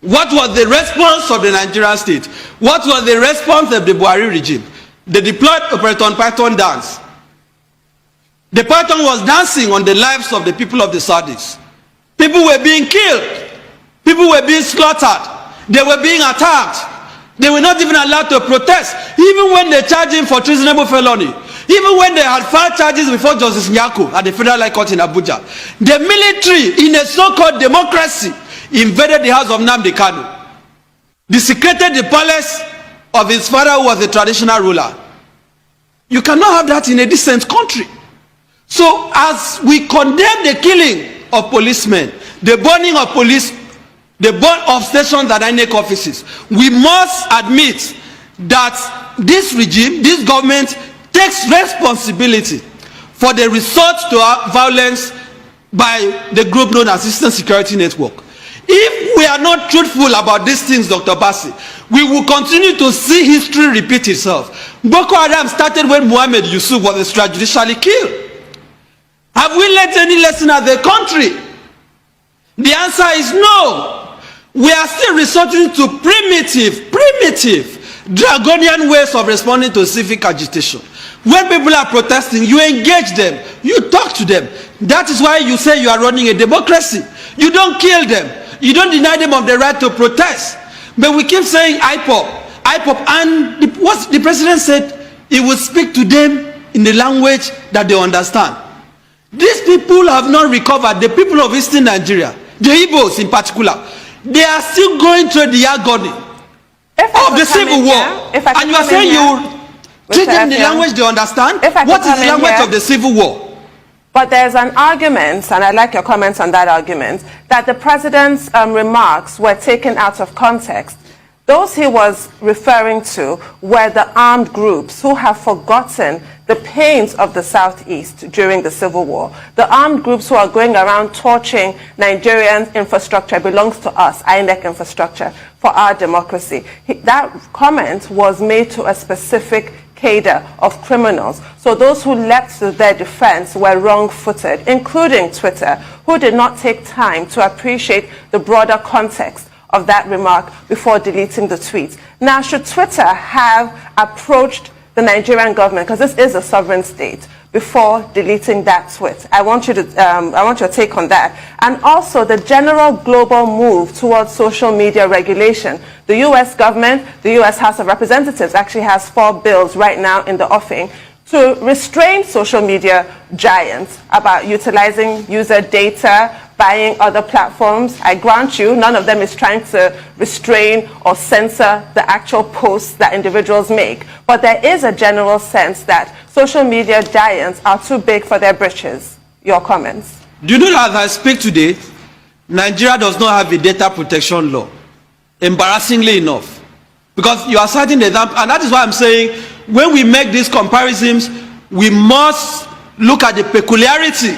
What was the response of the Nigerian state? What was the response of the Buhari regime? They deployed Operation Python dance. The Python was dancing on the lives of the people of the Saudis. People were being killed. People were being slaughtered. They were being attacked. They were not even allowed to protest. Even when they charged him for treasonable felony. Even when they had filed charges before Justice Nyako at the Federal High Court in Abuja. The military, in a so-called democracy, invaded the house of Nnamdi Kanu, desecrated the palace of his father, who was a traditional ruler. You cannot have that in a decent country. So as we condemn the killing of policemen, the burning of police, the burn of stations and INEC offices, we must admit that this regime, this government, takes responsibility for the resort to violence by the group known as Eastern Security Network. If we are not truthful about these things, Dr. Bassi, we will continue to see history repeat itself. Boko Haram started when Muhammad Yusuf was extrajudicially killed. Have we learned any lesson as a country? The answer is no. We are still resorting to primitive, draconian ways of responding to civic agitation. When people are protesting, you engage them, you talk to them. That is why you say you are running a democracy. You don't kill them. You don't deny them of the right to protest. But we keep saying Ipob, and what the president said, he would speak to them in the language that they understand. These people have not recovered. The people of Eastern Nigeria, the Igbos in particular, they are still going through the agony of the civil war. And you are saying you treat them in the language they understand? What is the language of the civil war? But there's an argument, and I'd like your comments on that argument, that the president's remarks were taken out of context. Those he was referring to were the armed groups who have forgotten the pains of the Southeast during the Civil War. The armed groups who are going around torching Nigerian infrastructure belongs to us, INEC infrastructure, for our democracy. That comment was made to a specific cadre of criminals. So those who leapt to their defense were wrong-footed, including Twitter, who did not take time to appreciate the broader context of that remark before deleting the tweet. Now, should Twitter have approached the Nigerian government, because this is a sovereign state, before deleting that tweet? I want your take on that. And also the general global move towards social media regulation. The US government, the US House of Representatives actually has 4 bills right now in the offing to restrain social media giants about utilizing user data, buying other platforms. I grant you, none of them is trying to restrain or censor the actual posts that individuals make. But there is a general sense that social media giants are too big for their britches. Your comments? Do you know that as I speak today, Nigeria does not have a data protection law? Embarrassingly enough. Because you are citing the example, and that is why I'm saying, when we make these comparisons, we must look at the peculiarity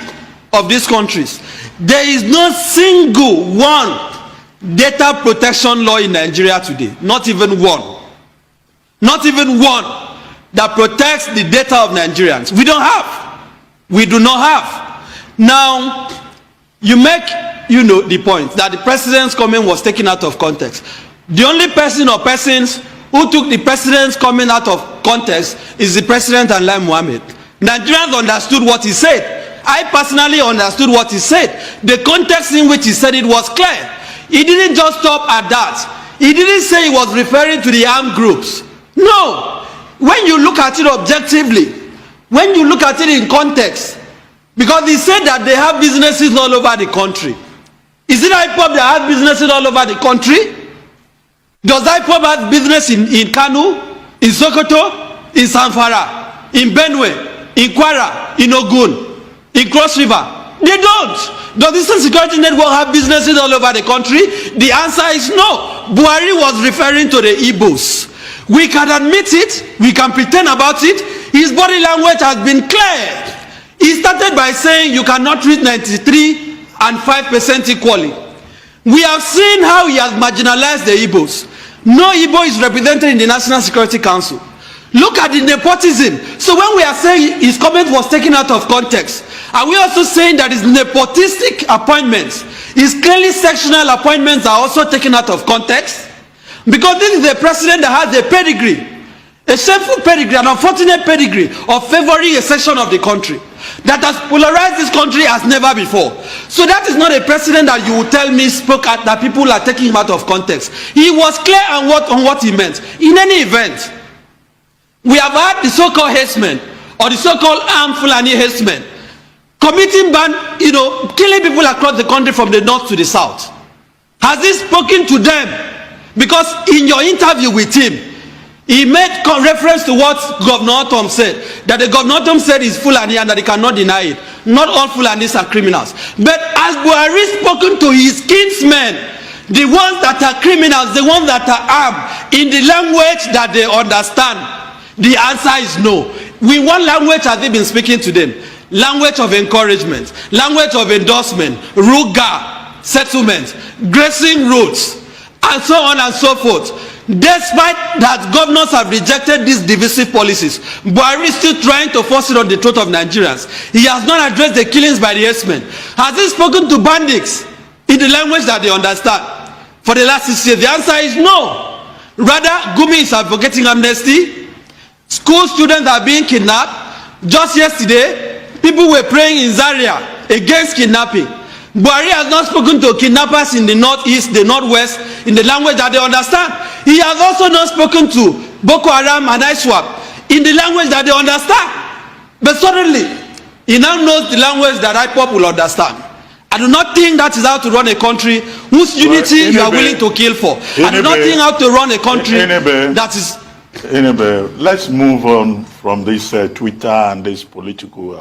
of these countries. There is no single one data protection law in Nigeria today. Not even one. Not even one that protects the data of Nigerians. We don't have. We do not have. Now, you make, the point that the president's comment was taken out of context. The only person or persons who took the president's comment out of context is the president and Lai Mohammed. Nigerians understood what he said. I personally understood what he said. The context in which he said it was clear. He didn't just stop at that. He didn't say he was referring to the armed groups. No. When you look at it objectively, when you look at it in context, because he said that they have businesses all over the country. Is it Ipob that has businesses all over the country? Does Ipob have business in Kanu, in Sokoto, in Zamfara, in Benue, in Kwara, in Ogun, in Cross River? They don't. Does the Eastern Security Network have businesses all over the country? The answer is no. Buhari was referring to the Igbos. We can admit it, we can pretend about it. His body language has been clear. He started by saying you cannot treat 93 and 5% equally. We have seen how he has marginalized the Igbos. No Igbo is represented in the National Security Council. Look at the nepotism. So when we are saying his comment was taken out of context, are we also saying that his nepotistic appointments, his clearly sectional appointments are also taken out of context? Because this is a president that has a pedigree, a shameful pedigree, an unfortunate pedigree of favoring a section of the country that has polarized this country as never before. So that is not a president that you will tell me spoke at, that people are taking him out of context. He was clear on what he meant. In any event, we have had the so-called herdsmen or the so-called armed Fulani herdsmen committing killing people across the country from the north to the south. Has he spoken to them? Because in your interview with him, he made reference to what Governor Tom said, that the Governor Tom said is Fulani and that he cannot deny it. Not all Fulanis are criminals. But as Buhari spoken to his kinsmen, the ones that are criminals, the ones that are armed, in the language that they understand, the answer is no. We want language has he been speaking to them? Language of encouragement, language of endorsement, ruga, settlement, grazing roads, and so on and so forth. Despite that governors have rejected these divisive policies, Buhari is still trying to force it on the throat of Nigerians. He has not addressed the killings by the herdsmen. Has he spoken to bandits in the language that they understand? For the last 6 years, the answer is no. Rather, Gumi is advocating amnesty. School students are being kidnapped. Just yesterday, people were praying in Zaria against kidnapping. Buhari has not spoken to kidnappers in the northeast, the northwest, in the language that they understand. He has also not spoken to Boko Haram and ISWAP in the language that they understand. But suddenly, he now knows the language that Ipob will understand. I do not think that is how to run a country whose unity you are willing to kill for. I do not think how to run a country that is... Let's move on from this Twitter and this political